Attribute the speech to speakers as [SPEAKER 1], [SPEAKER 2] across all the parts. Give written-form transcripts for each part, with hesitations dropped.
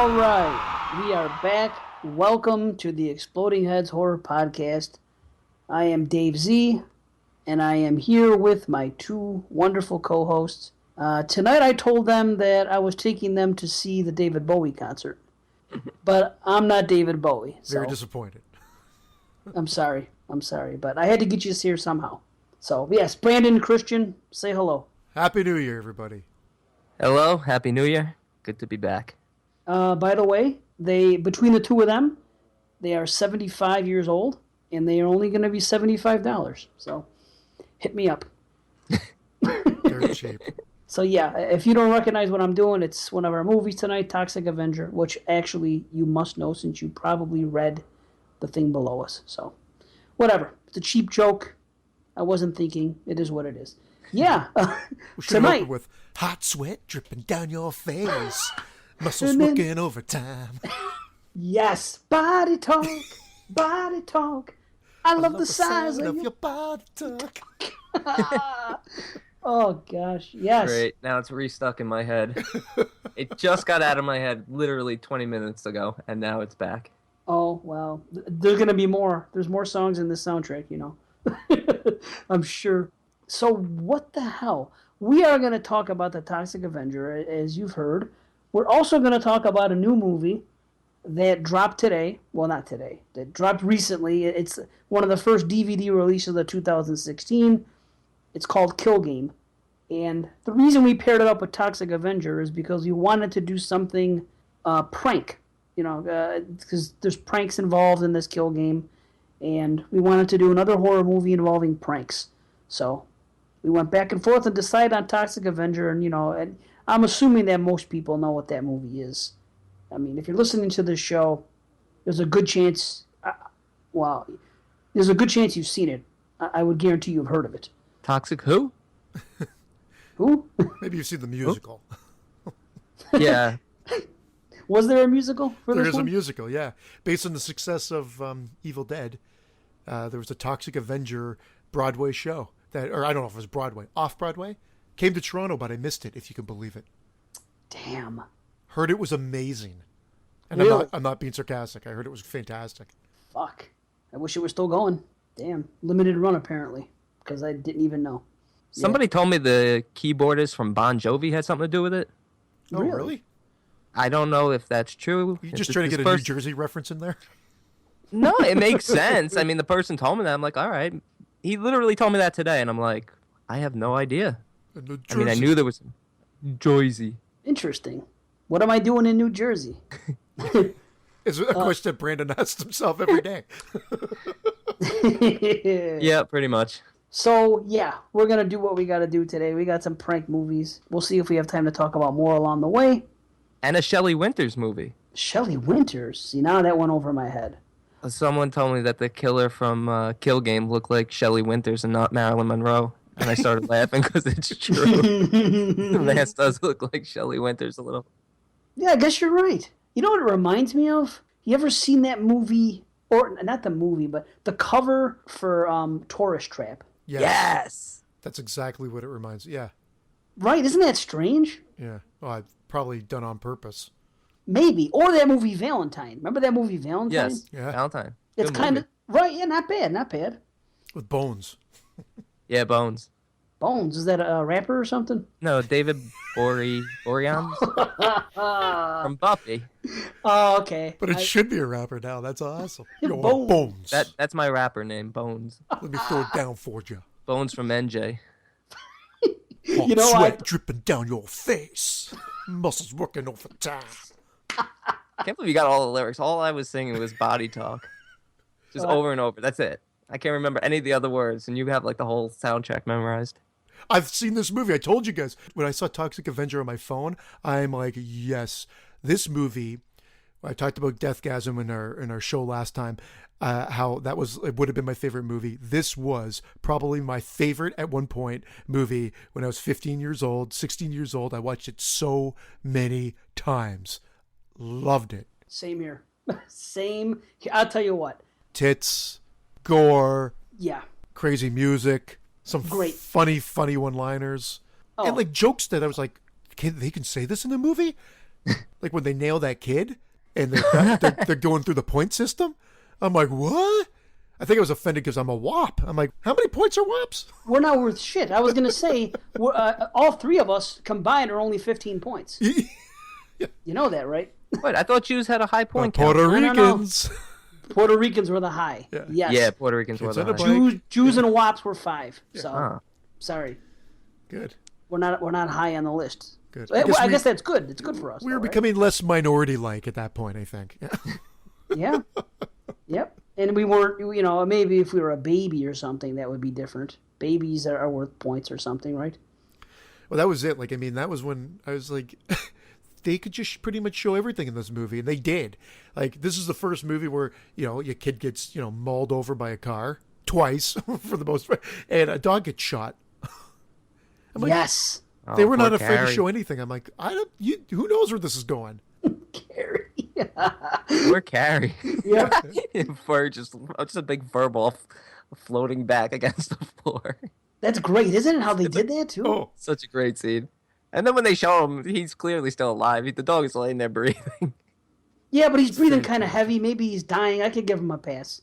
[SPEAKER 1] All right, we are back. Welcome to the Exploding Heads Horror Podcast. I am Dave Z, and I am here with my two wonderful co-hosts. Tonight I told them that I was taking them to see the David Bowie concert, but I'm not David Bowie. So
[SPEAKER 2] Very disappointed.
[SPEAKER 1] I'm sorry, but I had to get you here somehow. So yes, Brandon and Christian, say hello.
[SPEAKER 2] Happy New Year, everybody.
[SPEAKER 3] Hello, Happy New Year. Good to be back.
[SPEAKER 1] By the way, between the two of them, they are 75 years old, and they are only going to be $75. So, hit me up.
[SPEAKER 2] Dirt cheap.
[SPEAKER 1] So yeah, if you don't recognize what I'm doing, it's one of our movies tonight, Toxic Avenger, which actually you must know since you probably read the thing below us. So, whatever. It's a cheap joke. I wasn't thinking. It is what it is. Yeah.
[SPEAKER 2] We should
[SPEAKER 1] Tonight.
[SPEAKER 2] open with hot sweat dripping down your face. Muscles working overtime.
[SPEAKER 1] Yes. Body talk. Body talk. I love the size of your
[SPEAKER 2] body talk.
[SPEAKER 1] Oh, gosh. Yes.
[SPEAKER 3] Great. Now it's restuck in my head. It just got out of my head literally 20 minutes ago, and now it's back.
[SPEAKER 1] Oh, well. There's going to be more. There's more songs in this soundtrack, you know. I'm sure. So what the hell? We are going to talk about the Toxic Avenger, as you've heard. We're also going to talk about a new movie that dropped today. Well, not today. That dropped recently. It's one of the first DVD releases of 2016. It's called Kill Game. And the reason we paired it up with Toxic Avenger is because we wanted to do something prank. You know, because there's pranks involved in this Kill Game. And we wanted to do another horror movie involving pranks. So we went back and forth and decided on Toxic Avenger. And, you know, and I'm assuming that most people know what that movie is. I mean, if you're listening to this show, there's a good chance, there's a good chance you've seen it. I would guarantee you've heard of it.
[SPEAKER 3] Toxic who?
[SPEAKER 1] Who?
[SPEAKER 2] Maybe you've seen the musical.
[SPEAKER 3] Yeah.
[SPEAKER 1] Was there a musical for
[SPEAKER 2] There
[SPEAKER 1] this
[SPEAKER 2] is a
[SPEAKER 1] one?
[SPEAKER 2] musical, yeah. Based on the success of Evil Dead, there was a Toxic Avenger Broadway show. Or I don't know if it was Broadway. Off-Broadway? Came to Toronto, but I missed it, if you can believe it.
[SPEAKER 1] Damn.
[SPEAKER 2] Heard it was amazing. And
[SPEAKER 1] Really?
[SPEAKER 2] I'm not being sarcastic. I heard it was fantastic.
[SPEAKER 1] Fuck. I wish it was still going. Damn. Limited run, apparently. Because I didn't even know.
[SPEAKER 3] Somebody told me the keyboardist from Bon Jovi had something to do with it.
[SPEAKER 2] Oh,
[SPEAKER 1] Really?
[SPEAKER 2] really?
[SPEAKER 3] I don't know if that's true.
[SPEAKER 2] You just trying to get a New Jersey reference in there?
[SPEAKER 3] No, it makes sense. I mean, the person told me that. I'm like, all right. He literally told me that today, and I'm like, I have no idea. I mean, I knew there was Jersey.
[SPEAKER 1] Interesting. What am I doing in New Jersey?
[SPEAKER 2] It's a question that Brandon asks himself every day.
[SPEAKER 3] Yeah, pretty much.
[SPEAKER 1] So, yeah, we're going to do what we got to do today. We got some prank movies. We'll see if we have time to talk about more along the way.
[SPEAKER 3] And a Shelley Winters movie.
[SPEAKER 1] Shelley Winters. See, now that went over my head.
[SPEAKER 3] Someone told me that the killer from Kill Game looked like Shelley Winters and not Marilyn Monroe. And I started laughing because it's true. The mask does look like Shelley Winters a little.
[SPEAKER 1] Yeah, I guess you're right. You know what it reminds me of? You ever seen that movie, or not the movie, but the cover for Tourist Trap?
[SPEAKER 3] Yes.
[SPEAKER 2] That's exactly what it reminds me. Yeah.
[SPEAKER 1] Right, isn't that strange?
[SPEAKER 2] Yeah. Well, I've probably done on purpose.
[SPEAKER 1] Maybe. Or that movie Valentine. Remember that movie Valentine?
[SPEAKER 3] Yes.
[SPEAKER 2] Yeah.
[SPEAKER 3] Valentine.
[SPEAKER 1] It's
[SPEAKER 3] Good
[SPEAKER 1] kind
[SPEAKER 3] movie.
[SPEAKER 1] of, right, yeah, not bad, not bad.
[SPEAKER 2] With bones.
[SPEAKER 3] Yeah, Bones.
[SPEAKER 1] Bones, is that a rapper or something?
[SPEAKER 3] No, David Boreanaz from Buffy.
[SPEAKER 1] Oh, okay.
[SPEAKER 2] But it should be a rapper now. That's awesome. Yo,
[SPEAKER 1] Bones.
[SPEAKER 2] bones.
[SPEAKER 3] That's my rapper name, Bones.
[SPEAKER 2] Let me throw it down for you.
[SPEAKER 3] Bones from NJ.
[SPEAKER 2] Hot
[SPEAKER 1] You know,
[SPEAKER 2] sweat dripping down your face. Muscles working overtime.
[SPEAKER 3] I can't believe you got all the lyrics. All I was singing was body talk. Just over and over. That's it. I can't remember any of the other words, and you have like the whole soundtrack memorized.
[SPEAKER 2] I've seen this movie. I told you guys. When I saw Toxic Avenger on my phone, I'm like, yes, this movie. I talked about Deathgasm in our show last time, how it would have been my favorite movie. This was probably my favorite at one point movie when I was 15 years old, 16 years old. I watched it so many times. Loved it.
[SPEAKER 1] Same here. Same. I'll tell you what.
[SPEAKER 2] Tits, gore,
[SPEAKER 1] Yeah.
[SPEAKER 2] crazy music, some
[SPEAKER 1] Great.
[SPEAKER 2] funny one-liners,
[SPEAKER 1] Oh.
[SPEAKER 2] and like jokes that I was like, they can say this in the movie? Like when they nail that kid and they're going through the point system. I'm like, what? I think I was offended because I'm a WAP. I'm like, how many points are WAPs?
[SPEAKER 1] We're not worth shit. I was gonna say, all three of us combined are only 15 points. You know that, right?
[SPEAKER 3] Wait, I thought Jews had a high point count.
[SPEAKER 2] Puerto
[SPEAKER 1] No, no, no.
[SPEAKER 2] Ricans.
[SPEAKER 1] Puerto Ricans were the high.
[SPEAKER 2] Yeah.
[SPEAKER 1] Yes.
[SPEAKER 3] Yeah, Puerto Ricans were
[SPEAKER 2] Kids
[SPEAKER 3] the
[SPEAKER 2] on a
[SPEAKER 3] high.
[SPEAKER 2] bike.
[SPEAKER 1] Jews and WAPs were 5. So
[SPEAKER 3] Huh.
[SPEAKER 1] sorry,
[SPEAKER 2] Good.
[SPEAKER 1] we're not high on the list.
[SPEAKER 2] Good.
[SPEAKER 1] Well, I guess that's good. It's good for us.
[SPEAKER 2] We were
[SPEAKER 1] though, right?
[SPEAKER 2] becoming less minority-like at that point, I think.
[SPEAKER 1] Yeah. Yep. And we weren't, maybe if we were a baby or something, that would be different. Babies are worth points or something, right?
[SPEAKER 2] Well, that was it. Like, I mean, that was when I was like, they could just pretty much show everything in this movie, and they did. Like, this is the first movie where, your kid gets, mauled over by a car twice, for the most part, and a dog gets shot. I'm like,
[SPEAKER 1] Yes.
[SPEAKER 2] they
[SPEAKER 3] Oh,
[SPEAKER 2] were not
[SPEAKER 3] poor
[SPEAKER 2] afraid to
[SPEAKER 3] Carrie.
[SPEAKER 2] show anything. I'm like, who knows where this is going?
[SPEAKER 1] Carrie.
[SPEAKER 3] Poor Carrie.
[SPEAKER 1] Yeah.
[SPEAKER 3] For just a big fur ball floating back against the floor.
[SPEAKER 1] That's great, isn't it? How they did that too.
[SPEAKER 2] Oh,
[SPEAKER 3] Such a great scene. And then when they show him, he's clearly still alive. The dog is laying there breathing.
[SPEAKER 1] Yeah, but he's breathing kind of heavy. Maybe he's dying. I could give him a pass.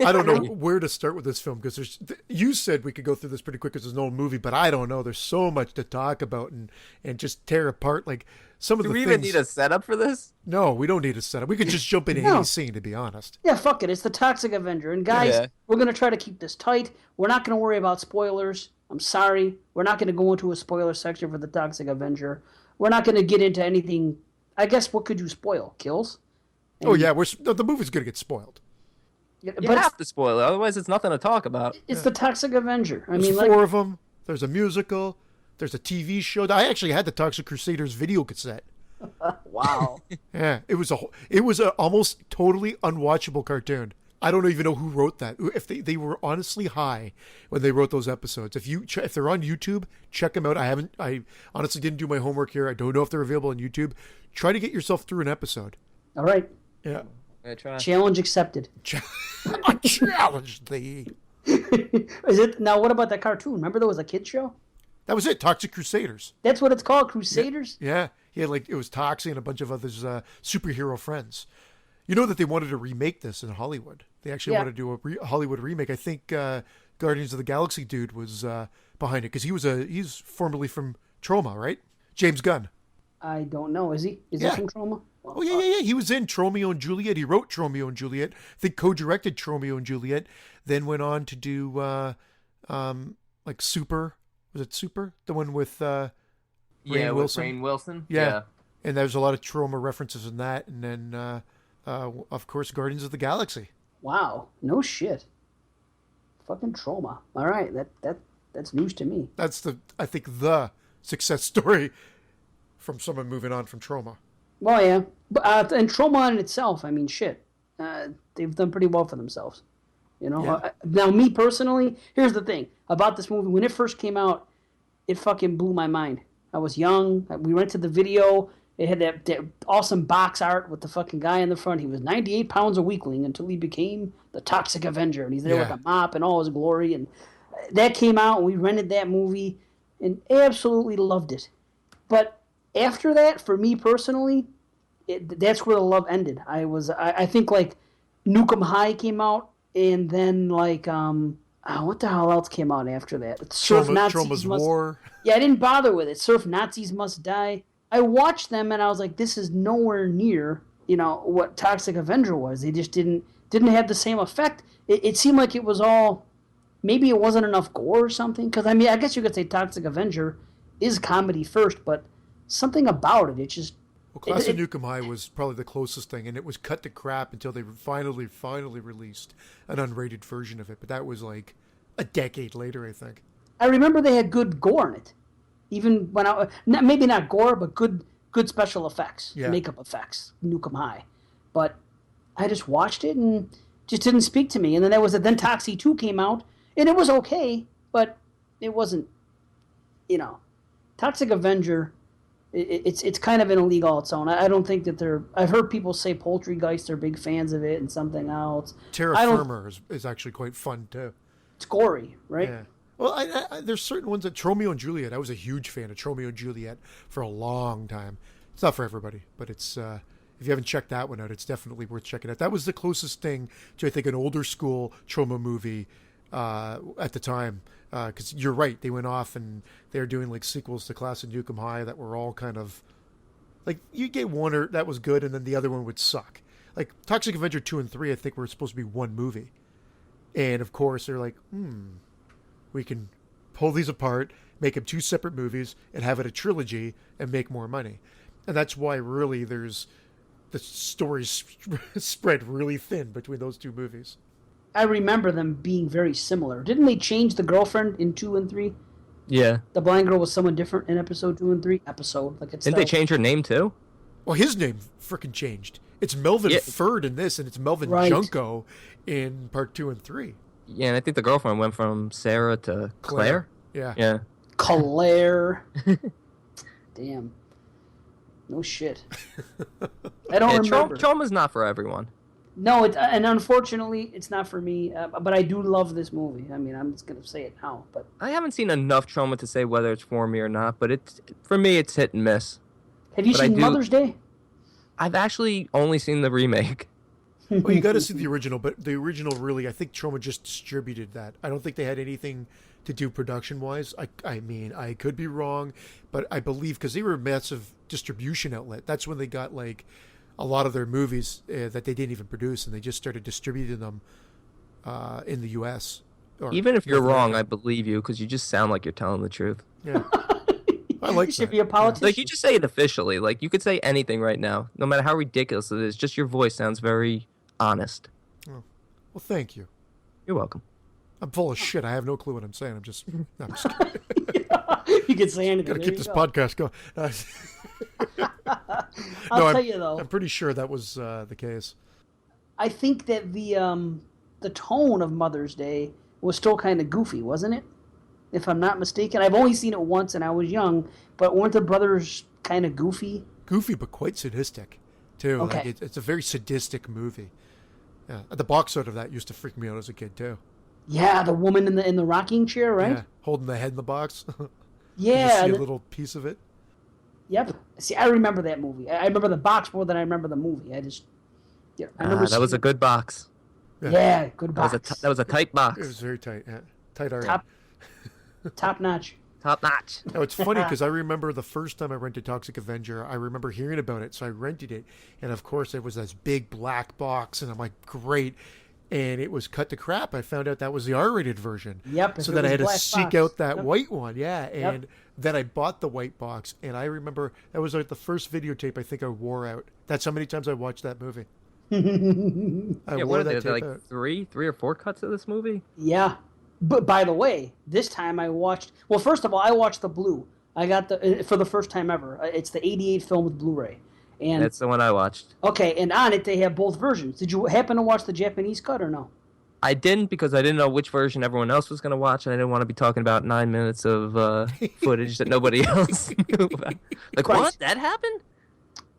[SPEAKER 2] I don't know where to start with this film because you said we could go through this pretty quick because it's an old movie, but I don't know. There's so much to talk about and just tear apart. Like some of
[SPEAKER 3] Do
[SPEAKER 2] the
[SPEAKER 3] we
[SPEAKER 2] things.
[SPEAKER 3] even need a setup for this?
[SPEAKER 2] No, we don't need a setup. We could just jump into
[SPEAKER 1] No.
[SPEAKER 2] any scene, to be honest.
[SPEAKER 1] Yeah, fuck it. It's the Toxic Avenger. And guys,
[SPEAKER 3] Yeah.
[SPEAKER 1] we're going to try to keep this tight. We're not going to worry about spoilers. I'm sorry. We're not going to go into a spoiler section for the Toxic Avenger. We're not going to get into anything. I guess what could you spoil? Kills?
[SPEAKER 2] Oh yeah, the movie's gonna get spoiled.
[SPEAKER 1] Yeah,
[SPEAKER 3] You
[SPEAKER 1] but
[SPEAKER 3] have to spoil it, otherwise it's nothing to talk about.
[SPEAKER 1] it's the Toxic Avenger. I
[SPEAKER 2] There's
[SPEAKER 1] mean,
[SPEAKER 2] 4 of them. There's a musical. There's a TV show. I actually had the Toxic Crusaders video cassette.
[SPEAKER 1] wow.
[SPEAKER 2] Yeah, it was a almost totally unwatchable cartoon. I don't even know who wrote that. If they were honestly high when they wrote those episodes. If they're on YouTube, check them out. I honestly didn't do my homework here. I don't know if they're available on YouTube. Try to get yourself through an episode.
[SPEAKER 1] All right.
[SPEAKER 2] Yeah.
[SPEAKER 3] I try.
[SPEAKER 1] Challenge accepted.
[SPEAKER 2] I challenge thee.
[SPEAKER 1] Is it now? What about that cartoon? Remember there was a kid show.
[SPEAKER 2] That was it. Toxic Crusaders.
[SPEAKER 1] That's what it's called, Crusaders.
[SPEAKER 2] Yeah. He had it was Toxie and a bunch of others superhero friends. You know that they wanted to remake this in Hollywood. They actually
[SPEAKER 1] Yeah.
[SPEAKER 2] wanted to do a Hollywood remake. I think Guardians of the Galaxy dude was behind it because he's formerly from Troma, right? James Gunn.
[SPEAKER 1] I don't know. Is he? Is
[SPEAKER 2] Yeah.
[SPEAKER 1] he from Trauma?
[SPEAKER 2] Oh yeah. He was in Tromeo and Juliet. He wrote Tromeo and Juliet. I think co-directed Tromeo and Juliet. Then went on to do like Super. Was it Super? The one with
[SPEAKER 3] Yeah,
[SPEAKER 2] Rainn
[SPEAKER 3] with
[SPEAKER 2] Wilson?
[SPEAKER 3] Rainn Wilson.
[SPEAKER 2] Yeah. And there's a lot of Troma references in that. And then of course Guardians of the Galaxy.
[SPEAKER 1] Wow. No shit. Fucking Trauma. All right. That's news to me.
[SPEAKER 2] That's I think the success story from someone moving on from Troma.
[SPEAKER 1] Well, yeah. But, and Trauma in itself, I mean, shit. They've done pretty well for themselves. You know?
[SPEAKER 2] Yeah.
[SPEAKER 1] Now, me personally, here's the thing about this movie. When it first came out, it fucking blew my mind. I was young. We rented the video. It had that awesome box art with the fucking guy in the front. He was 98 pounds a weakling until he became the Toxic Avenger. And he's there
[SPEAKER 2] Yeah.
[SPEAKER 1] with a mop and all his glory. And that came out, and we rented that movie and absolutely loved it. But after that, for me personally, that's where the love ended. I think like Nukem High came out, and then like what the hell else came out after that?
[SPEAKER 2] Troma's War.
[SPEAKER 1] Yeah, I didn't bother with it. Surf Nazis Must Die. I watched them and I was like, this is nowhere near what Toxic Avenger was. They just didn't have the same effect. It seemed like it was all, maybe it wasn't enough gore or something. Because I mean, I guess you could say Toxic Avenger is comedy first, but something about it just.
[SPEAKER 2] Well, Class of Nukem High was probably the closest thing, and it was cut to crap until they finally released an unrated version of it. But that was like a decade later, I think.
[SPEAKER 1] I remember they had good gore in it, even when maybe not gore, but good special effects,
[SPEAKER 2] Yeah.
[SPEAKER 1] makeup effects. Nukem High, but I just watched it and just didn't speak to me. And then then Toxie 2 came out, and it was okay, but it wasn't, Toxic Avenger. It's kind of in a league all its own. I don't think that I've heard people say Poultrygeist are big fans of it and something else.
[SPEAKER 2] Terra Firma is actually quite fun too.
[SPEAKER 1] It's gory, right?
[SPEAKER 2] Yeah. Well, I there's certain ones that Tromeo and Juliet. I was a huge fan of Tromeo and Juliet for a long time. It's not for everybody, but it's if you haven't checked that one out, it's definitely worth checking out. That was the closest thing to, I think, an older school trauma movie at the time. Because you're right, they went off and they were doing like sequels to Class of Nukem High that were all kind of like, you get one or that was good, and then the other one would suck. Like Toxic Avenger 2 and 3, I think were supposed to be one movie, and of course they're like, we can pull these apart, make them two separate movies, and have it a trilogy and make more money. And that's why really the stories spread really thin between those two movies.
[SPEAKER 1] I remember them being very similar. Didn't they change the girlfriend in 2 and 3?
[SPEAKER 3] Yeah.
[SPEAKER 1] The blind girl was someone different in episode 2 and 3.
[SPEAKER 3] Didn't they change her name too?
[SPEAKER 2] Well, his name freaking changed. It's Melvin Ferd in this, and it's Melvin Junko in part 2 and 3.
[SPEAKER 3] Yeah, and I think the girlfriend went from Sarah to Claire.
[SPEAKER 2] Yeah.
[SPEAKER 3] Yeah.
[SPEAKER 1] Claire. Damn. No shit. I don't remember.
[SPEAKER 3] Trauma's not for everyone.
[SPEAKER 1] No, and unfortunately, it's not for me. But I do love this movie. I mean, I'm just gonna say it now. But
[SPEAKER 3] I haven't seen enough Trauma to say whether it's for me or not. But for me, it's hit and miss.
[SPEAKER 1] Have you seen Mother's Day?
[SPEAKER 3] I've actually only seen the remake.
[SPEAKER 2] Well, you got to see the original, but the original really, I think Trauma just distributed that. I don't think they had anything to do production-wise. I mean, I could be wrong, but I believe, because they were a massive distribution outlet, that's when they got like a lot of their movies that they didn't even produce, and they just started distributing them in the U.S.
[SPEAKER 3] Even if you're wrong, I believe you, because you just sound like you're telling the truth.
[SPEAKER 2] Yeah. I like
[SPEAKER 1] you should be a politician.
[SPEAKER 3] Like, you just say it officially. Like, you could say anything right now, no matter how ridiculous it is. Just your voice sounds very honest.
[SPEAKER 2] Oh. Well, thank you.
[SPEAKER 3] You're welcome.
[SPEAKER 2] I'm full of shit. I have no clue what I'm saying. I'm just kidding.
[SPEAKER 1] You can say anything.
[SPEAKER 2] Got to keep this podcast going.
[SPEAKER 1] I'll tell you though.
[SPEAKER 2] I'm pretty sure that was the case.
[SPEAKER 1] I think that the tone of Mother's Day was still kind of goofy, wasn't it? If I'm not mistaken. I've only seen it once and I was young, but weren't the brothers kind of goofy?
[SPEAKER 2] Goofy, but quite sadistic, too.
[SPEAKER 1] Okay.
[SPEAKER 2] Like it's a very sadistic movie. Yeah. The box art of that used to freak me out as a kid, too.
[SPEAKER 1] Yeah, the woman in the rocking chair, right?
[SPEAKER 2] Yeah, holding the head in the box.
[SPEAKER 1] Yeah.
[SPEAKER 2] You see a little piece of it.
[SPEAKER 1] Yep. See, I remember that movie. I remember the box more than I remember the movie. I remember
[SPEAKER 3] that was a good box.
[SPEAKER 1] Yeah, good box.
[SPEAKER 3] That was a tight box.
[SPEAKER 2] It was very tight. Yeah. Tight art.
[SPEAKER 1] Top notch.
[SPEAKER 3] Top notch.
[SPEAKER 2] Now, it's funny because I remember the first time I rented Toxic Avenger, I remember hearing about it, so I rented it. And, of course, it was this big black box, and I'm like, great. And it was cut to crap. I found out that was the R-rated version.
[SPEAKER 1] Yep.
[SPEAKER 2] So then I had to seek out that white one. Yeah. And
[SPEAKER 1] Yep.
[SPEAKER 2] then I bought the white box. And I remember that was like the first videotape I think I wore out. That's how many times I watched that movie. I wore that tape out.
[SPEAKER 3] Three or four cuts of this movie?
[SPEAKER 1] Yeah. But by the way, this time I watched... Well, first of all, I watched the blue. I got for the first time ever. It's the 88 film with Blu-ray. And
[SPEAKER 3] that's the one I watched. Okay,
[SPEAKER 1] and on it they have both versions. Did you happen to watch the Japanese cut or no?
[SPEAKER 3] I didn't, because I didn't know which version everyone else was going to watch, and I didn't want to be talking about 9 minutes of footage that nobody else knew about. Like, what? That happened?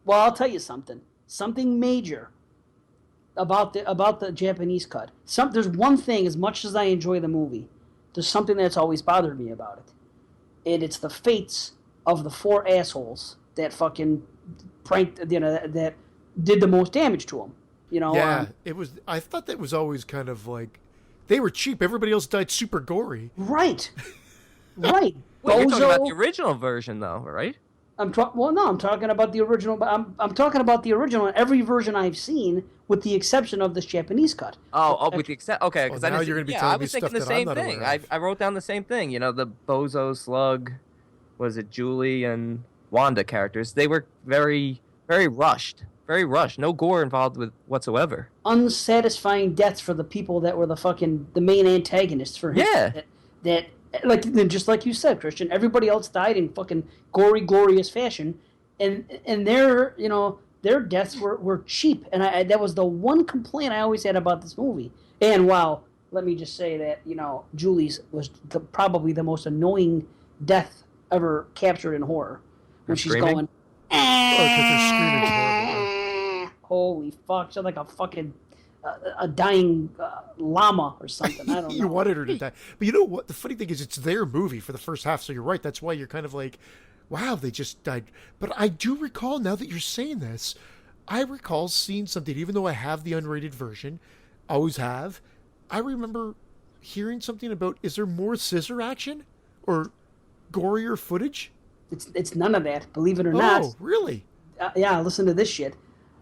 [SPEAKER 1] Well, I'll tell you something. Something major about the Japanese cut. There's one thing, as much as I enjoy the movie, there's something that's always bothered me about it. And it's the fates of the four assholes that fucking pranked, that did the most damage to him.
[SPEAKER 2] Yeah, it was. I thought that was always kind of like they were cheap. Everybody else died super gory.
[SPEAKER 1] Right. Right.
[SPEAKER 3] Wait, you're talking about the original version, though, right?
[SPEAKER 1] I'm talking about the original. But I'm talking about the original in every version I've seen, with the exception of this Japanese cut.
[SPEAKER 3] With the exception. Okay, because
[SPEAKER 2] now you're going to be telling me stuff that I'm not aware of.
[SPEAKER 3] I wrote down the same thing. The Bozo Slug, was it Julie and Wanda characters? They were very, very rushed. Very rushed. No gore involved with whatsoever.
[SPEAKER 1] Unsatisfying deaths for the people that were the main antagonists for him.
[SPEAKER 3] Yeah.
[SPEAKER 1] That just like you said, Christian, everybody else died in fucking gory, glorious fashion, and their deaths were cheap, and that was the one complaint I always had about this movie. And wow, let me just say that Julie's was probably the most annoying death ever captured in horror, when she's going.
[SPEAKER 2] Because they're screaming horrible.
[SPEAKER 1] Holy fuck! She's like a fucking a dying llama or something. I don't know.
[SPEAKER 2] You wanted her to die, but you know what? The funny thing is, it's their movie for the first half. So you're right. That's why you're kind of like, wow, they just died. But I do recall, now that you're saying this, I recall seeing something, even though I have the unrated version, always have. I remember hearing something about, is there more scissor action or gorier footage?
[SPEAKER 1] It's none of that, believe it or not.
[SPEAKER 2] Oh, really?
[SPEAKER 1] Yeah, listen to this shit.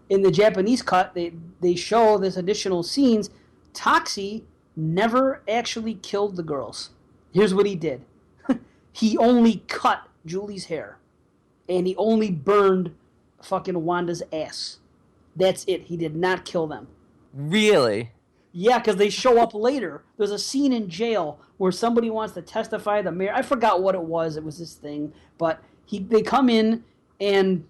[SPEAKER 1] In the Japanese cut, they show this additional scenes. Toxie never actually killed the girls. Here's what he did. He only cut Julie's hair. And he only burned fucking Wanda's ass. That's it. He did not kill them.
[SPEAKER 3] Really?
[SPEAKER 1] Yeah, because they show up later. There's a scene in jail where somebody wants to testify. The mayor, I forgot what it was. It was this thing. But they come in, and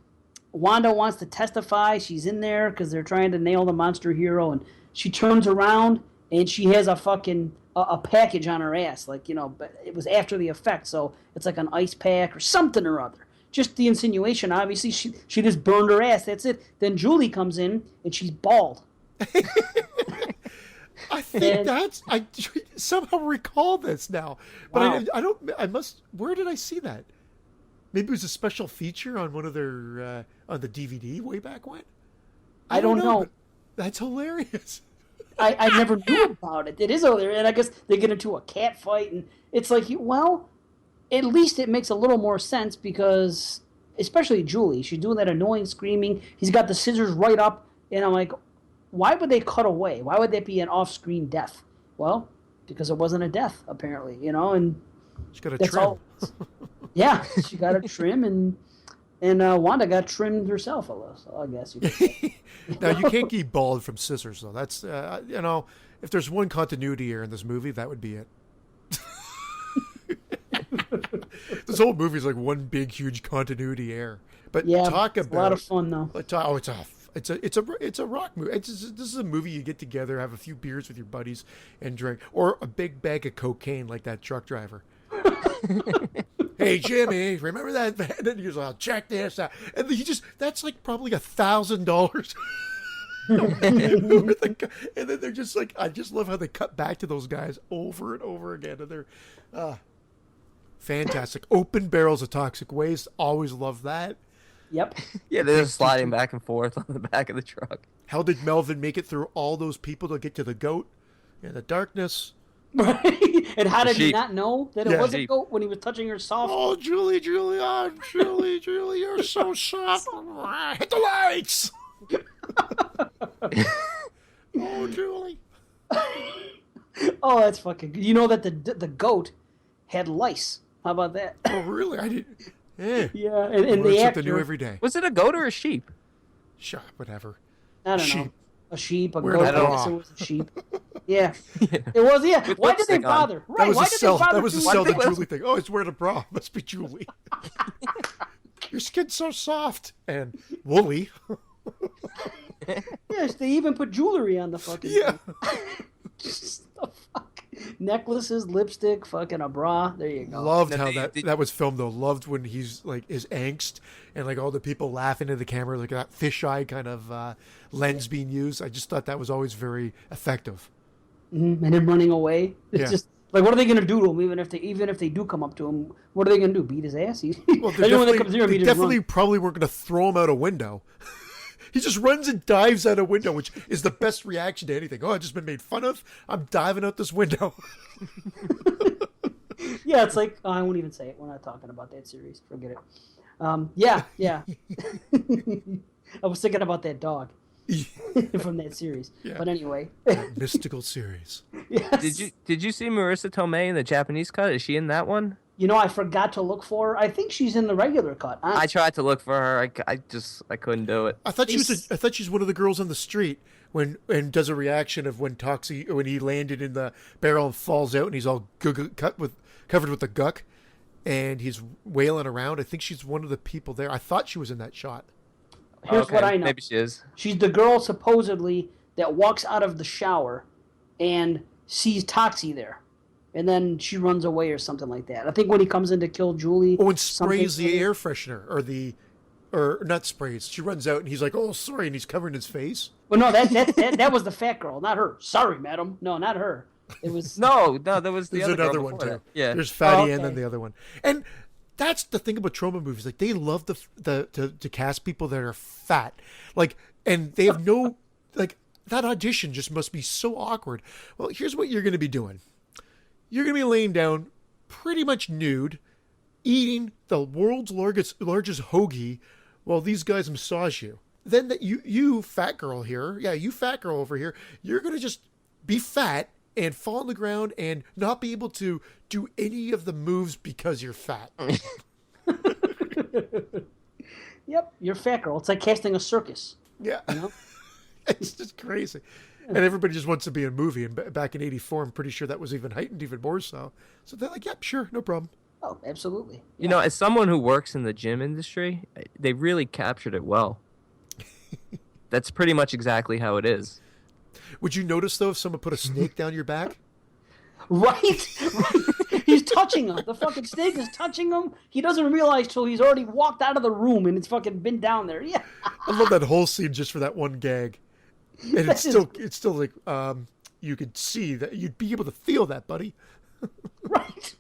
[SPEAKER 1] Wanda wants to testify. She's in there because they're trying to nail the monster hero. And she turns around, and she has a fucking a package on her ass. Like, but it was after the effect. So it's like an ice pack or something or other. Just the insinuation. Obviously, she just burned her ass. That's it. Then Julie comes in, and she's bald.
[SPEAKER 2] I think I somehow recall this now, but
[SPEAKER 1] wow.
[SPEAKER 2] I don't. I must. Where did I see that? Maybe it was a special feature on one of their on the DVD way back when.
[SPEAKER 1] I don't know.
[SPEAKER 2] But that's hilarious.
[SPEAKER 1] I never knew about it. It is hilarious, and I guess they get into a cat fight, and it's like, well, at least it makes a little more sense because, especially Julie, she's doing that annoying screaming. He's got the scissors right up, and I'm like, why would they cut away? Why would that be an off-screen death? Well, because it wasn't a death, apparently, and
[SPEAKER 2] She's got a
[SPEAKER 1] that's
[SPEAKER 2] trim.
[SPEAKER 1] all. Yeah, she got a trim, and Wanda got trimmed herself a little, so I guess you could say.
[SPEAKER 2] Now, you can't keep bald from scissors, though. That's, if there's one continuity error in this movie, that would be it. This whole movie is like one big, huge continuity error. But
[SPEAKER 1] yeah,
[SPEAKER 2] talk
[SPEAKER 1] it's
[SPEAKER 2] about
[SPEAKER 1] a lot of fun, though.
[SPEAKER 2] It's a rock movie. This is a movie you get together, have a few beers with your buddies, and drink, or a big bag of cocaine like that truck driver. Hey Jimmy, remember that van? And he's like, check this out. And that's like probably $1,000. And then they're just like, I just love how they cut back to those guys over and over again. And they're fantastic. Open barrels of toxic waste. Always love that.
[SPEAKER 1] Yep.
[SPEAKER 3] Yeah, they're just sliding back and forth on the back of the truck.
[SPEAKER 2] How did Melvin make it through all those people to get to the goat in the darkness?
[SPEAKER 1] Right. And how did he
[SPEAKER 3] sheep.
[SPEAKER 1] not know that it was a goat when he was touching her soft?
[SPEAKER 2] Oh, Julie, Julie, you're so soft. Hit the lights. Oh, Julie.
[SPEAKER 1] Oh, that's fucking good. You know that the goat had lice. How about that?
[SPEAKER 2] Oh, really? I didn't.
[SPEAKER 1] Yeah, and
[SPEAKER 2] Learn
[SPEAKER 1] the
[SPEAKER 2] something new
[SPEAKER 1] actor,
[SPEAKER 2] every day.
[SPEAKER 3] Was it a goat or a sheep?
[SPEAKER 2] Sure, whatever.
[SPEAKER 1] I don't know.
[SPEAKER 2] Sheep.
[SPEAKER 1] A sheep, a
[SPEAKER 2] We're
[SPEAKER 1] goat.
[SPEAKER 2] not
[SPEAKER 1] I
[SPEAKER 2] wrong.
[SPEAKER 1] guess it was a sheep. Yeah. It was, yeah.
[SPEAKER 3] With
[SPEAKER 1] Why did they
[SPEAKER 3] lipstick on.
[SPEAKER 1] bother?
[SPEAKER 2] That
[SPEAKER 1] Right,
[SPEAKER 2] was
[SPEAKER 1] why
[SPEAKER 2] a
[SPEAKER 1] did
[SPEAKER 2] sell.
[SPEAKER 1] they bother
[SPEAKER 2] That was a
[SPEAKER 1] doing
[SPEAKER 2] sell the
[SPEAKER 1] that?
[SPEAKER 2] Julie thing. Oh, it's wearing a bra. Must be Julie. Your skin's so soft and woolly.
[SPEAKER 1] Yes, they even put jewelry on the fucking
[SPEAKER 2] Yeah.
[SPEAKER 1] thing. Just the fuck. Necklaces, lipstick, fucking a bra. There you go.
[SPEAKER 2] Loved
[SPEAKER 3] Now,
[SPEAKER 2] how
[SPEAKER 3] did-
[SPEAKER 2] that was filmed though. Loved when he's like his angst and like all the people laughing at the camera, like that fisheye kind of lens being used. I just thought that was always very effective.
[SPEAKER 1] And him running away. It's
[SPEAKER 2] Yeah.
[SPEAKER 1] just like, what are they gonna do to him? Even if they do come up to him, what are they gonna do? Beat his ass?
[SPEAKER 2] Well,
[SPEAKER 1] Everyone that comes near him,
[SPEAKER 2] they
[SPEAKER 1] he just
[SPEAKER 2] definitely
[SPEAKER 1] runs.
[SPEAKER 2] probably weren't going to throw him out a window. He just runs and dives out a window, which is the best reaction to anything. Oh, I've just been made fun of. I'm diving out this window.
[SPEAKER 1] Yeah, it's like, oh, I won't even say it. We're not talking about that series. Forget it. Yeah. I was thinking about that dog from that series.
[SPEAKER 2] Yeah.
[SPEAKER 1] But anyway.
[SPEAKER 2] That mystical series.
[SPEAKER 1] Yes.
[SPEAKER 3] Did you see Marissa Tomei in the Japanese cut? Is she in that one?
[SPEAKER 1] I forgot to look for her. I think she's in the regular cut.
[SPEAKER 3] I tried to look for her. I couldn't do it.
[SPEAKER 2] I thought I thought she's one of the girls on the street and does a reaction of when he landed in the barrel and falls out and he's all covered with the guck and he's wailing around. I think she's one of the people there. I thought she was in that shot.
[SPEAKER 1] Here's what I know.
[SPEAKER 3] Maybe she is.
[SPEAKER 1] She's the girl supposedly that walks out of the shower and sees Toxie there. And then she runs away or something like that. I think when he comes in to kill Julie.
[SPEAKER 2] Oh, and sprays
[SPEAKER 1] something-
[SPEAKER 2] the air freshener or not sprays. She runs out and he's like, "Oh, sorry," and he's covering his face.
[SPEAKER 1] Well, no, that was the fat girl, not her. Sorry, madam. No, not her. It was
[SPEAKER 3] No, there was the
[SPEAKER 2] There's
[SPEAKER 3] other
[SPEAKER 2] another
[SPEAKER 3] girl
[SPEAKER 2] one
[SPEAKER 3] before
[SPEAKER 2] too.
[SPEAKER 3] that. Yeah.
[SPEAKER 2] There's Fatty
[SPEAKER 1] Oh, okay.
[SPEAKER 2] and then the other one. And that's the thing about trauma movies. Like they love to cast people that are fat, like, and they have no like that audition just must be so awkward. Well, here's what you're going to be doing. You're going to be laying down pretty much nude, eating the world's largest hoagie while these guys massage you. Then that you fat girl here, yeah, you fat girl over here, you're going to just be fat and fall on the ground and not be able to do any of the moves because you're fat.
[SPEAKER 1] Yep, you're a fat girl. It's like casting a circus.
[SPEAKER 2] Yeah.
[SPEAKER 1] You know?
[SPEAKER 2] It's just crazy. And everybody just wants to be in a movie. And back in 84, I'm pretty sure that was even heightened even more so. So they're like, yep, sure, no problem.
[SPEAKER 1] Oh, absolutely.
[SPEAKER 3] You know, as someone who works in the gym industry, they really captured it well. That's pretty much exactly how it is.
[SPEAKER 2] Would you notice, though, if someone put a snake down your back?
[SPEAKER 1] Right? He's touching him. The fucking snake is touching him. He doesn't realize till he's already walked out of the room and it's fucking been down there. Yeah.
[SPEAKER 2] I love that whole scene just for that one gag. And it's still like, you could see that you'd be able to feel that, buddy.
[SPEAKER 1] Right.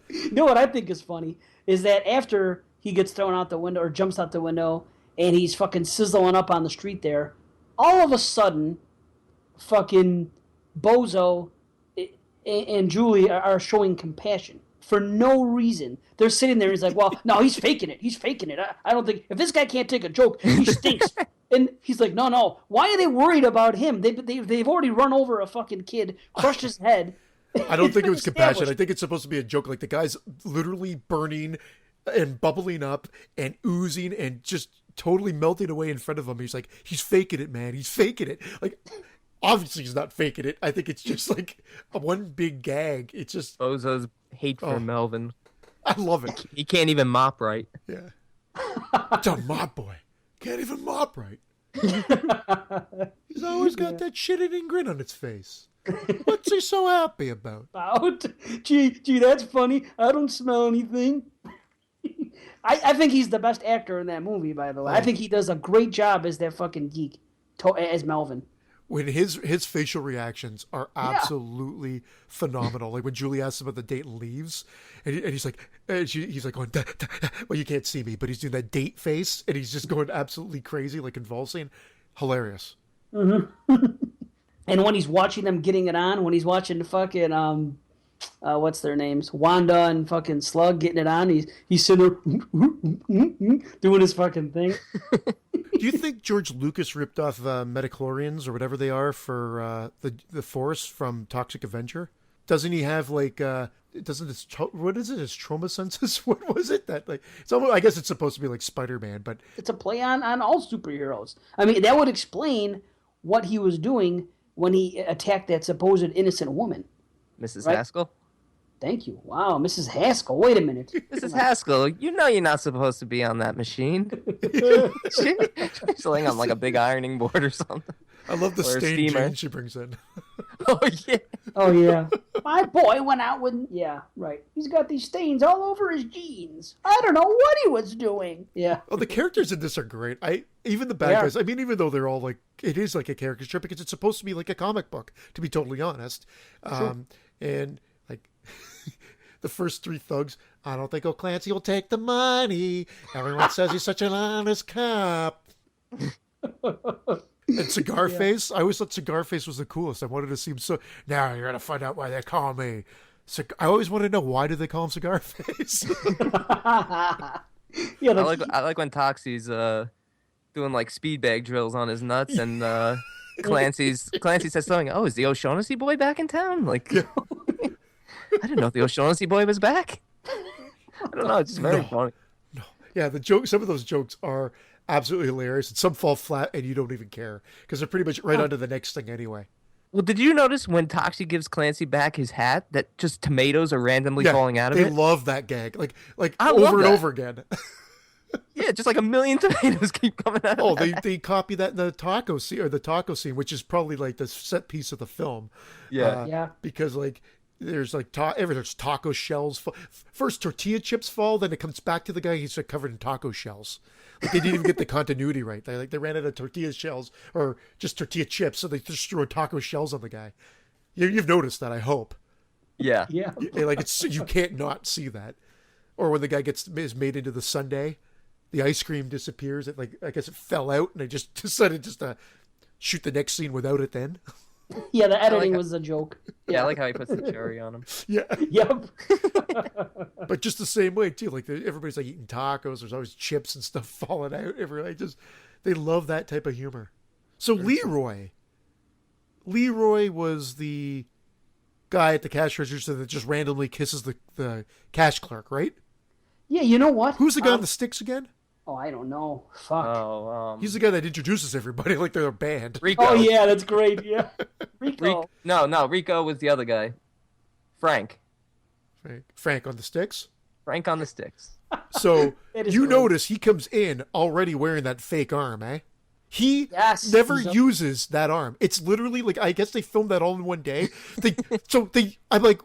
[SPEAKER 1] You know what I think is funny is that after he gets thrown out the window or jumps out the window and he's fucking sizzling up on the street there, all of a sudden, fucking Bozo and Julie are showing compassion for no reason. They're sitting there and he's like, well, no, he's faking it. He's faking it. I don't think, if this guy can't take a joke, he stinks. And he's like, no. Why are they worried about him? They've already run over a fucking kid, crushed his head.
[SPEAKER 2] I don't think it was compassion. I think it's supposed to be a joke. Like the guy's literally burning and bubbling up and oozing and just totally melting away in front of him. He's like, he's faking it, man. He's faking it. Like, obviously he's not faking it. I think it's just like one big gag. It's just
[SPEAKER 3] Bozo's hate for Melvin.
[SPEAKER 2] I love it.
[SPEAKER 3] He can't even mop right.
[SPEAKER 2] Yeah. It's a mop boy. Can't even mop right. He's always got that shit-eating grin on his face. What's he so happy about?
[SPEAKER 1] Gee, that's funny. I don't smell anything. I think he's the best actor in that movie, by the way. I think he does a great job as that fucking geek, as Melvin.
[SPEAKER 2] When his facial reactions are absolutely phenomenal. Like when Julie asks him about the date and leaves, and he's like, he's like going, da, da, da. Well, you can't see me, but he's doing that date face, and he's just going absolutely crazy, like convulsing. Hilarious.
[SPEAKER 1] Mm-hmm. And when he's watching them getting it on, when he's watching the fucking what's their names, Wanda and fucking Slug getting it on, he's sitting there doing his fucking thing.
[SPEAKER 2] Do you think George Lucas ripped off metachlorians or whatever they are for the Force from Toxic Avenger? Doesn't he have like doesn't his what is it? His trauma senses? What was it that like? It's almost, I guess it's supposed to be like Spider-Man, but
[SPEAKER 1] it's a play on all superheroes. I mean, that would explain what he was doing when he attacked that supposed innocent woman.
[SPEAKER 3] Mrs.
[SPEAKER 1] Right?
[SPEAKER 3] Haskell?
[SPEAKER 1] Thank you. Wow, Mrs. Haskell. Wait a minute.
[SPEAKER 3] Mrs. Haskell, you know you're not supposed to be on that machine. She's laying on like a big ironing board or something.
[SPEAKER 2] I love the stained jeans she brings in.
[SPEAKER 3] Oh, yeah.
[SPEAKER 1] Oh, yeah. My boy went out with... Yeah, right. He's got these stains all over his jeans. I don't know what he was doing. Yeah.
[SPEAKER 2] Oh, the characters in this are great. Even the bad guys. I mean, even though they're all like... It is like a caricature strip because it's supposed to be like a comic book, to be totally honest.
[SPEAKER 1] Sure.
[SPEAKER 2] And like... The first three thugs, I don't think Clancy will take the money. Everyone says he's such an honest cop. And Cigar Face, I always thought Cigar Face was the coolest. I wanted to see him so... Now you're going to find out why they call me. I always want to know, why do they call him Cigar Face?
[SPEAKER 1] Yeah,
[SPEAKER 3] I like when Toxie's doing like speed bag drills on his nuts and Clancy says something, oh, is the O'Shaughnessy boy back in town? Like... Yeah. I didn't know the O'Shaughnessy boy was back. I don't know. It's just very funny.
[SPEAKER 2] No. Yeah, some of those jokes are absolutely hilarious, and some fall flat, and you don't even care because they're pretty much right onto the next thing anyway.
[SPEAKER 3] Well, did you notice when Toxie gives Clancy back his hat that just tomatoes are randomly falling out of it?
[SPEAKER 2] They love that gag, like
[SPEAKER 3] I
[SPEAKER 2] over and over again.
[SPEAKER 3] Yeah, just like a million tomatoes keep coming out.
[SPEAKER 2] Oh, they copy that in the taco scene, which is probably like the set piece of the film.
[SPEAKER 3] Yeah,
[SPEAKER 2] because like. There's like there's taco shells. First tortilla chips fall, then it comes back to the guy. He's covered in taco shells. Like they didn't even get the continuity right. They ran out of tortilla shells or just tortilla chips, so they just threw taco shells on the guy. You've noticed that, I hope.
[SPEAKER 3] Yeah.
[SPEAKER 2] Like you can't not see that. Or when the guy is made into the sundae, the ice cream disappears. It I guess it fell out, and they just decided just to shoot the next scene without it. Then,
[SPEAKER 1] Yeah, the editing was a joke.
[SPEAKER 3] Yeah, I like how he puts the cherry on him.
[SPEAKER 2] yeah,
[SPEAKER 1] Yep.
[SPEAKER 2] but just the same way too. Like everybody's like eating tacos. There's always chips and stuff falling out. They love that type of humor. So Leroy was the guy at the cash register that just randomly kisses the cash clerk, right?
[SPEAKER 1] Yeah, you know what?
[SPEAKER 2] Who's the guy on the sticks again?
[SPEAKER 1] Oh, I don't know. Fuck.
[SPEAKER 3] Oh,
[SPEAKER 2] He's the guy that introduces everybody like they're a band.
[SPEAKER 3] Rico.
[SPEAKER 1] Oh, yeah, that's great. Yeah. Rico.
[SPEAKER 3] No, Rico was the other guy. Frank
[SPEAKER 2] Frank on the sticks.
[SPEAKER 3] Frank on the sticks.
[SPEAKER 2] So
[SPEAKER 1] It is
[SPEAKER 2] you
[SPEAKER 1] great.
[SPEAKER 2] notice he comes in already wearing that fake arm, eh? He
[SPEAKER 1] Yes,
[SPEAKER 2] never
[SPEAKER 1] he's a-
[SPEAKER 2] uses that arm. It's literally like I guess they filmed that all in one day. I'm like,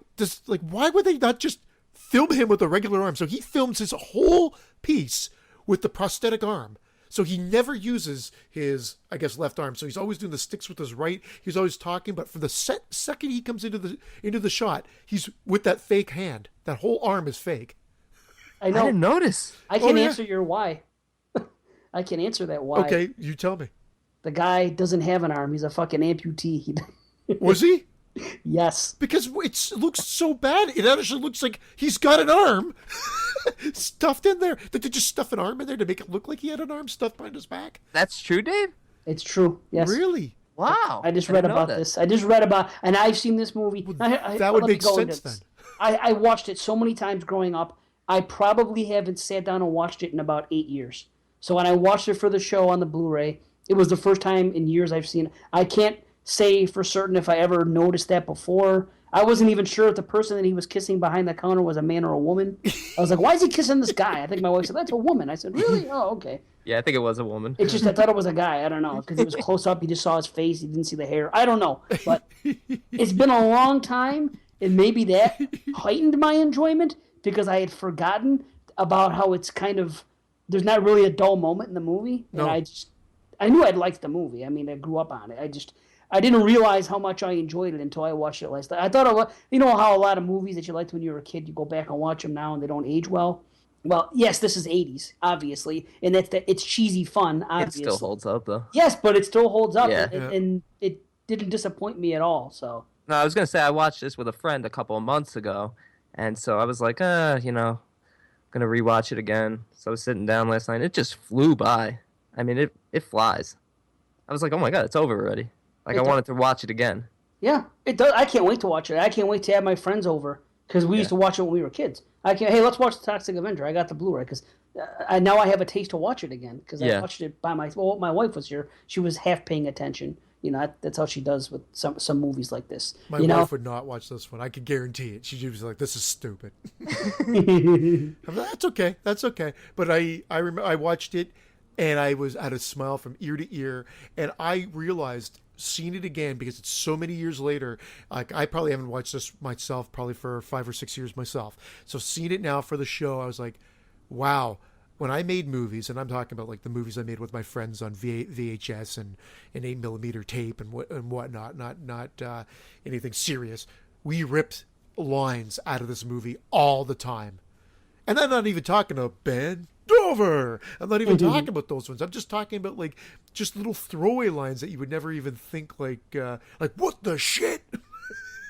[SPEAKER 2] why would they not just film him with a regular arm? So he films his whole piece with the prosthetic arm. So he never uses his, I guess, left arm. So he's always doing the sticks with his right. He's always talking, but for the second he comes into the shot, he's with that fake hand. That whole arm is fake.
[SPEAKER 1] I
[SPEAKER 3] I
[SPEAKER 1] know.
[SPEAKER 3] didn't notice.
[SPEAKER 1] I can
[SPEAKER 2] yeah.
[SPEAKER 1] answer your why. I can answer that why.
[SPEAKER 2] Okay, you tell me.
[SPEAKER 1] The guy doesn't have an arm. He's a fucking amputee.
[SPEAKER 2] Was he?
[SPEAKER 1] Yes.
[SPEAKER 2] Because it looks so bad. It actually looks like he's got an arm stuffed in there. Did they just stuff an arm in there to make it look like he had an arm stuffed behind his back?
[SPEAKER 3] That's true, Dave?
[SPEAKER 1] It's true. Yes.
[SPEAKER 2] Really?
[SPEAKER 3] Wow.
[SPEAKER 1] I just
[SPEAKER 3] I
[SPEAKER 1] read
[SPEAKER 3] didn't know
[SPEAKER 1] about
[SPEAKER 3] that.
[SPEAKER 1] this. I just read about, and I've seen this movie.
[SPEAKER 2] that would
[SPEAKER 1] let me
[SPEAKER 2] make
[SPEAKER 1] go
[SPEAKER 2] sense
[SPEAKER 1] into this.
[SPEAKER 2] then.
[SPEAKER 1] I watched it so many times growing up. I probably haven't sat down and watched it in about 8 years. So when I watched it for the show on the Blu-ray, it was the first time in years I've seen it. I can't say for certain if I ever noticed that before. I wasn't even sure if the person that he was kissing behind the counter was a man or a woman. I was like, why is he kissing this guy? I think my wife said, that's a woman. I said, really? Oh, okay.
[SPEAKER 3] Yeah, I think it was a woman.
[SPEAKER 1] It's just I thought it was a guy. I don't know because he was close up. You just saw his face. You didn't see the hair. I don't know, but it's been a long time, and maybe that heightened my enjoyment because I had forgotten about how it's kind of there's not really a dull moment in the movie, and
[SPEAKER 2] No.
[SPEAKER 1] I knew I'd liked the movie. I mean, I grew up on it. I didn't realize how much I enjoyed it until I watched it last night. I thought it was, you know how a lot of movies that you liked when you were a kid, you go back and watch them now and they don't age well. Well, yes, this is 80s, obviously, and it's cheesy fun,
[SPEAKER 3] It
[SPEAKER 1] obviously.
[SPEAKER 3] still holds up, though.
[SPEAKER 1] Yes, but it still holds up,
[SPEAKER 3] Yeah.
[SPEAKER 1] and it didn't disappoint me at all. So
[SPEAKER 3] No, I was going to say I watched this with a friend a couple of months ago, and so I was like, going to rewatch it again. So I was sitting down last night. It just flew by. I mean, it flies. I was like, oh my God, it's over already. Like,
[SPEAKER 1] It
[SPEAKER 3] I
[SPEAKER 1] does.
[SPEAKER 3] wanted to watch it again.
[SPEAKER 1] yeah, it does. I can't wait to watch it. I can't wait to have my friends over because we used to watch it when we were kids. Hey, let's watch the Toxic Avenger. I got the Blu-ray because now I have a taste to watch it again because I
[SPEAKER 3] Yeah.
[SPEAKER 1] watched it by my wife was here. She was half paying attention. You know, that's how she does with some movies like this.
[SPEAKER 2] My
[SPEAKER 1] you know?
[SPEAKER 2] wife would not watch this one. I could guarantee it. She was like, "This is stupid." I'm like, that's okay. That's okay. But I remember I watched it, and I had a smile from ear to ear, and I realized seeing it again because it's so many years later. Like I probably haven't watched this myself probably for 5 or 6 years myself. So seeing it now for the show, I was like, wow. When I made movies, and I'm talking about like the movies I made with my friends on VHS and 8mm tape and whatnot, not anything serious. We ripped lines out of this movie all the time, and I'm not even talking about Ben Dover. I'm not even talking about those ones. I'm just talking about like just little throwaway lines that you would never even think like what the shit.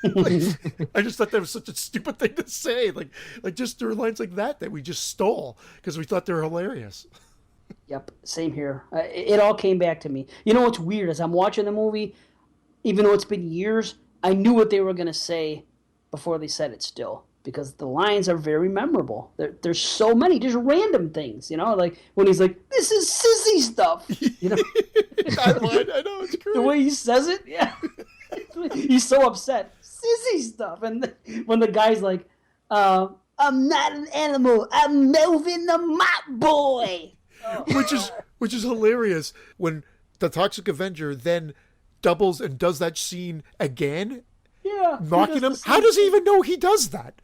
[SPEAKER 2] I just thought that was such a stupid thing to say. Like just there were lines like that we just stole because we thought they were hilarious.
[SPEAKER 1] Yep, same here. It all came back to me. You know what's weird is I'm watching the movie, even though it's been years, I knew what they were going to say before they said it still because the lines are very memorable. There's so many, just random things, you know, like when he's like, this is sissy stuff, you know,
[SPEAKER 2] That line, I know, it's great.
[SPEAKER 1] the way he says it, yeah. He's so upset. Sissy stuff. And when the guy's like, I'm not an animal, I'm Melvin the Mop Boy.
[SPEAKER 2] which is hilarious when the Toxic Avenger then doubles and does that scene again,
[SPEAKER 1] Yeah.
[SPEAKER 2] knocking him. How does he even know he does that?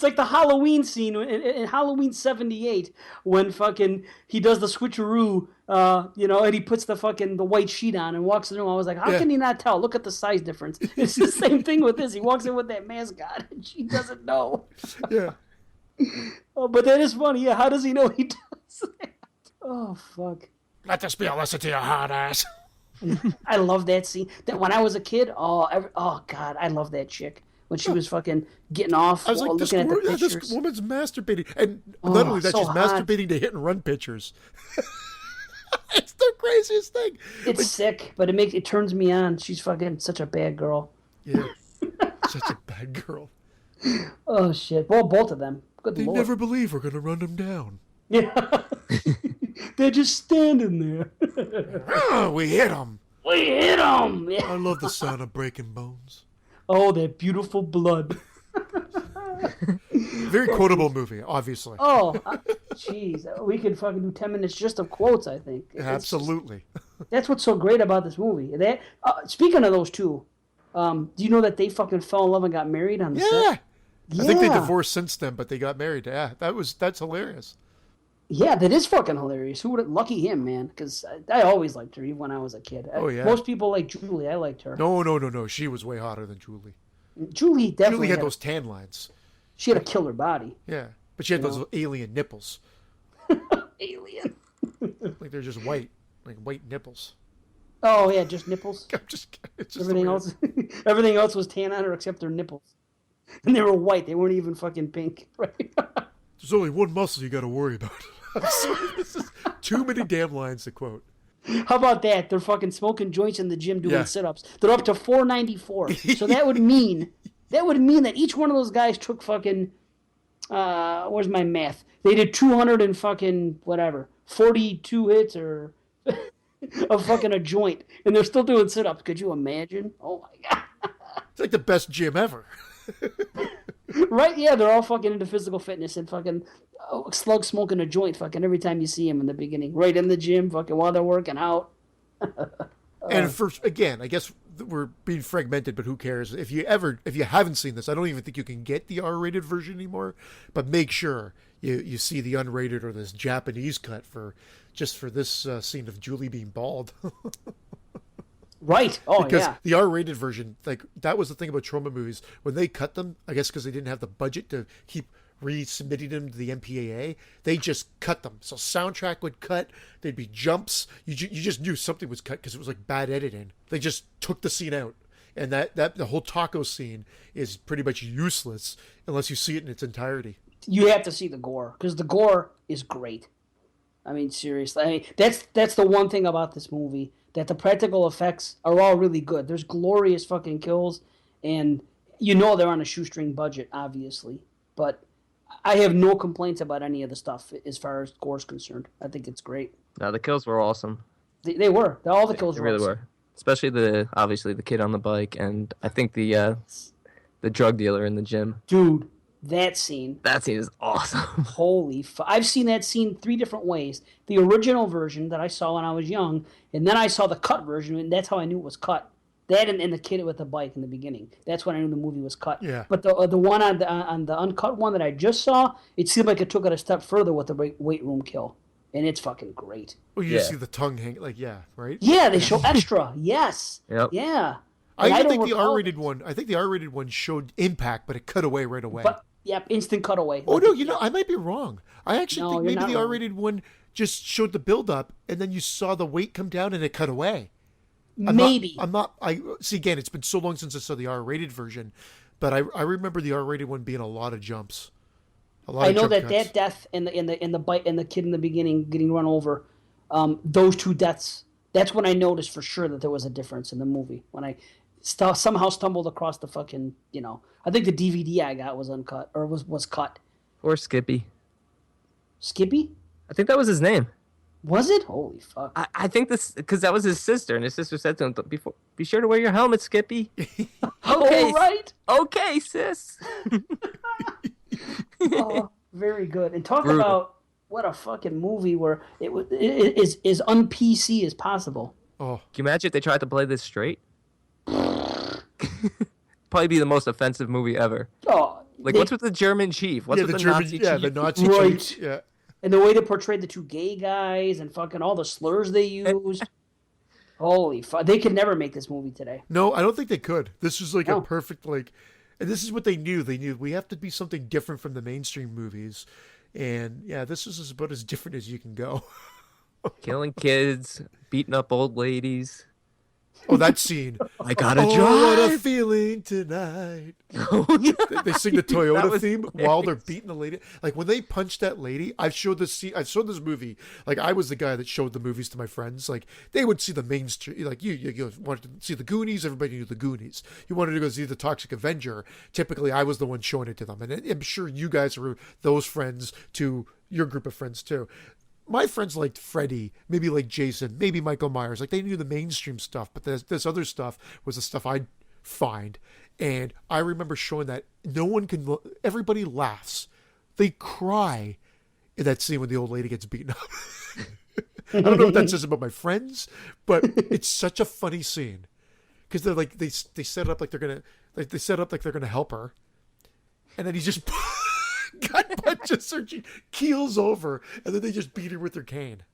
[SPEAKER 1] It's like the Halloween scene in Halloween '78 when fucking he does the switcheroo, and he puts the white sheet on and walks in the room. I was like, how can he not tell? Look at the size difference. It's the same thing with this. He walks in with that mask on and she doesn't know.
[SPEAKER 2] Yeah.
[SPEAKER 1] Oh, but that is funny. Yeah, how does he know he does that? Oh, fuck.
[SPEAKER 2] Let this be a lesson to your hard ass.
[SPEAKER 1] I love that scene. That when I was a kid, oh God, I love that chick when she was fucking getting off.
[SPEAKER 2] I was like,
[SPEAKER 1] looking at the pictures.
[SPEAKER 2] this woman's masturbating, and not only that,
[SPEAKER 1] so
[SPEAKER 2] she's
[SPEAKER 1] hot.
[SPEAKER 2] masturbating to hit and run pictures. It's the craziest thing.
[SPEAKER 1] It's sick, but it turns me on. She's fucking such a bad girl.
[SPEAKER 2] Yeah, such a bad girl.
[SPEAKER 1] Oh shit! Well, both of them. Good
[SPEAKER 2] They
[SPEAKER 1] Lord.
[SPEAKER 2] never believe we're gonna run them down.
[SPEAKER 1] Yeah. They're just standing there.
[SPEAKER 2] Oh, we hit them.
[SPEAKER 1] We hit them.
[SPEAKER 2] I
[SPEAKER 1] Yeah.
[SPEAKER 2] love the sound of breaking bones.
[SPEAKER 1] Oh, that beautiful blood.
[SPEAKER 2] Very quotable movie, obviously.
[SPEAKER 1] Oh, jeez. We could fucking do 10 minutes just of quotes, I think.
[SPEAKER 2] Absolutely.
[SPEAKER 1] That's what's so great about this movie. Speaking of those two, do you know that they fucking fell in love and got married on the set?
[SPEAKER 2] Yeah.
[SPEAKER 1] Yeah.
[SPEAKER 2] I think they divorced since then, but they got married. Yeah, that's hilarious.
[SPEAKER 1] Yeah, that is fucking hilarious. Who would lucky him, man? Because I always liked her, even when I was a kid.
[SPEAKER 2] Oh, yeah.
[SPEAKER 1] Most people like Julie. I liked her.
[SPEAKER 2] No. She was way hotter than Julie.
[SPEAKER 1] Julie definitely
[SPEAKER 2] Julie had those tan lines.
[SPEAKER 1] She had a killer body.
[SPEAKER 2] Yeah, but she had those alien nipples.
[SPEAKER 1] Alien.
[SPEAKER 2] Like they're just white, like white nipples.
[SPEAKER 1] Oh yeah, just nipples.
[SPEAKER 2] I'm just it's just
[SPEAKER 1] Everything
[SPEAKER 2] hilarious.
[SPEAKER 1] else, everything else was tan on her except her nipples, and they were white. They weren't even fucking pink. Right?
[SPEAKER 2] There's only one muscle you got to worry about. I'm sorry, this is too many damn lines to quote.
[SPEAKER 1] How about that? They're fucking smoking joints in the gym doing
[SPEAKER 2] Yeah.
[SPEAKER 1] sit-ups. They're up to 494. So that would mean that each one of those guys took fucking where's my math? They did 200 and fucking whatever, 42 hits or of fucking a joint, and they're still doing sit-ups. Could you imagine? Oh my god.
[SPEAKER 2] It's like the best gym ever.
[SPEAKER 1] Right? Yeah, they're all fucking into physical fitness and fucking slug smoking a joint fucking every time you see them in the beginning. Right in the gym, fucking while they're working out.
[SPEAKER 2] And again, I guess we're being fragmented, but who cares? If you haven't seen this, I don't even think you can get the R-rated version anymore. But make sure you see the unrated or this Japanese cut for this scene of Julie being bald.
[SPEAKER 1] Right. Oh,
[SPEAKER 2] Because
[SPEAKER 1] yeah.
[SPEAKER 2] the R-rated version, like that was the thing about trauma movies when they cut them. I guess because they didn't have the budget to keep resubmitting them to the MPAA, they just cut them. So soundtrack would cut. There'd be jumps. You just knew something was cut because it was like bad editing. They just took the scene out, and that the whole taco scene is pretty much useless unless you see it in its entirety.
[SPEAKER 1] You have to see the gore because the gore is great. I mean, seriously. I mean, that's the one thing about this movie, that the practical effects are all really good. There's glorious fucking kills, and they're on a shoestring budget, obviously. But I have no complaints about any of the stuff as far as gore's concerned. I think it's great.
[SPEAKER 3] No, the kills were awesome.
[SPEAKER 1] They were. All the kills
[SPEAKER 3] They
[SPEAKER 1] were
[SPEAKER 3] really
[SPEAKER 1] awesome.
[SPEAKER 3] were. Especially obviously the kid on the bike, and I think the drug dealer in the gym.
[SPEAKER 1] Dude, that scene.
[SPEAKER 3] That scene is awesome.
[SPEAKER 1] Holy I've seen that scene 3 different ways. The original version that I saw when I was young, and then I saw the cut version, and that's how I knew it was cut. That and the kid with the bike in the beginning. That's when I knew the movie was cut.
[SPEAKER 2] Yeah.
[SPEAKER 1] But the one on the uncut one that I just saw, it seemed like it took it a step further with the weight room kill, and it's fucking great.
[SPEAKER 2] Well, you just see the tongue hang, right?
[SPEAKER 1] Yeah, they show extra. Yes.
[SPEAKER 3] Yep.
[SPEAKER 1] Yeah.
[SPEAKER 2] I
[SPEAKER 1] And
[SPEAKER 2] think
[SPEAKER 1] don't
[SPEAKER 2] the
[SPEAKER 1] recall
[SPEAKER 2] R-rated
[SPEAKER 1] this.
[SPEAKER 2] one. I think the R-rated one showed impact, but it cut away right away.
[SPEAKER 1] But yeah, instant cutaway.
[SPEAKER 2] Oh no, I might be wrong. I actually
[SPEAKER 1] No,
[SPEAKER 2] think
[SPEAKER 1] you're
[SPEAKER 2] maybe
[SPEAKER 1] not
[SPEAKER 2] the
[SPEAKER 1] wrong.
[SPEAKER 2] R-rated one just showed the build-up, and then you saw the weight come down, and it cut away.
[SPEAKER 1] Maybe.
[SPEAKER 2] I see. Again, it's been so long since I saw the R-rated version, but I remember the R-rated one being a lot of jumps.
[SPEAKER 1] I know
[SPEAKER 2] jump
[SPEAKER 1] that
[SPEAKER 2] cuts.
[SPEAKER 1] that death and the bite and the kid in the beginning getting run over, those 2 deaths. That's when I noticed for sure that there was a difference in the movie. When I somehow stumbled across the fucking, I think the DVD I got was uncut or was cut.
[SPEAKER 3] Or Skippy.
[SPEAKER 1] Skippy?
[SPEAKER 3] I think that was his name.
[SPEAKER 1] Was it? Holy fuck!
[SPEAKER 3] I think this because that was his sister, and his sister said to him, "Be sure to wear your helmet, Skippy." Okay,
[SPEAKER 1] Oh, right.
[SPEAKER 3] Okay, sis.
[SPEAKER 1] Oh, very good. And talk
[SPEAKER 3] Brutal.
[SPEAKER 1] about what a fucking movie where it is as un-PC as possible.
[SPEAKER 2] Oh,
[SPEAKER 3] Can you imagine if they tried to play this straight? Probably be the most offensive movie ever.
[SPEAKER 1] Oh,
[SPEAKER 3] Like, what's with the German chief? What's
[SPEAKER 2] Yeah,
[SPEAKER 3] with
[SPEAKER 2] the
[SPEAKER 3] the
[SPEAKER 2] German,
[SPEAKER 3] Nazi
[SPEAKER 2] yeah,
[SPEAKER 3] chief?
[SPEAKER 2] the Nazi
[SPEAKER 1] Right.
[SPEAKER 2] chief. Yeah.
[SPEAKER 1] And the way they portrayed the two gay guys and fucking all the slurs they used. Holy fuck. They could never make this movie today.
[SPEAKER 2] No, I don't think they could. This was like a
[SPEAKER 1] No.
[SPEAKER 2] perfect like, and this is what they knew. They knew we have to be something different from the mainstream movies, and yeah, this is about as different as you can go.
[SPEAKER 3] Killing kids, beating up old ladies.
[SPEAKER 2] Oh, that scene.
[SPEAKER 3] I gotta
[SPEAKER 2] Oh, what a
[SPEAKER 3] drive.
[SPEAKER 2] feeling tonight.
[SPEAKER 3] Oh, yeah.
[SPEAKER 2] They sing the
[SPEAKER 3] That
[SPEAKER 2] Toyota
[SPEAKER 3] was
[SPEAKER 2] theme while they're
[SPEAKER 3] hilarious.
[SPEAKER 2] beating the lady. Like when they punch that lady, I've showed this scene. I showed this movie. Like I was the guy that showed the movies to my friends. Like they would see the mainstream. Like you wanted to see the Goonies. Everybody knew the Goonies. You wanted to go see the Toxic Avenger. Typically, I was the one showing it to them, and I'm sure you guys were those friends to your group of friends too. My friends liked Freddy, maybe like Jason, maybe Michael Myers. Like they knew the mainstream stuff, but this other stuff was the stuff I'd find. And I remember showing that no one can. Everybody laughs, they cry in that scene when the old lady gets beaten up. I don't know what that says about my friends, but it's such a funny scene because they're like they set it up like they're gonna they set up like they're gonna help her, and then he just. Gut punches her, she keels over, and then they just beat her with their cane.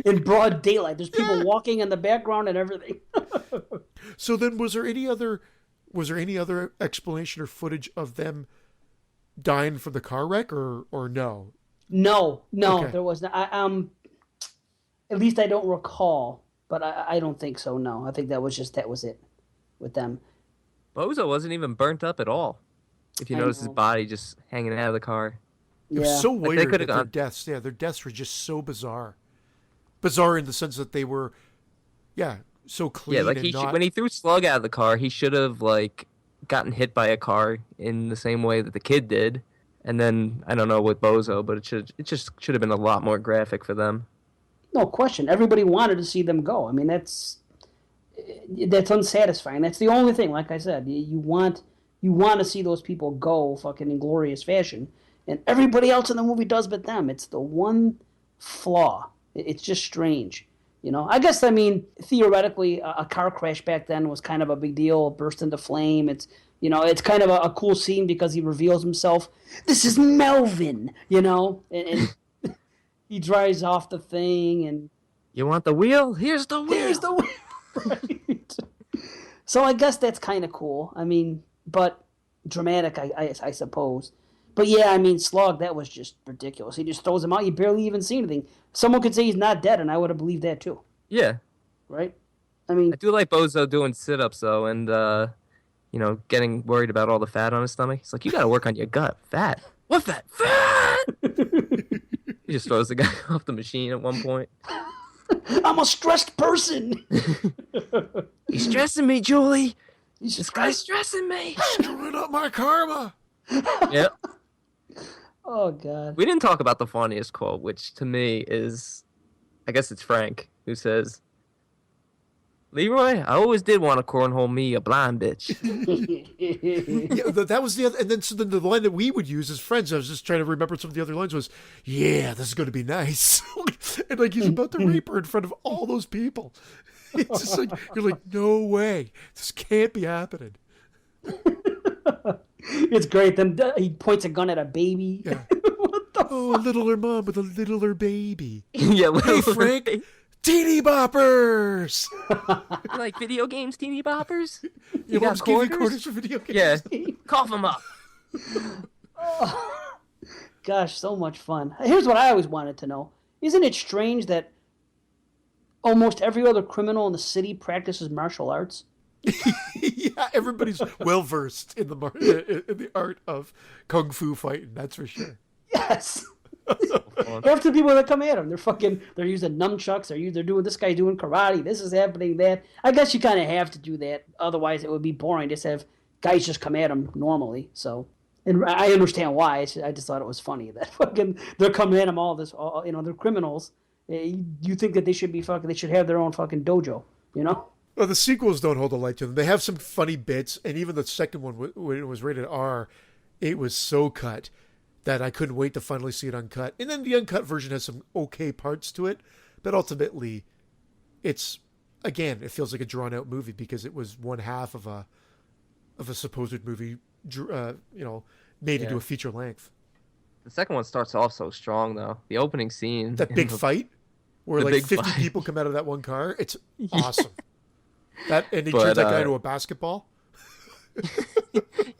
[SPEAKER 1] In broad daylight. There's people walking in the background and everything.
[SPEAKER 2] So then, was there any other explanation or footage of them dying from the car wreck, or no?
[SPEAKER 1] No,
[SPEAKER 2] Okay.
[SPEAKER 1] there was not. At least I don't recall, but I don't think so. No, I think that was it with them.
[SPEAKER 3] Bozo wasn't even burnt up at all. If you
[SPEAKER 1] I
[SPEAKER 3] notice his
[SPEAKER 1] know.
[SPEAKER 3] body just hanging out of the car.
[SPEAKER 2] It was
[SPEAKER 1] Yeah.
[SPEAKER 2] so
[SPEAKER 3] Like, they
[SPEAKER 2] weird
[SPEAKER 3] could've
[SPEAKER 2] that their
[SPEAKER 3] gone-
[SPEAKER 2] deaths, their deaths were just so bizarre. Bizarre in the sense that they were, so clean.
[SPEAKER 3] Yeah, like
[SPEAKER 2] and not,
[SPEAKER 3] when he threw Slug out of the car, he should have like gotten hit by a car in the same way that the kid did. And then I don't know with Bozo, but it just should have been a lot more graphic for them.
[SPEAKER 1] No question. Everybody wanted to see them go. I mean, that's unsatisfying. That's the only thing. Like I said, you want to see those people go fucking in glorious fashion, and everybody else in the movie does but them. It's the one flaw. It's just strange. I guess, I mean, theoretically, a car crash back then was kind of a big deal, burst into flame. It's kind of a cool scene because he reveals himself. This is Melvin, and he drives off the thing, and
[SPEAKER 3] You want the wheel? Here's the wheel.
[SPEAKER 1] there's the right. So I guess that's kind of cool. I mean, but dramatic, I suppose. But yeah, I mean, Slug, that was just ridiculous. He just throws him out. You barely even see anything. Someone could say he's not dead, and I would have believed that too,
[SPEAKER 3] Yeah.
[SPEAKER 1] right? I mean,
[SPEAKER 3] I do like Bozo doing sit-ups though, and getting worried about all the fat on his stomach. He's like, you got to work on your gut. Fat. What fat? Fat. He just throws the guy off the machine at one point.
[SPEAKER 1] I'm a stressed person.
[SPEAKER 3] He's stressing me, Julie.
[SPEAKER 1] He's
[SPEAKER 3] This guy's stressing me.
[SPEAKER 2] screwing up my karma.
[SPEAKER 3] Yep.
[SPEAKER 1] Oh God.
[SPEAKER 3] We didn't talk about the funniest quote, which to me is, I guess it's Frank, who says, Leroy, I always did want to cornhole me a blind bitch.
[SPEAKER 2] Yeah, that was the other, and then the line that we would use as friends. I was just trying to remember some of the other lines. Was, yeah, this is going to be nice, and like he's about to rape her in front of all those people. It's just like you're like, no way, this can't be happening.
[SPEAKER 1] It's great. Then he points a gun at a baby.
[SPEAKER 2] Yeah.
[SPEAKER 1] What the
[SPEAKER 2] Oh, a littler mom with a littler baby.
[SPEAKER 3] Yeah,
[SPEAKER 2] Hey, Frank, teeny boppers.
[SPEAKER 3] You like video games, teeny boppers?
[SPEAKER 2] Your
[SPEAKER 3] got
[SPEAKER 2] mom's giving you
[SPEAKER 3] quarters?
[SPEAKER 2] quarters for video games.
[SPEAKER 3] Yeah. Cough them up.
[SPEAKER 1] Gosh, so much fun. Here's what I always wanted to know. Isn't it strange that almost every other criminal in the city practices martial arts?
[SPEAKER 2] Yeah, everybody's well versed in the art of kung fu fighting. That's for sure.
[SPEAKER 1] Yes. Half the people that come at them, they're using nunchucks. They're doing, this guy doing karate. This is happening, that. I guess you kind of have to do that. Otherwise, it would be boring. Just have guys just come at them normally. So, and I understand why. I just thought it was funny that they're coming at them they're criminals. You think that they should be they should have their own fucking dojo,
[SPEAKER 2] Well, the sequels don't hold a light to them. They have some funny bits, and even the second one, when it was rated R, it was so cut that I couldn't wait to finally see it uncut. And then the uncut version has some okay parts to it, but ultimately, it feels like a drawn-out movie because it was one half of a supposed movie made
[SPEAKER 3] Yeah.
[SPEAKER 2] into a feature length.
[SPEAKER 3] The second one starts off so strong though. The opening scene,
[SPEAKER 2] That
[SPEAKER 3] in
[SPEAKER 2] big
[SPEAKER 3] the-
[SPEAKER 2] fight where
[SPEAKER 3] the
[SPEAKER 2] like
[SPEAKER 3] big
[SPEAKER 2] 50
[SPEAKER 3] fight.
[SPEAKER 2] people come out of that one car. It's awesome. That and he
[SPEAKER 3] But,
[SPEAKER 2] turns that guy into a basketball.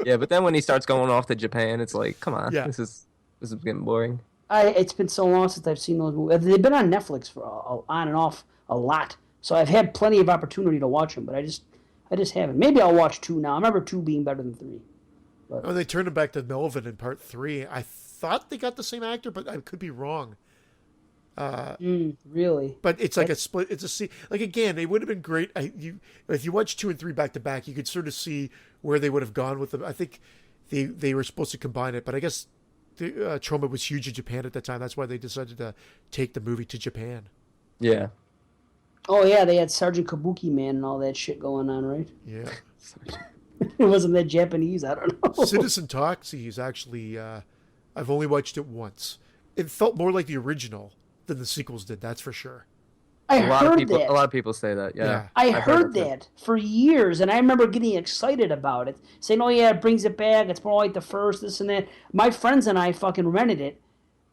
[SPEAKER 3] Yeah, but then when he starts going off to Japan, it's like, come on,
[SPEAKER 2] Yeah.
[SPEAKER 3] this is getting boring.
[SPEAKER 1] It's been so long since I've seen those movies. They've been on Netflix for on and off a lot, so I've had plenty of opportunity to watch them, but I just haven't. Maybe I'll watch 2 now. I remember 2 being better than 3.
[SPEAKER 2] Oh, they turned him back to Melvin in part 3. I thought they got the same actor, but I could be wrong.
[SPEAKER 1] Really?
[SPEAKER 2] But it's like a split. It's a like again. It would have been great. If you watch 2 and 3 back to back, you could sort of see where they would have gone with them. I think they were supposed to combine it, but I guess the trauma was huge in Japan at that time. That's why they decided to take the movie to Japan.
[SPEAKER 3] Yeah.
[SPEAKER 1] Oh yeah, they had Sergeant Kabuki Man and all that shit going on, right?
[SPEAKER 2] Yeah.
[SPEAKER 1] It wasn't that Japanese. I don't know.
[SPEAKER 2] Citizen Toxie is actually. I've only watched it once. It felt more like the original than the sequels did. That's for sure.
[SPEAKER 1] I
[SPEAKER 3] A lot of
[SPEAKER 1] heard
[SPEAKER 3] people.
[SPEAKER 1] that.
[SPEAKER 3] A lot of people say that. Yeah.
[SPEAKER 2] Yeah.
[SPEAKER 1] I
[SPEAKER 3] I've
[SPEAKER 1] heard
[SPEAKER 3] too.
[SPEAKER 1] that for years, and I remember getting excited about it, saying, "Oh yeah, it brings it back. It's more like the first, this and that." My friends and I fucking rented it,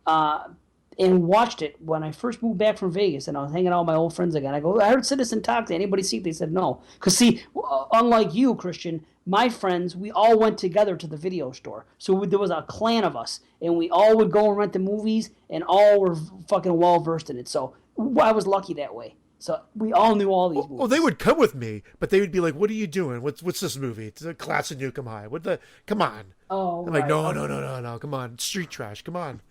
[SPEAKER 1] and watched it when I first moved back from Vegas, and I was hanging out with my old friends again. I go, "I heard Citizen Talk. Did anybody see it?" They said no, because see, unlike you, Christian, my friends, we all went together to the video store. So there was a clan of us, and we all would go and rent the movies, and all were fucking well versed in it. So I was lucky that way. So we all knew all these movies.
[SPEAKER 2] Well, they would come with me, but they would be like, "What are you doing? What's this movie? It's a Class of Nukem High. What the? Come on!"
[SPEAKER 1] Oh,
[SPEAKER 2] I'm like,
[SPEAKER 1] right.
[SPEAKER 2] "No! Come on, street trash. Come on."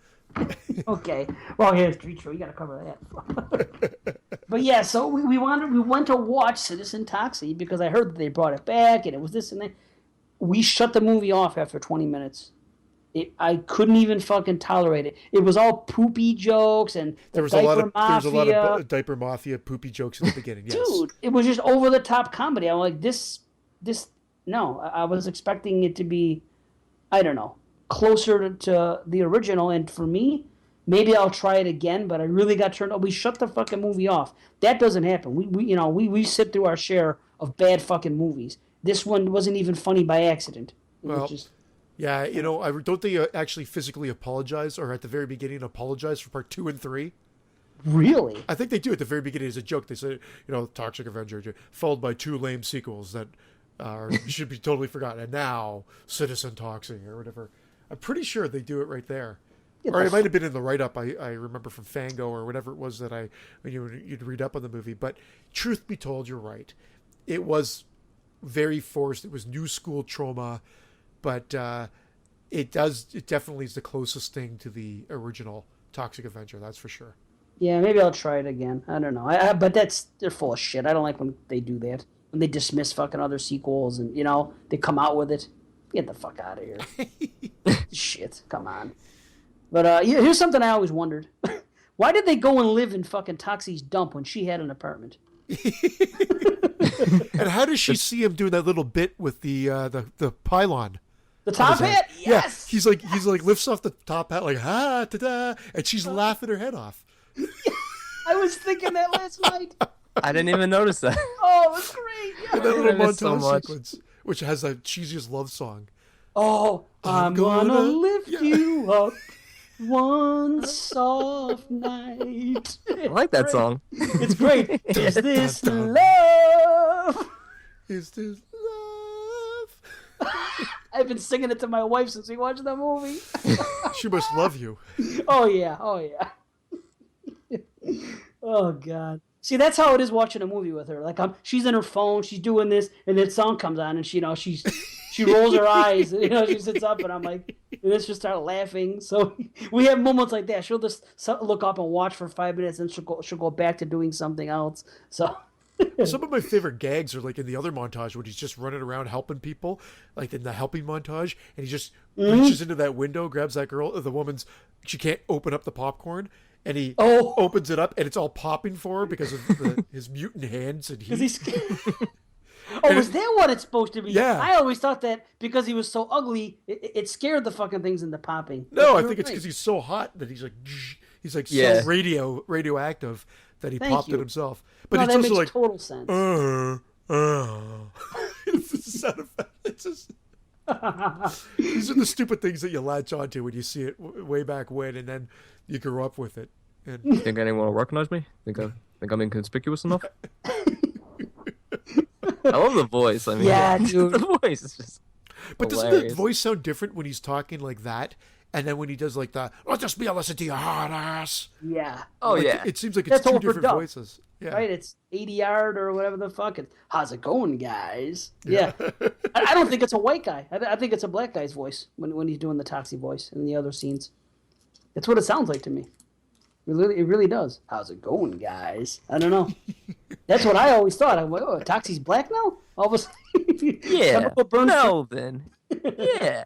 [SPEAKER 1] Okay. Well, yeah, Street Show. You got to cover that. But yeah, so we went to watch Citizen Toxie because I heard that they brought it back and it was this and that. We shut the movie off after 20 minutes. I couldn't even fucking tolerate it. It was all poopy jokes and
[SPEAKER 2] There was
[SPEAKER 1] the
[SPEAKER 2] a lot
[SPEAKER 1] diaper
[SPEAKER 2] of there was a lot
[SPEAKER 1] mafia.
[SPEAKER 2] of diaper mafia poopy jokes at the beginning. Yes.
[SPEAKER 1] Dude, it was just over the top comedy. I'm like, this. No, I was expecting it to be, I don't know, closer to the original. And for me, maybe I'll try it again. But I really got turned off. We shut the fucking movie off. That doesn't happen. We sit through our share of bad fucking movies. This one wasn't even funny by accident. It
[SPEAKER 2] Well,
[SPEAKER 1] was just.
[SPEAKER 2] Yeah, don't they actually physically apologize, or at the very beginning apologize for part 2 and 3?
[SPEAKER 1] Really?
[SPEAKER 2] I think they do at the very beginning as a joke. They say, Toxic Avenger, followed by 2 lame sequels that should be totally forgotten. And now, Citizen Toxie, or whatever. I'm pretty sure they do it right there. Or it might have been in the write-up I remember from Fango or whatever it was that you'd read up on the movie. But truth be told, you're right. It was very forced. It was new school trauma. But it definitely is the closest thing to the original Toxic Avenger, that's for sure.
[SPEAKER 1] Yeah, maybe I'll try it again. I don't know. But they're full of shit. I don't like when they do that. When they dismiss fucking other sequels and, they come out with it. Get the fuck out of here. Shit, come on. But here's something I always wondered. Why did they go and live in fucking Toxie's dump when she had an apartment?
[SPEAKER 2] And how does she see him doing that little bit with the pylon?
[SPEAKER 1] The top hat? Yes!
[SPEAKER 2] Yeah, he's like lifts off the top hat like, ha, ta-da, and she's laughing her head off.
[SPEAKER 1] I was thinking that last night.
[SPEAKER 3] I didn't even notice that.
[SPEAKER 1] Oh, it was great. Yeah.
[SPEAKER 2] And that little
[SPEAKER 3] I missed so
[SPEAKER 2] montage
[SPEAKER 3] much.
[SPEAKER 2] sequence, which has that cheesiest love song.
[SPEAKER 1] Oh, I'm gonna lift
[SPEAKER 2] yeah.
[SPEAKER 1] you up one soft night.
[SPEAKER 3] I like that song.
[SPEAKER 1] It's great. Is this
[SPEAKER 2] dun.
[SPEAKER 1] love?
[SPEAKER 2] Is this love?
[SPEAKER 1] I've been singing it to my wife since we watched that movie.
[SPEAKER 2] She must love you.
[SPEAKER 1] Oh yeah. Oh god. See, that's how it is watching a movie with her. Like she's in her phone, she's doing this, and that song comes on, and she rolls her eyes, and, she sits up, and I'm like, and then she'll start laughing. So we have moments like that. She'll just look up and watch for 5 minutes, and she'll go back to doing something else. So.
[SPEAKER 2] Some of my favorite gags are like in the other montage when he's just running around helping people, like in the helping montage, and he just reaches into that window, grabs that girl, the woman's, she can't open up the popcorn, and he opens it up, and it's all popping for her because of his mutant hands and heat.
[SPEAKER 1] Is that what it's supposed to be?
[SPEAKER 2] Yeah.
[SPEAKER 1] I always thought that because he was so ugly, it scared the fucking things into popping.
[SPEAKER 2] No,
[SPEAKER 1] But
[SPEAKER 2] I think it's
[SPEAKER 1] right.
[SPEAKER 2] because he's so hot that he's like
[SPEAKER 3] Yeah.
[SPEAKER 2] so radioactive that he
[SPEAKER 1] Thank
[SPEAKER 2] popped
[SPEAKER 1] you.
[SPEAKER 2] it himself. But
[SPEAKER 1] No,
[SPEAKER 2] it's
[SPEAKER 1] that
[SPEAKER 2] also
[SPEAKER 1] makes
[SPEAKER 2] like
[SPEAKER 1] total sense.
[SPEAKER 2] it's the sound effect. It's just These are the stupid things that you latch onto when you see it way back when, and then you grow up with it. And
[SPEAKER 3] Think anyone will recognize me? Think I'm inconspicuous enough? I love the voice. I mean,
[SPEAKER 1] Yeah, dude.
[SPEAKER 3] the voice is just.
[SPEAKER 2] but doesn't
[SPEAKER 3] hilarious.
[SPEAKER 2] the voice sound different when he's talking like that, and then when he does like the "I'll just be a listen to your hard ass"?
[SPEAKER 1] Yeah.
[SPEAKER 3] Oh
[SPEAKER 2] Like,
[SPEAKER 3] yeah.
[SPEAKER 2] it seems like it's
[SPEAKER 1] That's
[SPEAKER 2] two different
[SPEAKER 1] overdub.
[SPEAKER 2] voices. Yeah,
[SPEAKER 1] Right? It's 80 yard or whatever the fuck. How's it going, guys? Yeah. I don't think it's a white guy. I think it's a black guy's voice when he's doing the Toxie voice in the other scenes. That's what it sounds like to me. It really does. How's it going, guys? I don't know. That's what I always thought. I'm like, oh, Toxie's black now? All of a sudden,
[SPEAKER 3] Yeah.
[SPEAKER 1] Chemical burns
[SPEAKER 3] Melvin. Yeah.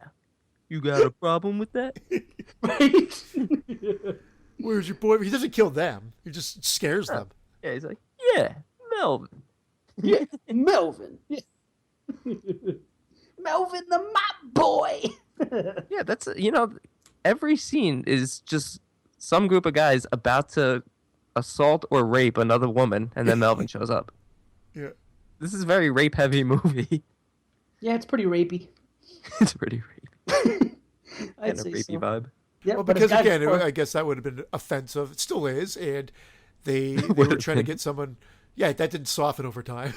[SPEAKER 3] You got a problem with that?
[SPEAKER 1] right?
[SPEAKER 2] Where's your boy? He doesn't kill them. He just scares them.
[SPEAKER 3] Yeah, he's like, yeah, Melvin.
[SPEAKER 1] Yeah, Melvin. Melvin the mop boy.
[SPEAKER 3] Yeah, that's every scene is just some group of guys about to assault or rape another woman, and then Melvin shows up.
[SPEAKER 2] Yeah.
[SPEAKER 3] This is a very rape heavy movie.
[SPEAKER 1] Yeah, it's pretty rapey.
[SPEAKER 3] It's pretty rapey.
[SPEAKER 1] I'd
[SPEAKER 3] Kind of
[SPEAKER 1] say
[SPEAKER 3] rapey
[SPEAKER 1] so.
[SPEAKER 3] vibe.
[SPEAKER 1] Yeah,
[SPEAKER 2] Well,
[SPEAKER 1] but
[SPEAKER 2] because
[SPEAKER 1] it's got-
[SPEAKER 2] again, I guess that would have been offensive. It still is, and they were
[SPEAKER 3] Would've
[SPEAKER 2] trying to
[SPEAKER 3] been.
[SPEAKER 2] get someone. Yeah, that didn't soften over time.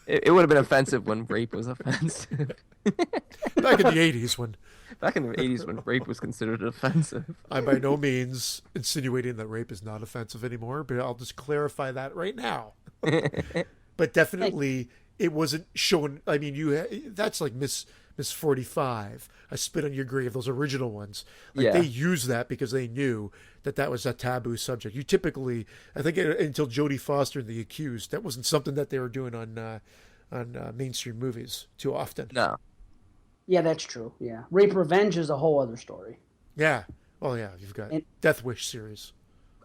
[SPEAKER 3] It would have been offensive when rape was offensive.
[SPEAKER 2] Back in the '80s, when
[SPEAKER 3] Back in the 80s when rape was considered offensive.
[SPEAKER 2] I'm by no means insinuating that rape is not offensive anymore, but I'll just clarify that right now. But definitely, it wasn't shown. I mean, that's like Miss 45. I Spit on Your Grave. Those original ones. Like
[SPEAKER 3] Yeah.
[SPEAKER 2] they used that because they knew that was a taboo subject. You typically, I think, until Jodie Foster and The Accused, that wasn't something that they were doing on mainstream movies too often.
[SPEAKER 3] No.
[SPEAKER 1] Yeah, that's true. Yeah, Rape Revenge is a whole other story.
[SPEAKER 2] Yeah. Oh yeah, you've got
[SPEAKER 1] And-
[SPEAKER 2] Death Wish series.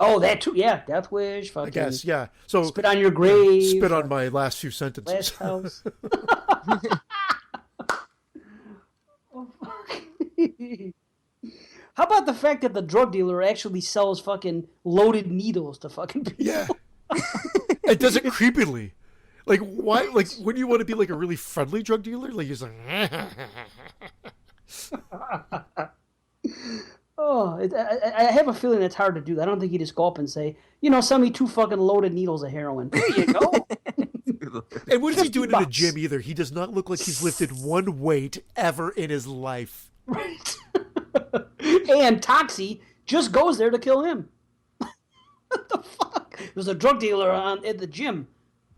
[SPEAKER 1] Oh, that too. Yeah, Death Wish. Fucking
[SPEAKER 2] I guess. Yeah. So
[SPEAKER 1] Spit on Your Grave.
[SPEAKER 2] spit on my last few sentences.
[SPEAKER 1] Last House. Oh, fuck. How about the fact that the drug dealer actually sells fucking loaded needles to fucking people?
[SPEAKER 2] Yeah. It does it creepily. Like why? Like wouldn't you want to be like a really friendly drug dealer? Like he's like,
[SPEAKER 1] Oh, I have a feeling it's hard to do that. I don't think you just go up and say, sell me 2 fucking loaded needles of heroin. There you go.
[SPEAKER 2] and what is he doing in a
[SPEAKER 1] $50.
[SPEAKER 2] gym either? He does not look like he's lifted one weight ever in his life.
[SPEAKER 1] Right. And Toxie just goes there to kill him. What the fuck? There's a drug dealer at the gym.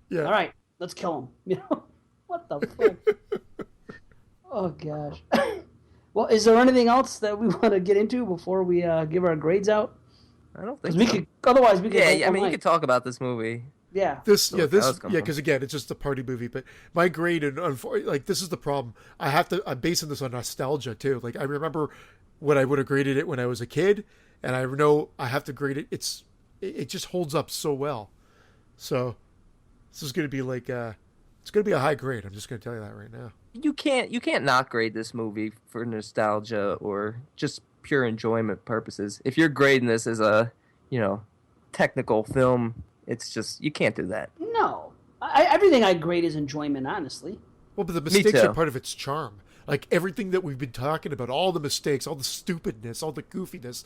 [SPEAKER 2] Yeah.
[SPEAKER 1] All right, let's kill him. What the fuck? Oh gosh. Well, is there anything else that we want to get into before we give our grades out?
[SPEAKER 3] I don't
[SPEAKER 1] Because
[SPEAKER 3] think
[SPEAKER 1] we
[SPEAKER 3] so.
[SPEAKER 1] could, otherwise we could.
[SPEAKER 3] Yeah,
[SPEAKER 1] go
[SPEAKER 3] yeah, I mean,
[SPEAKER 1] all
[SPEAKER 3] you
[SPEAKER 1] night.
[SPEAKER 3] could talk about this movie.
[SPEAKER 1] Yeah.
[SPEAKER 2] This,
[SPEAKER 3] So that comes from.
[SPEAKER 2] because again, it's just a party movie. But my grade, and like this is the problem. I'm basing this on nostalgia too. Like I remember what I would have graded it when I was a kid, and I know I have to grade it. It just holds up so well. So this is going to be like it's going to be a high grade. I'm just going to tell you that right now.
[SPEAKER 3] You can't not grade this movie for nostalgia or just pure enjoyment purposes. If you're grading this as a, technical film, it's just you can't do that.
[SPEAKER 1] No. Everything I grade is enjoyment, honestly.
[SPEAKER 2] Well, but the mistakes
[SPEAKER 3] too.
[SPEAKER 2] are part of its charm. Like everything that we've been talking about, all the mistakes, all the stupidness, all the goofiness,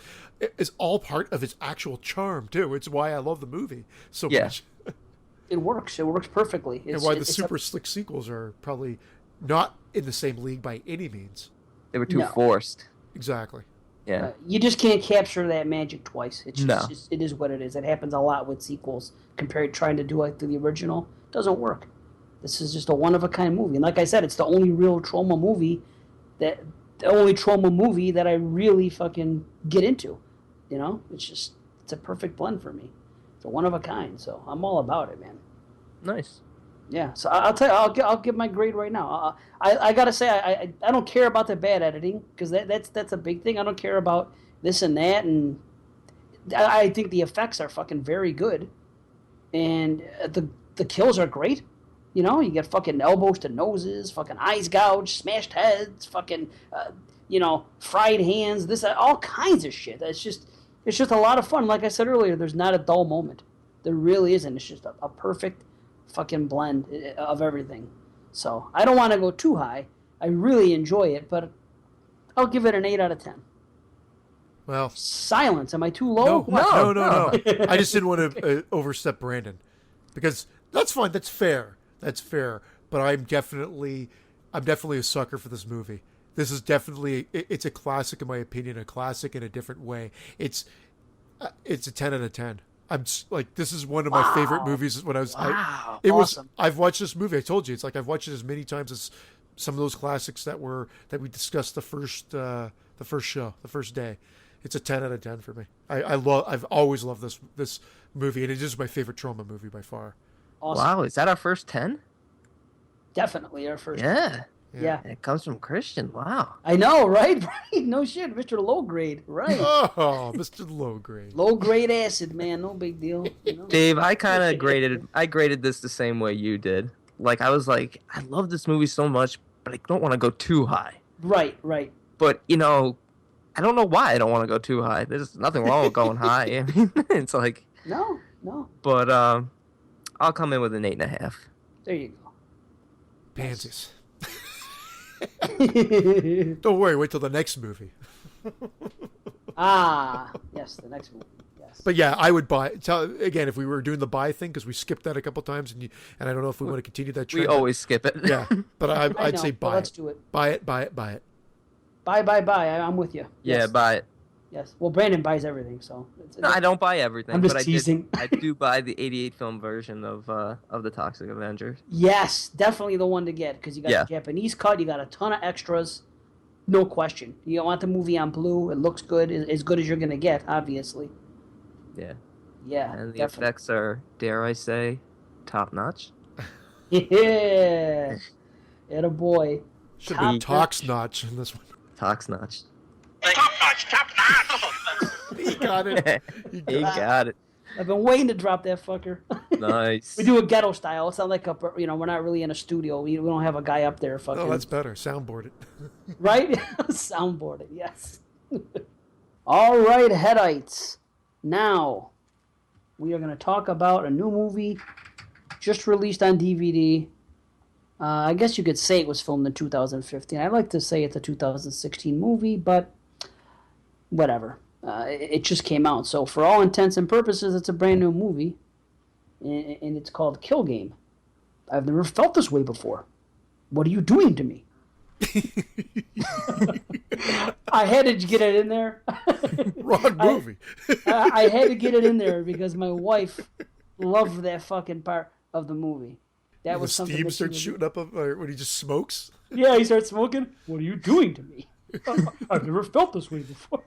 [SPEAKER 2] is all part of its actual charm too. It's why I love the movie so
[SPEAKER 3] Yeah.
[SPEAKER 2] much,
[SPEAKER 1] It works. It works perfectly.
[SPEAKER 2] and why the super slick sequels are probably not in the same league by any means.
[SPEAKER 3] They were too
[SPEAKER 1] No.
[SPEAKER 3] forced.
[SPEAKER 2] Exactly.
[SPEAKER 3] Yeah.
[SPEAKER 1] You just can't capture that magic twice. It's just,
[SPEAKER 3] No.
[SPEAKER 1] it is what it is. It happens a lot with sequels compared to trying to do it to the original. It doesn't work. This is just a one-of-a-kind movie. And like I said, it's the only real trauma movie that I really fucking get into. It's a perfect blend for me. It's a one-of-a-kind, so I'm all about it, man.
[SPEAKER 3] Nice.
[SPEAKER 1] Yeah, so I'll tell you, I'll give my grade right now. I gotta say, I don't care about the bad editing because that's a big thing. I don't care about this and that, and I think the effects are fucking very good, and the kills are great. You get fucking elbows to noses, fucking eyes gouged, smashed heads, fucking fried hands. This all kinds of shit. It's just a lot of fun. Like I said earlier, there's not a dull moment. There really isn't. It's just a perfect fucking blend of everything. So I don't want to go too high, I really enjoy it, but I'll give it an 8 out of 10.
[SPEAKER 2] Well,
[SPEAKER 1] Silence. Am I too low?
[SPEAKER 2] no,
[SPEAKER 1] What?
[SPEAKER 2] no. I just didn't want to overstep Brandon, because that's fine. That's fair. That's fair. But I'm definitely a sucker for this movie. This is definitely, it's a classic in my opinion, a classic in a different way. It's a 10 out of 10. Like, this is one of my favorite movies when I was,
[SPEAKER 1] Wow.
[SPEAKER 2] it was,
[SPEAKER 1] Awesome.
[SPEAKER 2] I've watched this movie. I told you, it's like I've watched it as many times as some of those classics that we discussed the first day. It's a 10 out of 10 for me. I've always loved this movie, and it is my favorite trauma movie by far.
[SPEAKER 1] Awesome.
[SPEAKER 3] Wow, is that our first 10?
[SPEAKER 1] Definitely our first.
[SPEAKER 3] Yeah.
[SPEAKER 1] Yeah.
[SPEAKER 3] And it comes from Christian. Wow.
[SPEAKER 1] I know, right? Right? No shit, Mr. Low Grade, right?
[SPEAKER 2] Oh, Mr. Low Grade.
[SPEAKER 1] Low grade acid, man. No big deal. You know?
[SPEAKER 3] Dave, I kind of graded this the same way you did. Like, I was like, I love this movie so much, but I don't want to go too high.
[SPEAKER 1] Right.
[SPEAKER 3] But, I don't know why I don't want to go too high. There's nothing wrong with going high. I mean, it's like...
[SPEAKER 1] No.
[SPEAKER 3] But I'll come in with an 8.5.
[SPEAKER 1] There you go.
[SPEAKER 2] Pansies. Don't worry, wait till the next movie.
[SPEAKER 1] Yes, the next movie. Yes.
[SPEAKER 2] But yeah, I would buy. Again, if we were doing the buy thing, because we skipped that a couple times, and I don't know if we want to continue that trend.
[SPEAKER 3] We always skip it.
[SPEAKER 2] Yeah, but I'd
[SPEAKER 1] know,
[SPEAKER 2] say
[SPEAKER 1] but
[SPEAKER 2] buy
[SPEAKER 1] let's
[SPEAKER 2] it.
[SPEAKER 1] do it.
[SPEAKER 2] Buy it.
[SPEAKER 1] Buy. I'm with you.
[SPEAKER 3] Yeah,
[SPEAKER 1] Yes.
[SPEAKER 3] buy it.
[SPEAKER 1] Yes. Well, Brandon buys everything, so.
[SPEAKER 3] No, I don't buy everything.
[SPEAKER 1] I'm just
[SPEAKER 3] but
[SPEAKER 1] teasing.
[SPEAKER 3] I do buy the '88 film version of the Toxic Avenger.
[SPEAKER 1] Yes, definitely the one to get because you got the Japanese cut. You got a ton of extras. No question. You want the movie on blue. It looks good. As good as you're gonna get, obviously.
[SPEAKER 3] Yeah.
[SPEAKER 1] Yeah.
[SPEAKER 3] And the
[SPEAKER 1] definitely.
[SPEAKER 3] effects are, dare I say, top notch.
[SPEAKER 1] Yeah. Atta boy.
[SPEAKER 2] Should have been Tox Notch in this one.
[SPEAKER 3] Tox notch.
[SPEAKER 4] Top notch.
[SPEAKER 2] He got it.
[SPEAKER 3] He got it.
[SPEAKER 1] I've been waiting to drop that fucker.
[SPEAKER 3] Nice.
[SPEAKER 1] We do a ghetto style. It's not like we're not really in a studio. We don't have a guy up there fucking.
[SPEAKER 2] Oh, that's better. Soundboard it.
[SPEAKER 1] Right? Soundboard it, yes. All right, Headites. Now, we are going to talk about a new movie just released on DVD. I guess you could say it was filmed in 2015. I like to say it's a 2016 movie, but whatever. It just came out. So, for all intents and purposes, it's a brand new movie. And it's called Kill Game. I've never felt this way before. What are you doing to me? I had to get it in there.
[SPEAKER 2] Wrong movie.
[SPEAKER 1] I had to get it in there because my wife loved that fucking part of the movie. That was something.
[SPEAKER 2] Steam starts shooting up when he just smokes.
[SPEAKER 1] Yeah, he starts smoking. What are you doing to me? I've never felt this way before.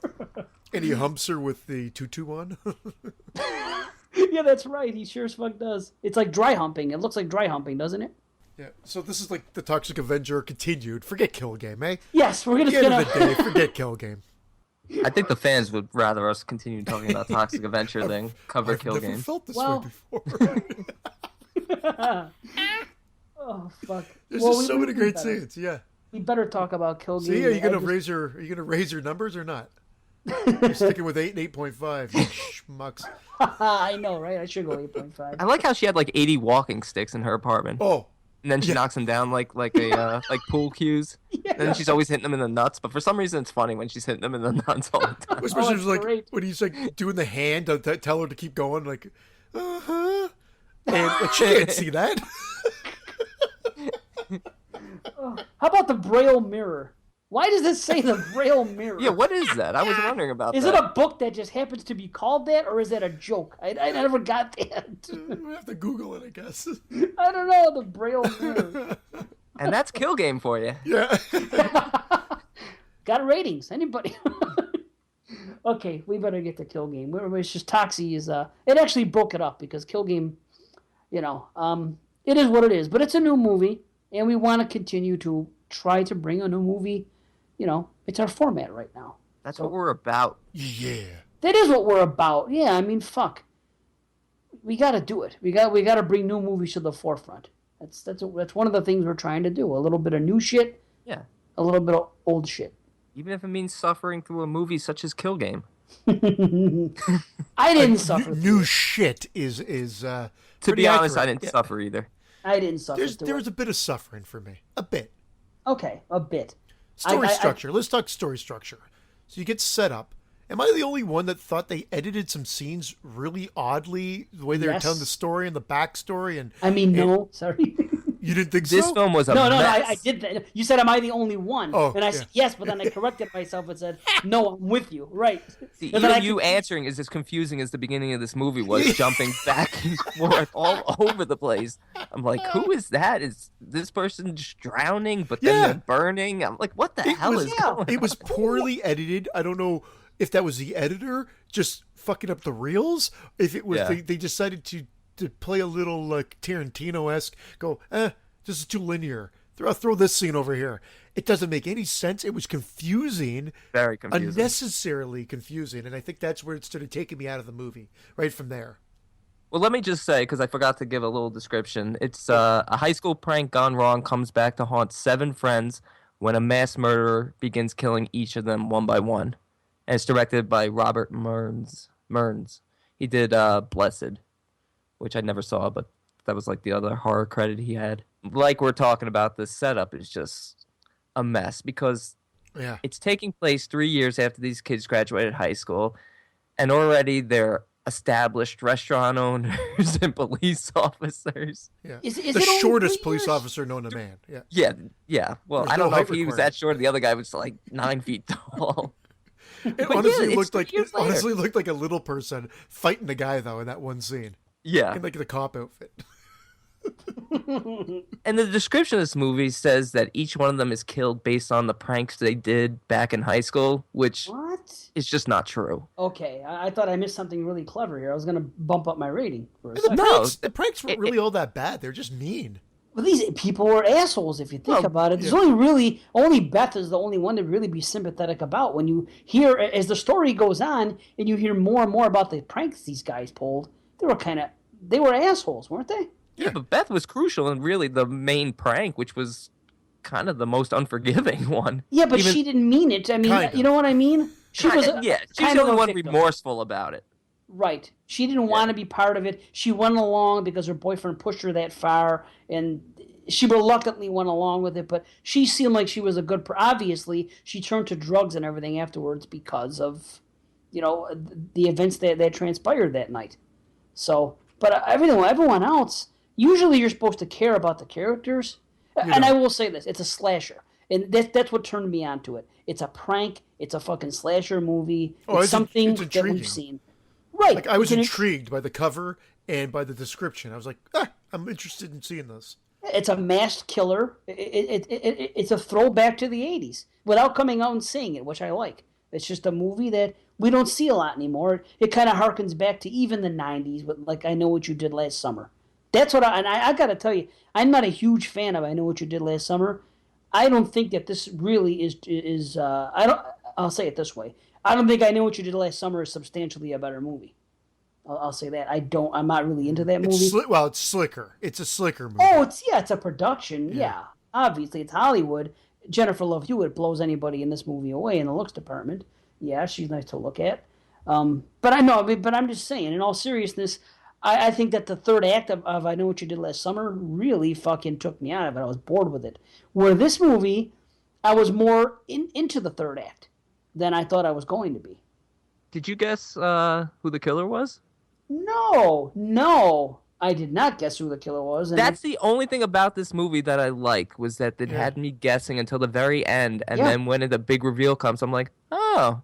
[SPEAKER 2] And he humps her with the tutu on.
[SPEAKER 1] Yeah, that's right. He sure as fuck does. It's like dry humping. It looks like dry humping, doesn't it?
[SPEAKER 2] Yeah. So this is like the Toxic Avenger continued. Forget Kill Game, eh?
[SPEAKER 1] Yes, we're
[SPEAKER 2] At
[SPEAKER 1] gonna.
[SPEAKER 2] the end of the day, forget Kill Game.
[SPEAKER 3] I think the fans would rather us continue talking about Toxic Avenger than cover
[SPEAKER 2] I've
[SPEAKER 3] Kill
[SPEAKER 2] never
[SPEAKER 3] Game.
[SPEAKER 2] felt this
[SPEAKER 1] Well-
[SPEAKER 2] way before.
[SPEAKER 1] Oh fuck.
[SPEAKER 2] There's
[SPEAKER 1] Well,
[SPEAKER 2] just so many great
[SPEAKER 1] better.
[SPEAKER 2] scenes. Yeah.
[SPEAKER 1] We better talk about Kill Game.
[SPEAKER 2] See, are you gonna
[SPEAKER 1] I just-
[SPEAKER 2] raise your numbers or not? You're sticking with 8 and 8.5. You schmucks.
[SPEAKER 1] I know, right? I should go 8.5.
[SPEAKER 3] I like how she had like 80 walking sticks in her apartment,
[SPEAKER 2] Oh,
[SPEAKER 3] and then she
[SPEAKER 2] yeah.
[SPEAKER 3] knocks them down like a like pool cues.
[SPEAKER 1] Yeah.
[SPEAKER 3] And then she's always hitting them in the nuts, but for some reason it's funny when she's hitting them in the nuts all the time.
[SPEAKER 2] especially
[SPEAKER 1] it's
[SPEAKER 2] like
[SPEAKER 1] great.
[SPEAKER 2] when he's like doing the hand to tell her to keep going, like, and like, she can't see that.
[SPEAKER 1] How about the Braille mirror? Why does it say the Braille mirror?
[SPEAKER 3] Yeah, what is that? I was wondering about
[SPEAKER 1] Is
[SPEAKER 3] that.
[SPEAKER 1] it a book that just happens to be called that, or is that a joke? I never got that.
[SPEAKER 2] We have to Google it, I guess.
[SPEAKER 1] I don't know, the Braille mirror.
[SPEAKER 3] And that's Kill Game for you.
[SPEAKER 2] Yeah.
[SPEAKER 1] Got ratings. Anybody? Okay, we better get to Kill Game. It's just Toxie is it actually broke it up because Kill Game, it is what it is. But it's a new movie, and we want to continue to try to bring a new movie. It's our format right now.
[SPEAKER 3] That's what we're about.
[SPEAKER 2] Yeah.
[SPEAKER 1] That is what we're about. Yeah, I mean, fuck. We got to do it. We got to bring new movies to the forefront. That's one of the things we're trying to do. A little bit of new shit.
[SPEAKER 3] Yeah.
[SPEAKER 1] A little bit of old shit.
[SPEAKER 3] Even if it means suffering through a movie such as Kill Game.
[SPEAKER 1] I didn't suffer.
[SPEAKER 2] New shit is
[SPEAKER 3] To
[SPEAKER 2] pretty
[SPEAKER 3] be honest, I
[SPEAKER 2] accurate.
[SPEAKER 3] didn't suffer either.
[SPEAKER 1] I didn't suffer.
[SPEAKER 2] There was a bit of suffering for me. A bit.
[SPEAKER 1] Okay, a bit.
[SPEAKER 2] Story
[SPEAKER 1] I-
[SPEAKER 2] structure. Let's talk story structure. So you get set up. Am I the only one that thought they edited some scenes really oddly, the way they were
[SPEAKER 1] Yes.
[SPEAKER 2] telling the story and the backstory? And
[SPEAKER 1] No, sorry.
[SPEAKER 2] you didn't think
[SPEAKER 3] This
[SPEAKER 2] so?
[SPEAKER 3] film was a
[SPEAKER 1] No,
[SPEAKER 3] mess.
[SPEAKER 1] I did that. You said, "Am I the only one?"
[SPEAKER 2] Oh,
[SPEAKER 1] and I
[SPEAKER 2] yeah.
[SPEAKER 1] said, "Yes," but then I corrected myself and said, "No, I'm with you." Right.
[SPEAKER 3] See,
[SPEAKER 1] And then
[SPEAKER 3] even
[SPEAKER 1] I
[SPEAKER 3] you
[SPEAKER 1] could-
[SPEAKER 3] answering is as confusing as the beginning of this movie was, jumping back and forth all over the place. I'm like, who is that? Is this person just drowning, but then
[SPEAKER 2] Yeah.
[SPEAKER 3] they're burning? I'm like, what the hell
[SPEAKER 2] was,
[SPEAKER 3] is going on?
[SPEAKER 2] It was poorly edited. I don't know if that was the editor just fucking up the reels. If it was
[SPEAKER 3] Yeah.
[SPEAKER 2] they decided to play a little like Tarantino-esque, go, this is too linear. Throw this scene over here. It doesn't make any sense. It was confusing.
[SPEAKER 3] Very confusing.
[SPEAKER 2] Unnecessarily confusing. And I think that's where it started taking me out of the movie, right from there.
[SPEAKER 3] Well, let me just say, because I forgot to give a little description. It's a high school prank gone wrong comes back to haunt 7 friends when a mass murderer begins killing each of them one by one. And it's directed by Robert Mearns. He did Blessed, which I never saw, but that was like the other horror credit he had. Like we're talking about, the setup is just a mess because
[SPEAKER 2] Yeah.
[SPEAKER 3] it's taking place 3 years after these kids graduated high school, and already they're established restaurant owners and police officers.
[SPEAKER 2] Yeah.
[SPEAKER 1] Is
[SPEAKER 2] the
[SPEAKER 1] it only
[SPEAKER 2] shortest
[SPEAKER 1] 3
[SPEAKER 2] police
[SPEAKER 1] years?
[SPEAKER 2] officer known to man. Yeah.
[SPEAKER 3] Yeah. Well,
[SPEAKER 2] There's
[SPEAKER 3] I don't
[SPEAKER 2] no
[SPEAKER 3] know if
[SPEAKER 2] height
[SPEAKER 3] he was
[SPEAKER 2] requirement.
[SPEAKER 3] that short. The other guy was like 9 feet tall.
[SPEAKER 2] It
[SPEAKER 3] But
[SPEAKER 2] honestly
[SPEAKER 3] yeah, it's
[SPEAKER 2] looked
[SPEAKER 3] 3
[SPEAKER 2] like
[SPEAKER 3] years later.
[SPEAKER 2] a little person fighting a guy though in that one scene.
[SPEAKER 3] Yeah.
[SPEAKER 2] In like the cop outfit.
[SPEAKER 3] And the description of this movie says that each one of them is killed based on the pranks they did back in high school, which
[SPEAKER 1] What?
[SPEAKER 3] is just not true.
[SPEAKER 1] Okay, I thought I missed something really clever here. I was going to bump up my rating for a
[SPEAKER 2] The
[SPEAKER 1] second.
[SPEAKER 2] pranks, the pranks weren't
[SPEAKER 3] it-
[SPEAKER 2] really all that bad. They're just mean.
[SPEAKER 1] But these people were assholes if you think
[SPEAKER 3] Well,
[SPEAKER 1] about it. There's
[SPEAKER 2] yeah.
[SPEAKER 1] only Beth is the only one to really be sympathetic about. When you hear, as the story goes on, and you hear more and more about the pranks these guys pulled, they were assholes, weren't they?
[SPEAKER 3] Yeah, but Beth was crucial in really the main prank, which was kind of the most unforgiving one.
[SPEAKER 1] Yeah, but
[SPEAKER 3] Even-
[SPEAKER 1] she didn't mean it. I mean,
[SPEAKER 2] Kind of.
[SPEAKER 1] you know what I mean? She was
[SPEAKER 3] yeah, she's
[SPEAKER 1] kind
[SPEAKER 3] the
[SPEAKER 1] of
[SPEAKER 3] only
[SPEAKER 1] a
[SPEAKER 3] one
[SPEAKER 1] victim.
[SPEAKER 3] remorseful about it.
[SPEAKER 1] Right. She didn't want to be part of it. She went along because her boyfriend pushed her that far, and she reluctantly went along with it. But she seemed like she was a good. Obviously, she turned to drugs and everything afterwards because of, the events that transpired that night. So, but everyone else, usually you're supposed to care about the characters. And I will say this: it's a slasher, and that's what turned me on to it. It's a prank. It's a fucking slasher movie.
[SPEAKER 2] Oh,
[SPEAKER 1] it's something
[SPEAKER 2] it's
[SPEAKER 1] that
[SPEAKER 2] intriguing.
[SPEAKER 1] we've seen. Right.
[SPEAKER 2] Like I was
[SPEAKER 1] It's an-
[SPEAKER 2] intrigued by the cover and by the description. I was like, I'm interested in seeing this.
[SPEAKER 1] It's a masked killer. It's a throwback to the 80s without coming out and saying it, which I like. It's just a movie that we don't see a lot anymore. It kind of harkens back to even the 90s with, like, I Know What You Did Last Summer. That's what I got to tell you, I'm not a huge fan of I Know What You Did Last Summer. I don't think that this really I'll say it this way. I don't think I Know What You Did Last Summer is substantially a better movie. I'll say that. I'm not really into that movie.
[SPEAKER 2] It's slicker. It's a slicker movie.
[SPEAKER 1] Oh, it's a production. Yeah. Obviously, it's Hollywood. Jennifer Love Hewitt blows anybody in this movie away in the looks department. Yeah, she's nice to look at. But I'm just saying, in all seriousness, I think that the third act of I Know What You Did Last Summer really fucking took me out of it. I was bored with it. Where this movie, I was more into the third act than I thought I was going to be.
[SPEAKER 3] Did you guess who the killer was?
[SPEAKER 1] No, I did not guess who the killer was. And
[SPEAKER 3] That's the only thing about this movie that I like, was that it had me guessing until the very end, and then when the big reveal comes, I'm like, oh,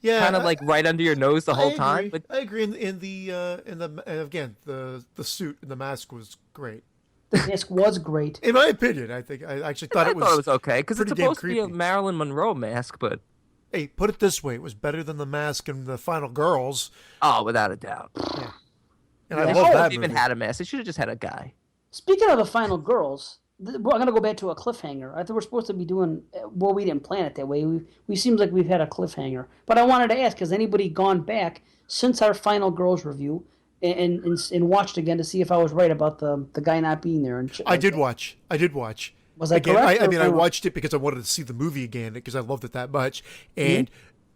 [SPEAKER 2] yeah,
[SPEAKER 3] kind of like right under your nose the whole
[SPEAKER 2] I
[SPEAKER 3] time.
[SPEAKER 2] agree.
[SPEAKER 3] But
[SPEAKER 2] I agree. In the again, the suit and the mask was great.
[SPEAKER 1] the mask was great.
[SPEAKER 2] In my opinion, I think I actually thought
[SPEAKER 3] I
[SPEAKER 2] it was.
[SPEAKER 3] thought it was okay because it's
[SPEAKER 2] pretty damn
[SPEAKER 3] supposed to be a
[SPEAKER 2] creepy.
[SPEAKER 3] Marilyn Monroe mask, but
[SPEAKER 2] Hey, put it this way: it was better than the mask and the Final Girls.
[SPEAKER 3] oh, without a doubt.
[SPEAKER 2] And I
[SPEAKER 1] Yeah.
[SPEAKER 2] love
[SPEAKER 3] If
[SPEAKER 2] that
[SPEAKER 3] they even
[SPEAKER 2] movie.
[SPEAKER 3] had a mask, they should have just had a guy.
[SPEAKER 1] Speaking of the Final Girls, I'm going to go back to a cliffhanger. I thought we're supposed to be doing, well, we didn't plan it that way. We seems like we've had a cliffhanger. But I wanted to ask, has anybody gone back since our Final Girls review and watched again to see if I was right about the guy not being there? And shit
[SPEAKER 2] I
[SPEAKER 1] like
[SPEAKER 2] did
[SPEAKER 1] that?
[SPEAKER 2] watch. I did watch.
[SPEAKER 1] Was I
[SPEAKER 2] again,
[SPEAKER 1] correct?
[SPEAKER 2] I
[SPEAKER 1] or
[SPEAKER 2] mean, I
[SPEAKER 1] wrong?
[SPEAKER 2] watched it because I wanted to see the movie again because I loved it that much. And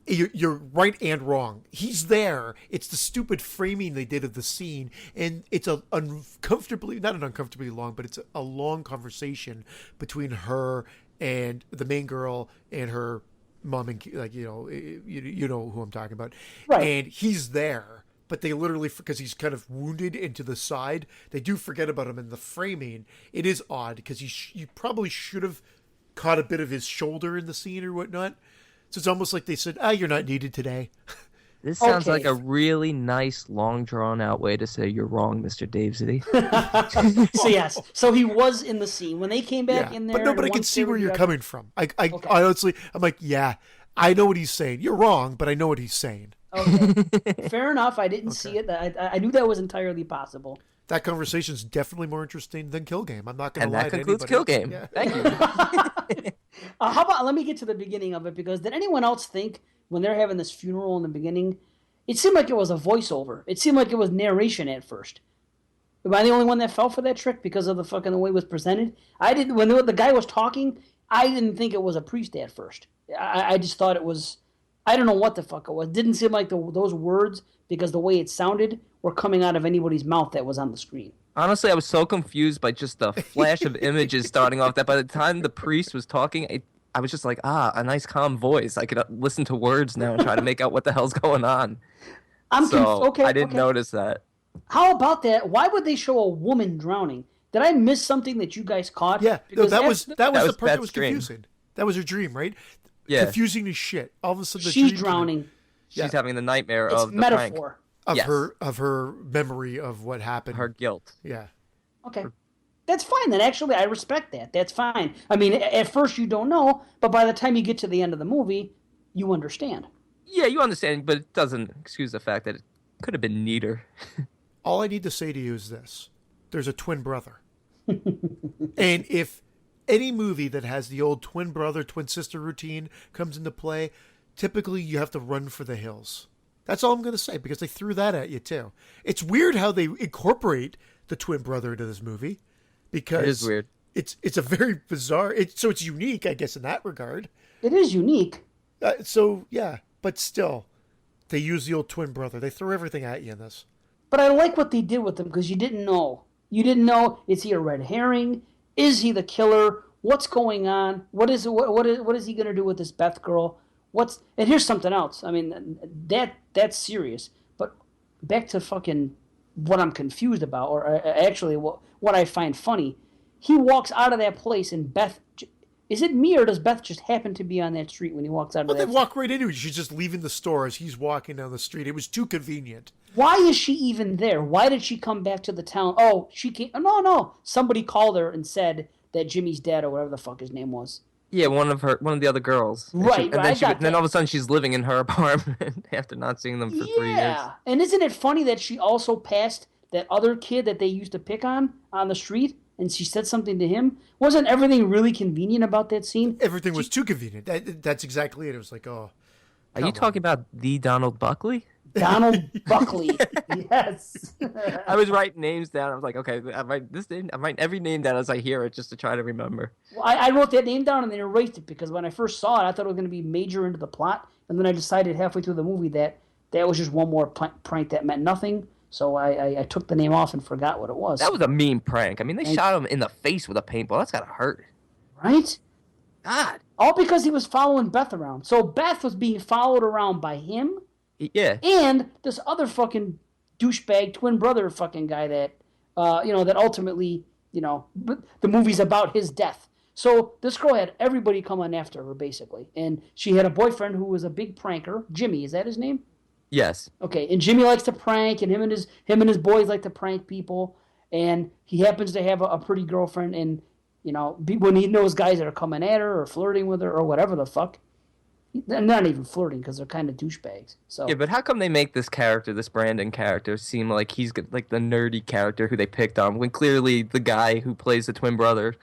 [SPEAKER 1] Mm-hmm.
[SPEAKER 2] you're right and wrong. He's there. It's the stupid framing they did of the scene, and it's not an uncomfortably long, but it's a long conversation between her and the main girl and her mom and like you know who I'm talking about,
[SPEAKER 1] Right.
[SPEAKER 2] and he's there, but they literally, because he's kind of wounded into the side, they do forget about him in the framing. It is odd because you probably should have caught a bit of his shoulder in the scene or whatnot. So it's almost like they said, you're not needed today.
[SPEAKER 3] This sounds
[SPEAKER 1] Okay.
[SPEAKER 3] like a really nice, long, drawn-out way to say you're wrong, Mr. Davesy.
[SPEAKER 1] So yes, so he was in the scene when they came back in there.
[SPEAKER 2] But I can
[SPEAKER 1] once
[SPEAKER 2] see
[SPEAKER 1] they were
[SPEAKER 2] where you're
[SPEAKER 1] together-
[SPEAKER 2] coming from. I honestly, I'm like, yeah, I know what he's saying. You're wrong, but I know what he's saying.
[SPEAKER 1] Okay, fair enough. I didn't see it. I knew that was entirely possible.
[SPEAKER 2] That conversation's definitely more interesting than Kill Game. I'm not going
[SPEAKER 3] And
[SPEAKER 2] to lie
[SPEAKER 3] that
[SPEAKER 2] to
[SPEAKER 3] concludes
[SPEAKER 2] anybody.
[SPEAKER 3] Kill Game.
[SPEAKER 2] Yeah.
[SPEAKER 3] Thank you.
[SPEAKER 1] How about let me get to the beginning of it, because did anyone else think when they're having this funeral in the beginning, it seemed like it was a voiceover. It seemed like it was narration at first. Am I the only one that fell for that trick because of the way it was presented? I didn't. When the guy was talking, I didn't think it was a priest at first. I just thought it was. I don't know what the fuck it was. It didn't seem like those words, because the way it sounded, were coming out of anybody's mouth that was on the screen.
[SPEAKER 3] Honestly, I was so confused by just the flash of images starting off that by the time the priest was talking, I was just like, a nice calm voice. I could listen to words now and try to make out what the hell's going on.
[SPEAKER 1] Okay.
[SPEAKER 3] I didn't
[SPEAKER 1] okay.
[SPEAKER 3] notice that.
[SPEAKER 1] How about that? Why would they show a woman drowning? Did I miss something that you guys caught?
[SPEAKER 2] Yeah, no,
[SPEAKER 1] Because
[SPEAKER 2] that was the part that
[SPEAKER 3] Beth's
[SPEAKER 2] was
[SPEAKER 3] dream.
[SPEAKER 2] confusing. That was her dream, right?
[SPEAKER 3] Yeah.
[SPEAKER 2] Confusing as shit. All of a sudden, the
[SPEAKER 1] she's
[SPEAKER 2] dream
[SPEAKER 1] drowning.
[SPEAKER 3] She's having the nightmare
[SPEAKER 1] It's
[SPEAKER 3] of the prank.
[SPEAKER 1] metaphor.
[SPEAKER 2] of
[SPEAKER 3] Yes.
[SPEAKER 2] her memory of what happened.
[SPEAKER 3] Her guilt.
[SPEAKER 2] Yeah.
[SPEAKER 1] Okay. That's fine then. Actually, I respect that. That's fine. I mean, at first you don't know, but by the time you get to the end of the movie, you understand.
[SPEAKER 3] Yeah, you understand, but it doesn't excuse the fact that it could have been neater.
[SPEAKER 2] All I need to say to you is this: there's a twin brother, and if any movie that has the old twin brother, twin sister routine comes into play, typically you have to run for the hills. That's all I'm going to say, because they threw that at you too. It's weird how they incorporate the twin brother into this movie, because
[SPEAKER 3] It is weird.
[SPEAKER 2] It's a very bizarre. So it's unique, I guess, in that regard.
[SPEAKER 1] It is unique.
[SPEAKER 2] So yeah, but still, they use the old twin brother. They throw everything at you in this.
[SPEAKER 1] But I like what they did with him, because you didn't know. You didn't know, is he a red herring? Is he the killer? What's going on? What is he going to do with this Beth girl? And here's something else. I mean, that's serious. But back to fucking what I'm confused about, or actually what I find funny. He walks out of that place, and Beth. Is it me, or does Beth just happen to be on that street when he walks out of
[SPEAKER 2] Well,
[SPEAKER 1] that?
[SPEAKER 2] they walk right into it. She's just leaving the store as he's walking down the street. It was too convenient.
[SPEAKER 1] Why is she even there? Why did she come back to the town? Oh, she came. No. Somebody called her and said that Jimmy's dead, or whatever the fuck his name was.
[SPEAKER 3] Yeah, one of the other girls.
[SPEAKER 1] Right,
[SPEAKER 3] And
[SPEAKER 1] right,
[SPEAKER 3] then all of a sudden she's living in her apartment after not seeing them for 3 years.
[SPEAKER 1] Yeah, and isn't it funny that she also passed that other kid that they used to pick on the street, and she said something to him? Wasn't everything really convenient about that scene?
[SPEAKER 2] Everything was too convenient. That's exactly it. It was like, oh.
[SPEAKER 3] Are you talking about the Donald Buckley?
[SPEAKER 1] Donald Buckley. Yes.
[SPEAKER 3] I was writing names down. I was like, okay, I'm writing every name down as I hear it just to try to remember.
[SPEAKER 1] Well, I wrote that name down and then erased it, because when I first saw it, I thought it was going to be major into the plot, and then I decided halfway through the movie that was just one more prank that meant nothing. So I took the name off and forgot what it was.
[SPEAKER 3] That was a mean prank. I mean, they shot him in the face with a paintball. That's gotta hurt.
[SPEAKER 1] Right?
[SPEAKER 3] God.
[SPEAKER 1] All because he was following Beth around. So Beth was being followed around by him
[SPEAKER 3] Yeah.
[SPEAKER 1] and this other fucking douchebag twin brother fucking guy that, that ultimately, the movie's about his death. So this girl had everybody coming after her, basically. And she had a boyfriend who was a big pranker. Jimmy, is that his name?
[SPEAKER 3] Yes.
[SPEAKER 1] Okay, and Jimmy likes to prank, and him and his boys like to prank people. And he happens to have a pretty girlfriend, and, when he knows guys that are coming at her or flirting with her or whatever the fuck, they're not even flirting because they're kind of douchebags. So
[SPEAKER 3] Yeah, but how come they make this character, this Brandon character, seem like he's like the nerdy character who they picked on, when clearly the guy who plays the twin brother,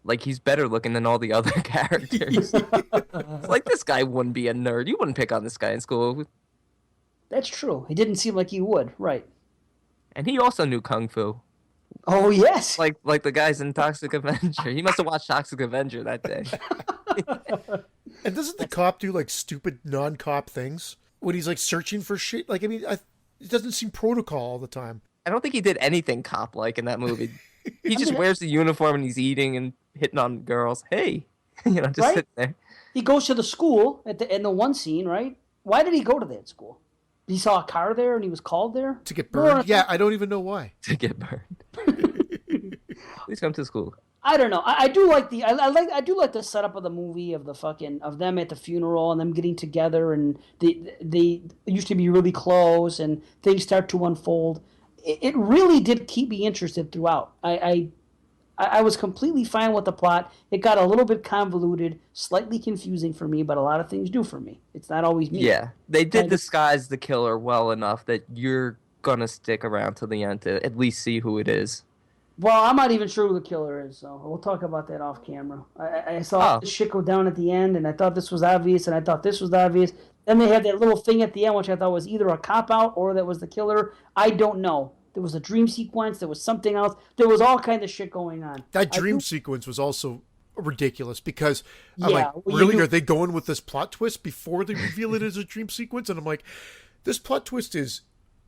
[SPEAKER 3] like, he's better looking than all the other characters. It's like, this guy wouldn't be a nerd. You wouldn't pick on this guy in school.
[SPEAKER 1] That's true. He didn't seem like he would, right?
[SPEAKER 3] And he also knew Kung Fu.
[SPEAKER 1] Oh, yes.
[SPEAKER 3] Like the guys in Toxic Avenger. He must have watched Toxic Avenger that day.
[SPEAKER 2] And doesn't the cop do like stupid non-cop things when he's like searching for shit? Like, I mean, it doesn't seem protocol all the time.
[SPEAKER 3] I don't think he did anything cop-like in that movie. He just wears the uniform and he's eating and hitting on girls. Hey. Just
[SPEAKER 1] Right?
[SPEAKER 3] sitting there
[SPEAKER 1] He goes to the school in the one scene, right? Why did he go to that school? He saw a car there and he was called there
[SPEAKER 2] To get
[SPEAKER 1] No,
[SPEAKER 2] burned? Yeah, I don't even know why.
[SPEAKER 3] to get burned. Please come to school.
[SPEAKER 1] I don't know. I do like I do like the setup of the movie of of them at the funeral and them getting together and they used to be really close and things start to unfold. It really did keep me interested throughout. I was completely fine with the plot. It got a little bit convoluted, slightly confusing for me, but a lot of things do for me. It's not always me.
[SPEAKER 3] Yeah, they did
[SPEAKER 1] Kind of-
[SPEAKER 3] disguise the killer well enough that you're gonna stick around to the end to at least see who it is.
[SPEAKER 1] Well, I'm not even sure who the killer is, so we'll talk about that off camera. I saw this shit go down at the end, and I thought this was obvious, and I thought this was obvious. Then they had that little thing at the end, which I thought was either a cop-out or that was the killer. I don't know. There was a dream sequence. There was something else. There was all kind of shit going on.
[SPEAKER 2] That dream sequence was also ridiculous because I'm
[SPEAKER 1] Yeah,
[SPEAKER 2] like,
[SPEAKER 1] well,
[SPEAKER 2] really?
[SPEAKER 1] you-
[SPEAKER 2] Are they going with this plot twist before they reveal it as a dream sequence? And I'm like, this plot twist is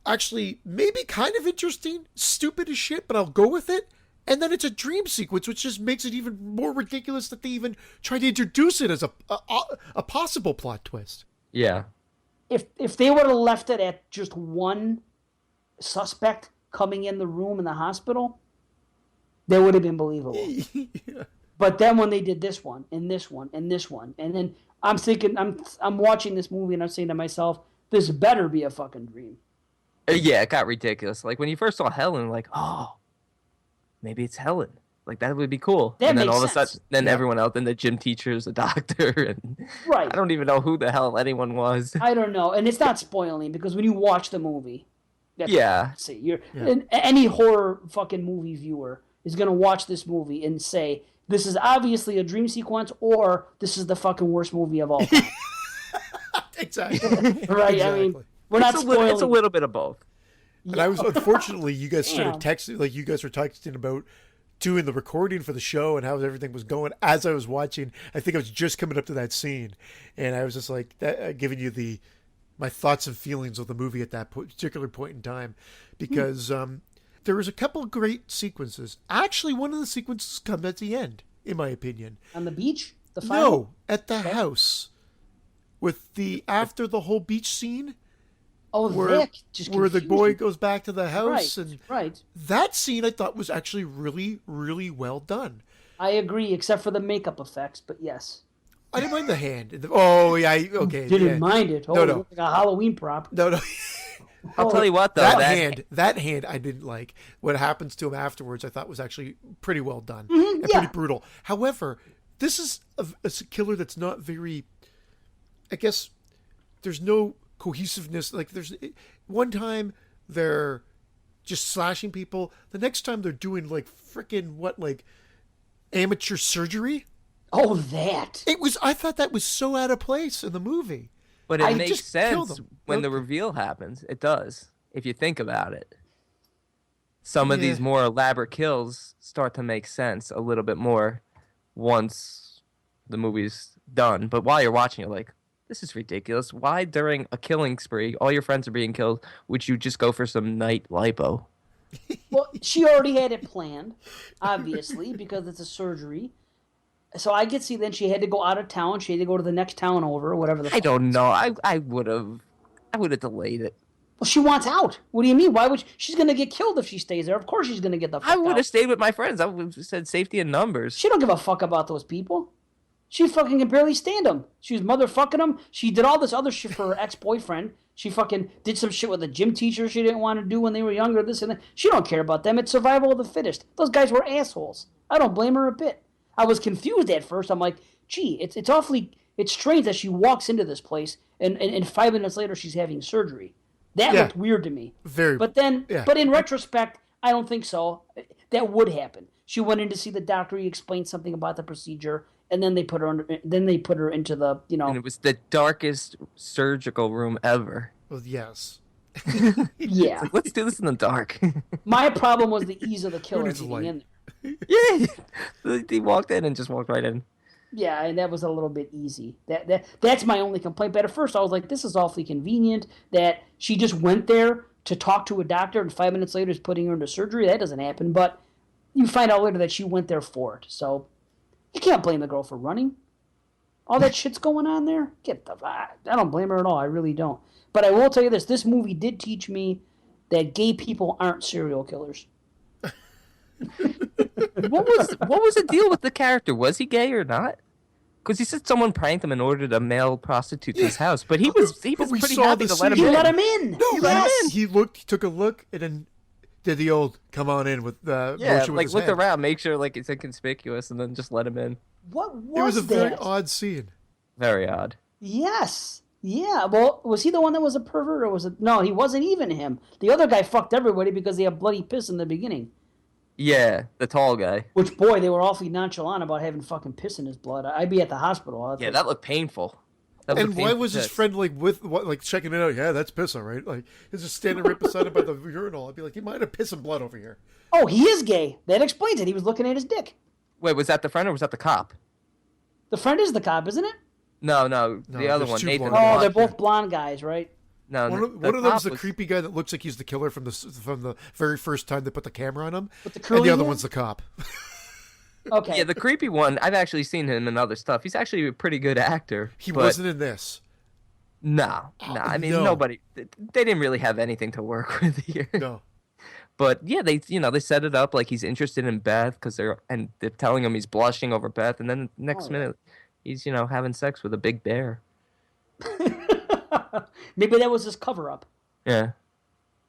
[SPEAKER 2] actually maybe kind of interesting, stupid as shit, but I'll go with it. And then it's a dream sequence, which just makes it even more ridiculous that they even tried to introduce it as a possible plot twist.
[SPEAKER 3] Yeah.
[SPEAKER 1] If they would have left it at just one suspect coming in the room in the hospital, that would have been believable.
[SPEAKER 2] Yeah.
[SPEAKER 1] But then when they did this one and this one and this one, and then I'm thinking, I'm watching this movie and I'm saying to myself, this better be a fucking dream.
[SPEAKER 3] Yeah, it got ridiculous. Like when you first saw Helen, like, oh, maybe it's Helen. Like that would be cool.
[SPEAKER 1] That
[SPEAKER 3] and then
[SPEAKER 1] makes
[SPEAKER 3] all of a
[SPEAKER 1] sense.
[SPEAKER 3] sudden, then everyone else, then the gym teacher's a doctor, and
[SPEAKER 1] Right.
[SPEAKER 3] I don't even know who the hell anyone was.
[SPEAKER 1] I don't know, and it's not spoiling because when you watch the movie, that's
[SPEAKER 3] Yeah.
[SPEAKER 1] see, any horror fucking movie viewer is gonna watch this movie and say this is obviously a dream sequence or this is the fucking worst movie of all time.
[SPEAKER 2] Exactly.
[SPEAKER 1] Right? I mean,
[SPEAKER 2] Exactly.
[SPEAKER 1] we're not spoiling.
[SPEAKER 3] It's a little bit of both.
[SPEAKER 2] And I was, unfortunately, you guys started
[SPEAKER 1] Damn.
[SPEAKER 2] texting, like you guys were texting about doing the recording for the show and how everything was going as I was watching. I think I was just coming up to that scene, and I was just like giving you my thoughts and feelings of the movie at that particular point in time, because there was a couple of great sequences. Actually, one of the sequences comes at the end, in my opinion.
[SPEAKER 1] On the beach, the final.
[SPEAKER 2] No, at the house, with after the whole beach scene.
[SPEAKER 1] Oh,
[SPEAKER 2] Where,
[SPEAKER 1] just
[SPEAKER 2] where the
[SPEAKER 1] confused
[SPEAKER 2] boy
[SPEAKER 1] me.
[SPEAKER 2] goes back to the house,
[SPEAKER 1] Right,
[SPEAKER 2] and
[SPEAKER 1] right.
[SPEAKER 2] that scene I thought was actually really, really well done.
[SPEAKER 1] I agree, except for the makeup effects, but yes.
[SPEAKER 2] I didn't mind the hand. Oh yeah, okay.
[SPEAKER 1] Didn't
[SPEAKER 2] yeah.
[SPEAKER 1] mind it. Oh,
[SPEAKER 2] No,
[SPEAKER 1] it
[SPEAKER 2] no.
[SPEAKER 1] looked like a Halloween prop.
[SPEAKER 2] No.
[SPEAKER 3] I'll tell you what, though.
[SPEAKER 2] that hand I didn't like. What happens to him afterwards, I thought was actually pretty well done and
[SPEAKER 1] yeah.
[SPEAKER 2] pretty brutal. However, this is a killer that's not very. I guess there's no cohesiveness. Like there's one time they're just slashing people. The next time they're doing like freaking amateur surgery.
[SPEAKER 1] Oh, that.
[SPEAKER 2] I thought that was so out of place in the movie.
[SPEAKER 3] But
[SPEAKER 2] I
[SPEAKER 3] it makes
[SPEAKER 2] just killed
[SPEAKER 3] sense
[SPEAKER 2] him.
[SPEAKER 3] when the
[SPEAKER 2] Okay.
[SPEAKER 3] reveal happens. It does, if you think about it. Some of these
[SPEAKER 2] Yeah.
[SPEAKER 3] more elaborate kills start to make sense a little bit more once the movie's done. But while you're watching, you're like, this is ridiculous. Why during a killing spree, all your friends are being killed, would you just go for some night lipo?
[SPEAKER 1] Well, she already had it planned, obviously, because it's a surgery. So I could see then she had to go out of town. She had to go to the next town over, or whatever the
[SPEAKER 3] I
[SPEAKER 1] fuck.
[SPEAKER 3] don't know. I would have delayed it.
[SPEAKER 1] Well, she wants out. What do you mean? Why would she's going to get killed if she stays there? Of course she's going to get the fuck
[SPEAKER 3] I would
[SPEAKER 1] out.
[SPEAKER 3] have stayed with my friends. I would have said safety in numbers.
[SPEAKER 1] She don't give a fuck about those people. She fucking can barely stand them. She was motherfucking them. She did all this other shit for her ex-boyfriend. She fucking did some shit with a gym teacher she didn't want to do when they were younger, this and that. She don't care about them. It's survival of the fittest. Those guys were assholes. I don't blame her a bit. I was confused at first. I'm like, gee, it's strange that she walks into this place and 5 minutes later she's having surgery. That
[SPEAKER 2] Yeah.
[SPEAKER 1] looked weird to me.
[SPEAKER 2] Very.
[SPEAKER 1] But then,
[SPEAKER 2] Yeah.
[SPEAKER 1] but in retrospect, I don't think so. That would happen. She went in to see the doctor. He explained something about the procedure, and then they put her into the
[SPEAKER 3] And it was the darkest surgical room ever.
[SPEAKER 2] Well, yes.
[SPEAKER 1] yeah.
[SPEAKER 3] Like, let's do this in the dark.
[SPEAKER 1] My problem was the ease of the killer
[SPEAKER 2] needs
[SPEAKER 1] getting
[SPEAKER 2] light?
[SPEAKER 1] in there.
[SPEAKER 3] Yeah. He walked in and just walked right in.
[SPEAKER 1] Yeah, and that was a little bit easy. That's my only complaint. But at first, I was like, this is awfully convenient that she just went there to talk to a doctor, and 5 minutes later is putting her into surgery. That doesn't happen. But you find out later that she went there for it. So you can't blame the girl for running. All that shit's going on there. I don't blame her at all. I really don't. But I will tell you this: this movie did teach me that gay people aren't serial killers.
[SPEAKER 3] What was the deal with the character? Was he gay or not? Because he said someone pranked him and ordered a male prostitute to his house, but he was
[SPEAKER 2] we
[SPEAKER 3] pretty
[SPEAKER 2] saw
[SPEAKER 3] happy
[SPEAKER 2] the
[SPEAKER 3] to let him
[SPEAKER 1] He
[SPEAKER 3] in.
[SPEAKER 1] let him in.
[SPEAKER 2] No,
[SPEAKER 1] He let him in.
[SPEAKER 2] he took a look, and then did the old "come on in" with the
[SPEAKER 3] Yeah,
[SPEAKER 2] motion with
[SPEAKER 3] like
[SPEAKER 2] his
[SPEAKER 3] looked
[SPEAKER 2] hand.
[SPEAKER 3] around, make sure like it's inconspicuous, and then just let him in.
[SPEAKER 1] What was
[SPEAKER 2] It was a very
[SPEAKER 1] that?
[SPEAKER 2] odd scene.
[SPEAKER 3] Very odd.
[SPEAKER 1] Yes. Yeah. Well, was he the one that was a pervert, or was it? No, he wasn't even him. The other guy fucked everybody because they had bloody piss in the beginning.
[SPEAKER 3] Yeah, the tall guy.
[SPEAKER 1] Which, boy, they were awfully nonchalant about having fucking piss in his blood. I'd be at the hospital.
[SPEAKER 3] Yeah, that looked painful.
[SPEAKER 2] And why was his friend like checking it out? Yeah, that's piss, all right. Like he's just standing right beside him by the urinal. I'd be like, he might have piss and blood over here.
[SPEAKER 1] Oh, he is gay. That explains it. He was looking at his dick.
[SPEAKER 3] Wait, was that the friend or was that the cop?
[SPEAKER 1] The friend is the cop, isn't it?
[SPEAKER 3] No,
[SPEAKER 2] No,
[SPEAKER 3] the other
[SPEAKER 2] there's
[SPEAKER 3] one,
[SPEAKER 2] two
[SPEAKER 3] Nathan.
[SPEAKER 2] blonde
[SPEAKER 3] the
[SPEAKER 1] Oh,
[SPEAKER 3] blonde
[SPEAKER 1] they're
[SPEAKER 3] kid.
[SPEAKER 1] both blonde guys, right?
[SPEAKER 3] No,
[SPEAKER 2] One of them's
[SPEAKER 3] cop
[SPEAKER 2] the
[SPEAKER 3] was-
[SPEAKER 2] creepy guy that looks like he's the killer from the very first time they put the camera on him,
[SPEAKER 1] With the
[SPEAKER 2] and
[SPEAKER 1] curly
[SPEAKER 2] the other
[SPEAKER 1] hair?
[SPEAKER 2] one's the cop.
[SPEAKER 1] Okay.
[SPEAKER 3] Yeah, the creepy one. I've actually seen him in other stuff. He's actually a pretty good actor.
[SPEAKER 2] He
[SPEAKER 3] but
[SPEAKER 2] wasn't in this.
[SPEAKER 3] No. I mean,
[SPEAKER 2] no.
[SPEAKER 3] nobody. They didn't really have anything to work with here.
[SPEAKER 2] No.
[SPEAKER 3] But yeah, they set it up like he's interested in Beth because they're telling him he's blushing over Beth, and then the next minute he's having sex with a big bear.
[SPEAKER 1] Maybe that was his cover up.
[SPEAKER 3] Yeah,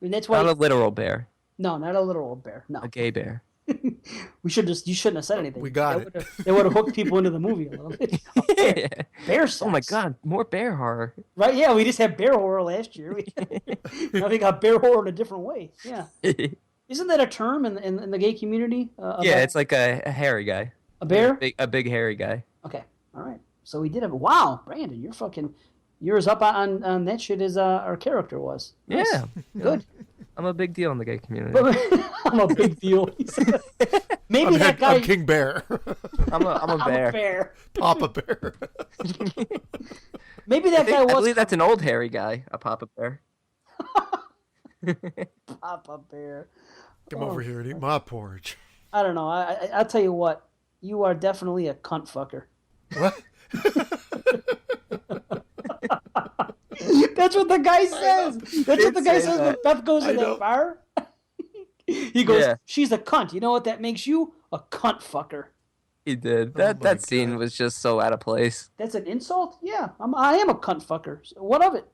[SPEAKER 1] And that's why.
[SPEAKER 3] not a literal bear,
[SPEAKER 1] No, not a literal bear. No.
[SPEAKER 3] a gay bear.
[SPEAKER 1] You shouldn't have said anything.
[SPEAKER 2] We got it.
[SPEAKER 1] They would have hooked people into the movie a little bit. Bear sex.
[SPEAKER 3] Oh my god, more bear horror.
[SPEAKER 1] Right? Yeah, we just had bear horror last year. Now we got bear horror in a different way. Yeah. Isn't that a term in the gay community?
[SPEAKER 3] Yeah, it's like a hairy guy.
[SPEAKER 1] a bear.
[SPEAKER 3] A big hairy guy.
[SPEAKER 1] Okay. All right. So we did have. Wow, Brandon, you're as up on that shit as our character was. Nice.
[SPEAKER 3] Yeah,
[SPEAKER 1] Good.
[SPEAKER 3] I'm a big deal in the gay community.
[SPEAKER 1] I'm a big deal. Maybe
[SPEAKER 2] I'm,
[SPEAKER 1] that guy.
[SPEAKER 2] I'm King Bear,
[SPEAKER 3] I'm a bear.
[SPEAKER 1] I'm a bear.
[SPEAKER 2] Papa Bear.
[SPEAKER 1] Maybe that guy
[SPEAKER 3] I
[SPEAKER 1] was
[SPEAKER 3] believe that's an old hairy guy, a papa bear.
[SPEAKER 1] Papa Bear.
[SPEAKER 2] Come over here and eat my porridge.
[SPEAKER 1] I don't know. I'll tell you what. You are definitely a cunt fucker.
[SPEAKER 2] What?
[SPEAKER 1] That's what the guy says. That's what the guy
[SPEAKER 3] say
[SPEAKER 1] says when
[SPEAKER 3] that.
[SPEAKER 1] Beth goes to
[SPEAKER 2] I know.
[SPEAKER 1] that bar. He goes,
[SPEAKER 3] Yeah.
[SPEAKER 1] she's a cunt. You know what that makes you? A cunt fucker.
[SPEAKER 3] He did.
[SPEAKER 2] Oh my
[SPEAKER 3] That scene
[SPEAKER 2] God.
[SPEAKER 3] was just so out of place.
[SPEAKER 1] That's an insult? Yeah, I am a cunt fucker. So what of it?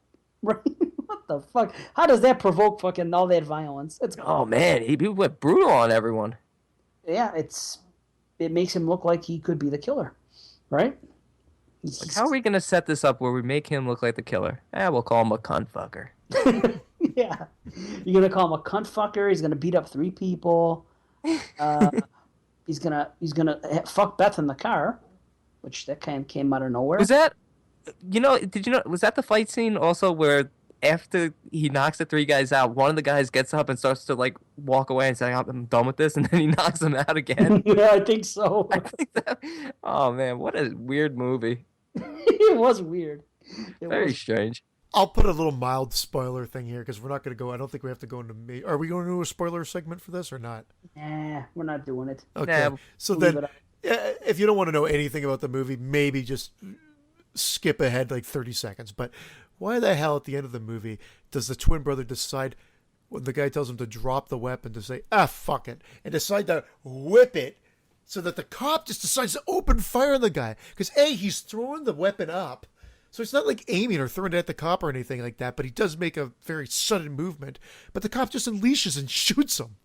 [SPEAKER 1] Right? What the fuck? How does that provoke fucking all that violence?
[SPEAKER 3] Oh man, he went brutal on everyone.
[SPEAKER 1] Yeah, it makes him look like he could be the killer, right?
[SPEAKER 3] Like, how are we gonna set this up where we make him look like the killer? We'll call him a cunt fucker.
[SPEAKER 1] Yeah, you're gonna call him a cunt fucker. He's gonna beat up 3 people. He's gonna fuck Beth in the car, which that kind of came out of nowhere.
[SPEAKER 3] Was that? Did you know? Was that the fight scene also where after he knocks the 3 guys out, one of the guys gets up and starts to like walk away and say, "I'm done with this," and then he knocks them out again?
[SPEAKER 1] Yeah, I think so.
[SPEAKER 3] I think that. Oh man, what a weird movie.
[SPEAKER 1] It was weird. It
[SPEAKER 3] Very
[SPEAKER 1] was.
[SPEAKER 3] strange.
[SPEAKER 2] I'll put a little mild spoiler thing here because we're not going to go. I don't think we have to go into me. Are we going to do a spoiler segment for this or not?
[SPEAKER 1] Nah, we're not doing it.
[SPEAKER 2] Okay.
[SPEAKER 3] Nah,
[SPEAKER 2] So
[SPEAKER 1] leave
[SPEAKER 2] then,
[SPEAKER 1] it
[SPEAKER 2] if you don't want to know anything about the movie, maybe just skip ahead like 30 seconds. But why the hell at the end of the movie does the twin brother decide when the guy tells him to drop the weapon to say, fuck it, and decide to whip it so that the cop just decides to open fire on the guy? Because he's throwing the weapon up. So it's not like aiming or throwing it at the cop or anything like that, but he does make a very sudden movement. But the cop just unleashes and shoots him.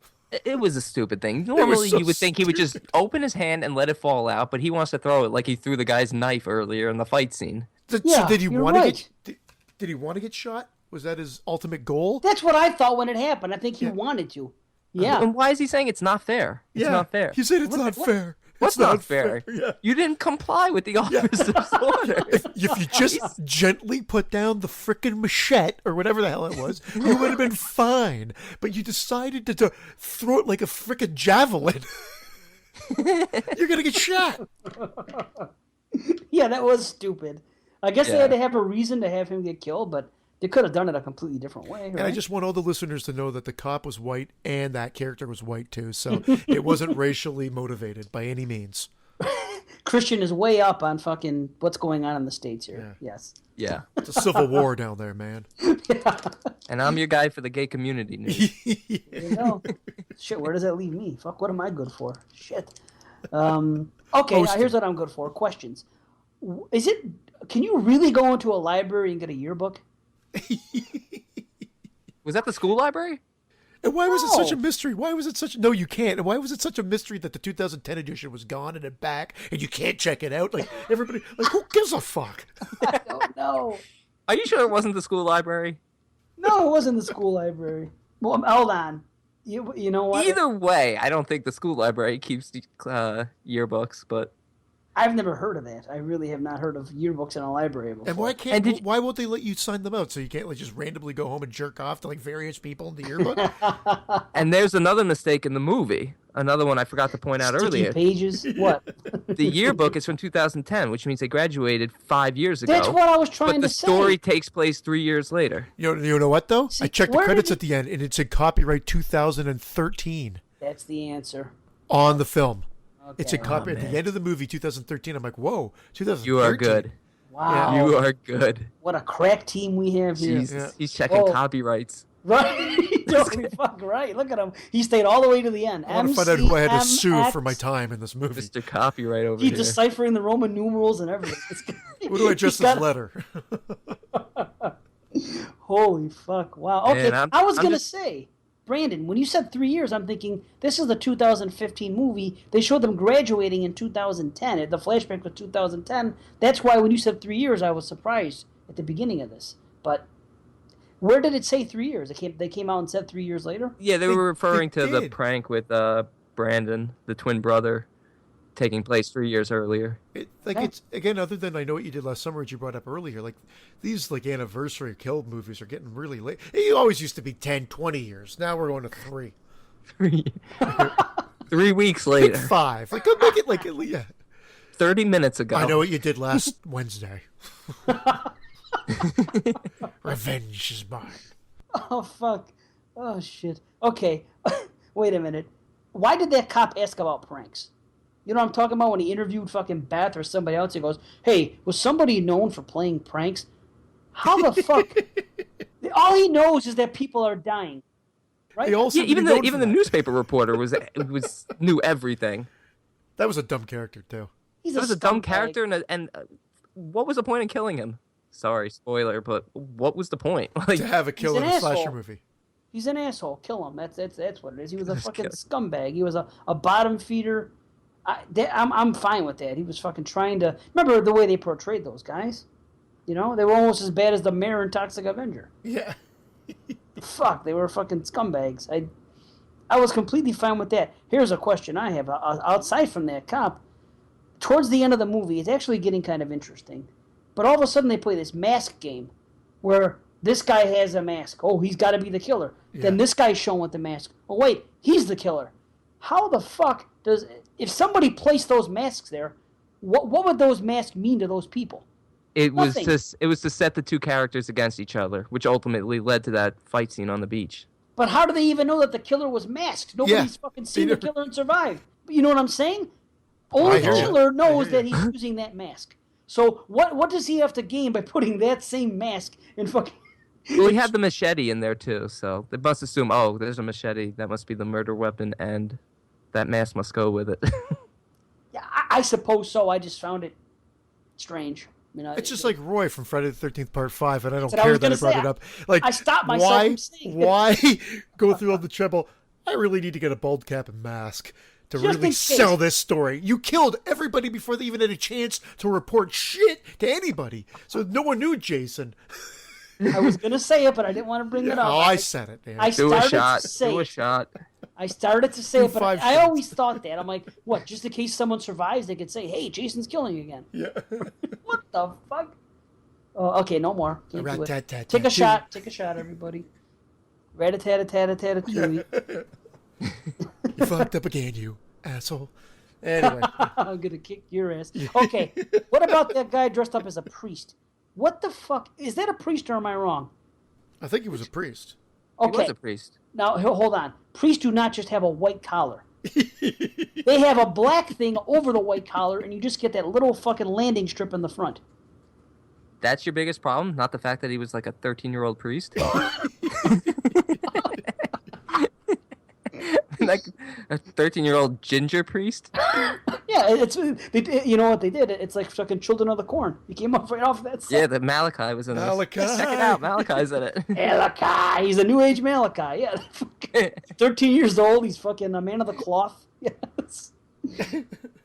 [SPEAKER 3] It was a stupid thing. Normally,
[SPEAKER 2] so
[SPEAKER 3] you would think he would just open his hand and let it fall out, but he wants to throw it like he threw the guy's knife earlier in the fight scene.
[SPEAKER 1] Yeah,
[SPEAKER 2] So did he
[SPEAKER 1] you're
[SPEAKER 2] want to
[SPEAKER 1] right.
[SPEAKER 2] get? Did he want to get shot? Was that his ultimate goal?
[SPEAKER 1] That's what I thought when it happened. I think he wanted to. Yeah.
[SPEAKER 3] And why is he saying it's not fair? It's not fair.
[SPEAKER 2] He said it's not fair.
[SPEAKER 3] What's
[SPEAKER 2] It's
[SPEAKER 3] not fair?
[SPEAKER 2] Yeah.
[SPEAKER 3] You didn't comply with the officer's order.
[SPEAKER 2] If you just gently put down the frickin' machete or whatever the hell it was, you would have been fine. But you decided to throw it like a frickin' javelin. You're gonna get shot.
[SPEAKER 1] Yeah, that was stupid. I guess they
[SPEAKER 3] Yeah.
[SPEAKER 1] had to have a reason to have him get killed, but they could have done it a completely different way. Right?
[SPEAKER 2] And I just want all the listeners to know that the cop was white and that character was white too, so it wasn't racially motivated by any means.
[SPEAKER 1] Christian is way up on fucking what's going on in the States here.
[SPEAKER 2] Yeah.
[SPEAKER 1] Yes.
[SPEAKER 3] Yeah.
[SPEAKER 2] It's a civil war down there, man.
[SPEAKER 1] Yeah.
[SPEAKER 3] And I'm your guy for the gay community news.
[SPEAKER 1] There you go. Shit, where does that leave me? Fuck, what am I good for? Shit. Okay, now here's what I'm good for. Questions. Can you really go into a library and get a yearbook?
[SPEAKER 3] Was that the school library?
[SPEAKER 2] And why was it such a
[SPEAKER 1] No.
[SPEAKER 2] mystery? Why was it such? No, you can't. And why was it such a mystery that the 2010 edition was gone and it back, and you can't check it out? Like everybody, like who gives a fuck?
[SPEAKER 1] I don't know.
[SPEAKER 3] Are you sure it wasn't the school library?
[SPEAKER 1] No, it wasn't the school library. Well, hold on. You know what?
[SPEAKER 3] Either way, I don't think the school library keeps yearbooks, but
[SPEAKER 1] I've never heard of that. I really have not heard of yearbooks in a library before.
[SPEAKER 2] And why
[SPEAKER 3] And
[SPEAKER 2] can't?
[SPEAKER 3] did-
[SPEAKER 2] Why won't they let you sign them out? So you can't like just randomly go home and jerk off to like various people in the yearbook?
[SPEAKER 3] and there's another mistake in the movie. Another one I forgot to point out
[SPEAKER 1] Sticky
[SPEAKER 3] earlier.
[SPEAKER 1] pages? What?
[SPEAKER 3] The yearbook is from 2010, which means they graduated 5 years ago.
[SPEAKER 1] That's what I was trying
[SPEAKER 3] but the
[SPEAKER 1] to say.
[SPEAKER 3] story takes place 3 years later.
[SPEAKER 2] You know what though?
[SPEAKER 1] See,
[SPEAKER 2] I checked the
[SPEAKER 1] where did
[SPEAKER 2] credits
[SPEAKER 1] you-
[SPEAKER 2] at the end, and it said copyright 2013
[SPEAKER 1] That's the answer.
[SPEAKER 2] on the film.
[SPEAKER 1] Okay.
[SPEAKER 2] It's a copy at
[SPEAKER 3] man.
[SPEAKER 2] the end of the movie 2013. I'm like, whoa, 2013.
[SPEAKER 3] You are good.
[SPEAKER 1] Wow.
[SPEAKER 3] You are good.
[SPEAKER 1] What a crack team we have here.
[SPEAKER 3] Jesus. He's checking
[SPEAKER 1] Oh.
[SPEAKER 3] copyrights.
[SPEAKER 1] Right? Totally fuck right. Look at him. He stayed all the way to the end.
[SPEAKER 2] I want to find out who I had to sue
[SPEAKER 1] MCMX.
[SPEAKER 2] for my time in this movie.
[SPEAKER 3] Mr. Copyright over
[SPEAKER 1] He's
[SPEAKER 3] here.
[SPEAKER 1] deciphering the Roman numerals and everything.
[SPEAKER 2] Who do I address
[SPEAKER 1] He's got-
[SPEAKER 2] this letter?
[SPEAKER 1] Holy fuck. Wow. Okay,
[SPEAKER 3] Man,
[SPEAKER 1] I was
[SPEAKER 3] I'm
[SPEAKER 1] going to
[SPEAKER 3] just-
[SPEAKER 1] say, Brandon, when you said 3 years, I'm thinking this is the 2015 movie. They showed them graduating in 2010. The flashback was 2010. That's why when you said 3 years, I was surprised at the beginning of this. But where did it say 3 years? They came out and said 3 years later?
[SPEAKER 3] Yeah, they
[SPEAKER 2] They-
[SPEAKER 3] were referring
[SPEAKER 2] they
[SPEAKER 3] to the
[SPEAKER 2] did.
[SPEAKER 3] prank with Brandon, the twin brother, taking place 3 years earlier.
[SPEAKER 1] Okay.
[SPEAKER 2] It's again, other than I know what you did last summer, which you brought up earlier. Like these like anniversary kill movies are getting really late. It always used to be 10, 20 years. Now we're going to 3,
[SPEAKER 3] 3 weeks
[SPEAKER 2] Pick
[SPEAKER 3] later,
[SPEAKER 2] 5. Like go make it like yeah.
[SPEAKER 3] 30 minutes ago.
[SPEAKER 2] I know what you did last Wednesday. Revenge is mine.
[SPEAKER 1] Oh, fuck. Oh, shit. Okay. Wait a minute. Why did that cop ask about pranks? You know what I'm talking about? When he interviewed fucking Beth or somebody else, he goes, hey, was somebody known for playing pranks? How the fuck? All he knows is that people are dying. Right?
[SPEAKER 2] They also
[SPEAKER 3] Yeah, even
[SPEAKER 2] didn't know
[SPEAKER 3] the
[SPEAKER 2] for that.
[SPEAKER 3] newspaper reporter knew everything.
[SPEAKER 2] That was a dumb character too.
[SPEAKER 1] He's
[SPEAKER 3] That was a dumb
[SPEAKER 1] scumbag.
[SPEAKER 3] character, and what was the point in killing him? Sorry, spoiler, but what was the point? Like,
[SPEAKER 2] To have a killer
[SPEAKER 1] an
[SPEAKER 2] in a slasher
[SPEAKER 1] asshole.
[SPEAKER 2] movie.
[SPEAKER 1] He's an asshole. Kill him. That's what it is. He was a
[SPEAKER 3] Just
[SPEAKER 1] fucking
[SPEAKER 3] kill
[SPEAKER 1] scumbag. He was a bottom feeder. I'm fine with that. He was fucking trying to... Remember the way they portrayed those guys? You know? They were almost as bad as the mayor in Toxic Avenger.
[SPEAKER 2] Yeah.
[SPEAKER 1] Fuck, they were fucking scumbags. I was completely fine with that. Here's a question I have. Outside from that cop, towards the end of the movie, it's actually getting kind of interesting. But all of a sudden they play this mask game where this guy has a mask. Oh, he's got to be the killer. Then
[SPEAKER 2] Yeah.
[SPEAKER 1] this guy's shown with the mask. Oh, wait, he's the killer. How the fuck does... If somebody placed those masks there, what would those masks mean to those people?
[SPEAKER 3] it was
[SPEAKER 1] Nothing.
[SPEAKER 3] to set the two characters against each other, which ultimately led to that fight scene on the beach.
[SPEAKER 1] But how do they even know that the killer was masked? Nobody's
[SPEAKER 2] Yeah.
[SPEAKER 1] fucking seen
[SPEAKER 2] They
[SPEAKER 1] the
[SPEAKER 2] never-
[SPEAKER 1] killer and survived. You know what I'm saying? Only
[SPEAKER 2] I
[SPEAKER 1] the
[SPEAKER 2] hear ya.
[SPEAKER 1] killer
[SPEAKER 2] I
[SPEAKER 1] knows
[SPEAKER 2] hear
[SPEAKER 1] that
[SPEAKER 2] ya.
[SPEAKER 1] he's using that mask. So what does he have to gain by putting that same mask in fucking...
[SPEAKER 3] Well, he had the machete in there too, so they must assume, oh, there's a machete. That must be the murder weapon, and that mask must go with it.
[SPEAKER 1] Yeah, I suppose so. I just found it strange. You know,
[SPEAKER 2] It's just like Roy from Friday the 13th Part 5, and I don't
[SPEAKER 1] That's what I
[SPEAKER 2] care
[SPEAKER 1] was
[SPEAKER 2] that I
[SPEAKER 1] gonna
[SPEAKER 2] brought
[SPEAKER 1] say.
[SPEAKER 2] it up. Like,
[SPEAKER 1] I stopped myself
[SPEAKER 2] why,
[SPEAKER 1] from saying it.
[SPEAKER 2] why go through all the trouble? I really need to get a bald cap and mask to
[SPEAKER 1] Just in
[SPEAKER 2] really
[SPEAKER 1] case.
[SPEAKER 2] sell this story. You killed everybody before they even had a chance to report shit to anybody. So no one knew Jason.
[SPEAKER 1] I was going to say it, but I didn't want to bring it up.
[SPEAKER 2] Oh, I said it, man.
[SPEAKER 1] I
[SPEAKER 3] Do a
[SPEAKER 1] started
[SPEAKER 3] shot.
[SPEAKER 1] to say
[SPEAKER 3] Do a
[SPEAKER 1] it.
[SPEAKER 3] shot.
[SPEAKER 1] I started to say
[SPEAKER 2] Do
[SPEAKER 1] it, but
[SPEAKER 2] 5
[SPEAKER 1] I
[SPEAKER 2] shots.
[SPEAKER 1] always thought that. I'm like, what, just in case someone survives, they could say, hey, Jason's killing you again.
[SPEAKER 2] Yeah.
[SPEAKER 1] What the fuck? Oh, okay, no more. Can't do it.
[SPEAKER 2] Rat-tat-tat-tat.
[SPEAKER 1] Take a shot. Take a shot, everybody. Rat-a-tat-a-tat-a-tat-a-tootie.
[SPEAKER 2] You fucked up again, you asshole. Anyway.
[SPEAKER 1] I'm gonna kick your ass. Okay, what about that guy dressed up as a priest? What the fuck? Is that a priest or am I wrong?
[SPEAKER 2] I think he was a priest.
[SPEAKER 3] He
[SPEAKER 1] Okay,
[SPEAKER 3] was a priest.
[SPEAKER 1] now hold on. Priests do not just have a white collar. They have a black thing over the white collar, and you just get that little fucking landing strip in the front.
[SPEAKER 3] That's your biggest problem, not the fact that he was like a 13-year-old priest. Like a 13-year-old ginger priest.
[SPEAKER 1] Yeah, you know what they did? It's like fucking Children of the Corn. He came up right off that set.
[SPEAKER 3] Yeah, the Malachi was in this.
[SPEAKER 2] Malachi.
[SPEAKER 3] Check it out, Malachi's in it.
[SPEAKER 1] Malachi, he's a new age Malachi. Yeah, 13 years old. He's fucking a man of the cloth. Yes.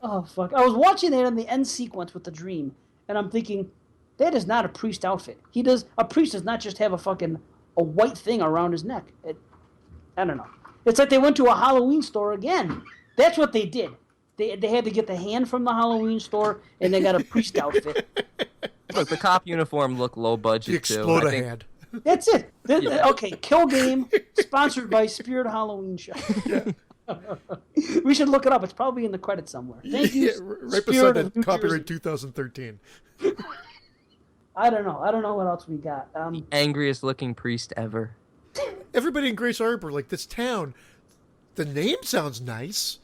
[SPEAKER 1] Oh fuck! I was watching that in the end sequence with the dream, and I'm thinking, that is not a priest outfit. A priest does not just have a white thing around his neck. I don't know. It's like they went to a Halloween store again. That's what they did. They had to get the hand from the Halloween store, and they got a priest outfit.
[SPEAKER 3] Look, the cop uniform looked low budget
[SPEAKER 2] The
[SPEAKER 3] too.
[SPEAKER 2] explode hand.
[SPEAKER 1] That's it. Okay, Kill Game, sponsored by Spirit Halloween Show.
[SPEAKER 2] Yeah.
[SPEAKER 1] We should look it up. It's probably in the credits somewhere. Thank you.
[SPEAKER 2] Yeah, right
[SPEAKER 1] Spirit
[SPEAKER 2] beside
[SPEAKER 1] of
[SPEAKER 2] that
[SPEAKER 1] New
[SPEAKER 2] copyright
[SPEAKER 1] Jersey.
[SPEAKER 2] 2013.
[SPEAKER 1] I don't know what else we got.
[SPEAKER 3] Angriest looking priest ever.
[SPEAKER 2] Everybody in Grace Harbor, like this town, the name sounds nice,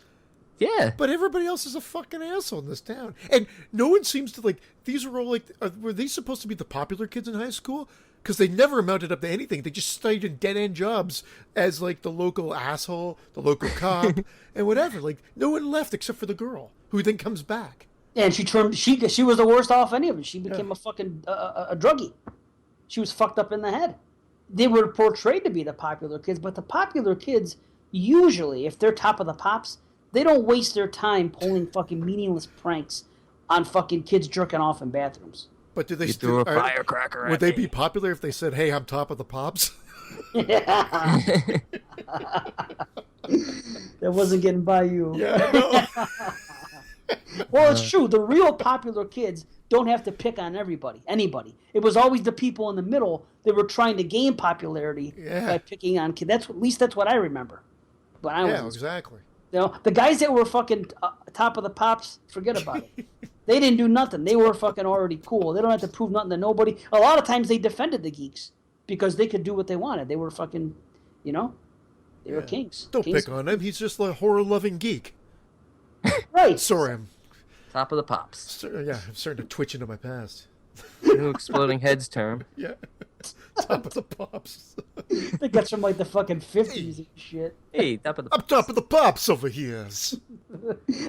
[SPEAKER 3] Yeah.
[SPEAKER 2] but everybody else is a fucking asshole in this town. And no one seems to, like, these are all, like, were they supposed to be the popular kids in high school? Because they never amounted up to anything. They just stayed in dead-end jobs as, like, the local asshole, the local cop, and whatever. Like, no one left except for the girl, who then comes back.
[SPEAKER 1] And she was the worst off any of them. She became a fucking a druggie. She was fucked up in the head. They were portrayed to be the popular kids, but the popular kids, usually, if they're top of the pops, they don't waste their time pulling fucking meaningless pranks on fucking kids jerking off in bathrooms.
[SPEAKER 2] But do they
[SPEAKER 3] You threw a firecracker at
[SPEAKER 2] would they
[SPEAKER 3] me.
[SPEAKER 2] be popular if they said, hey, I'm top of the pops?
[SPEAKER 1] That wasn't getting by you.
[SPEAKER 2] Yeah, no.
[SPEAKER 1] Well, it's true. The real popular kids don't have to pick on anybody. It was always the people in the middle that were trying to gain popularity by picking on kids. At least that's what I remember. When I was
[SPEAKER 2] Yeah,
[SPEAKER 1] in school.
[SPEAKER 2] exactly.
[SPEAKER 1] You know, the guys that were fucking top of the pops, forget about it. They didn't do nothing. They were fucking already cool. They don't have to prove nothing to nobody. A lot of times they defended the geeks because they could do what they wanted. They were fucking, they were kings.
[SPEAKER 2] Don't
[SPEAKER 1] Kings.
[SPEAKER 2] pick on him. He's just a horror-loving geek.
[SPEAKER 1] Right.
[SPEAKER 2] Sorry, I'm
[SPEAKER 3] Top of the pops.
[SPEAKER 2] I'm starting to twitch into my past.
[SPEAKER 3] New exploding heads term.
[SPEAKER 2] Yeah. Top of the pops.
[SPEAKER 1] I think that's from like the fucking 50s and shit.
[SPEAKER 3] Hey, top of the
[SPEAKER 2] I'm top of the pops over here.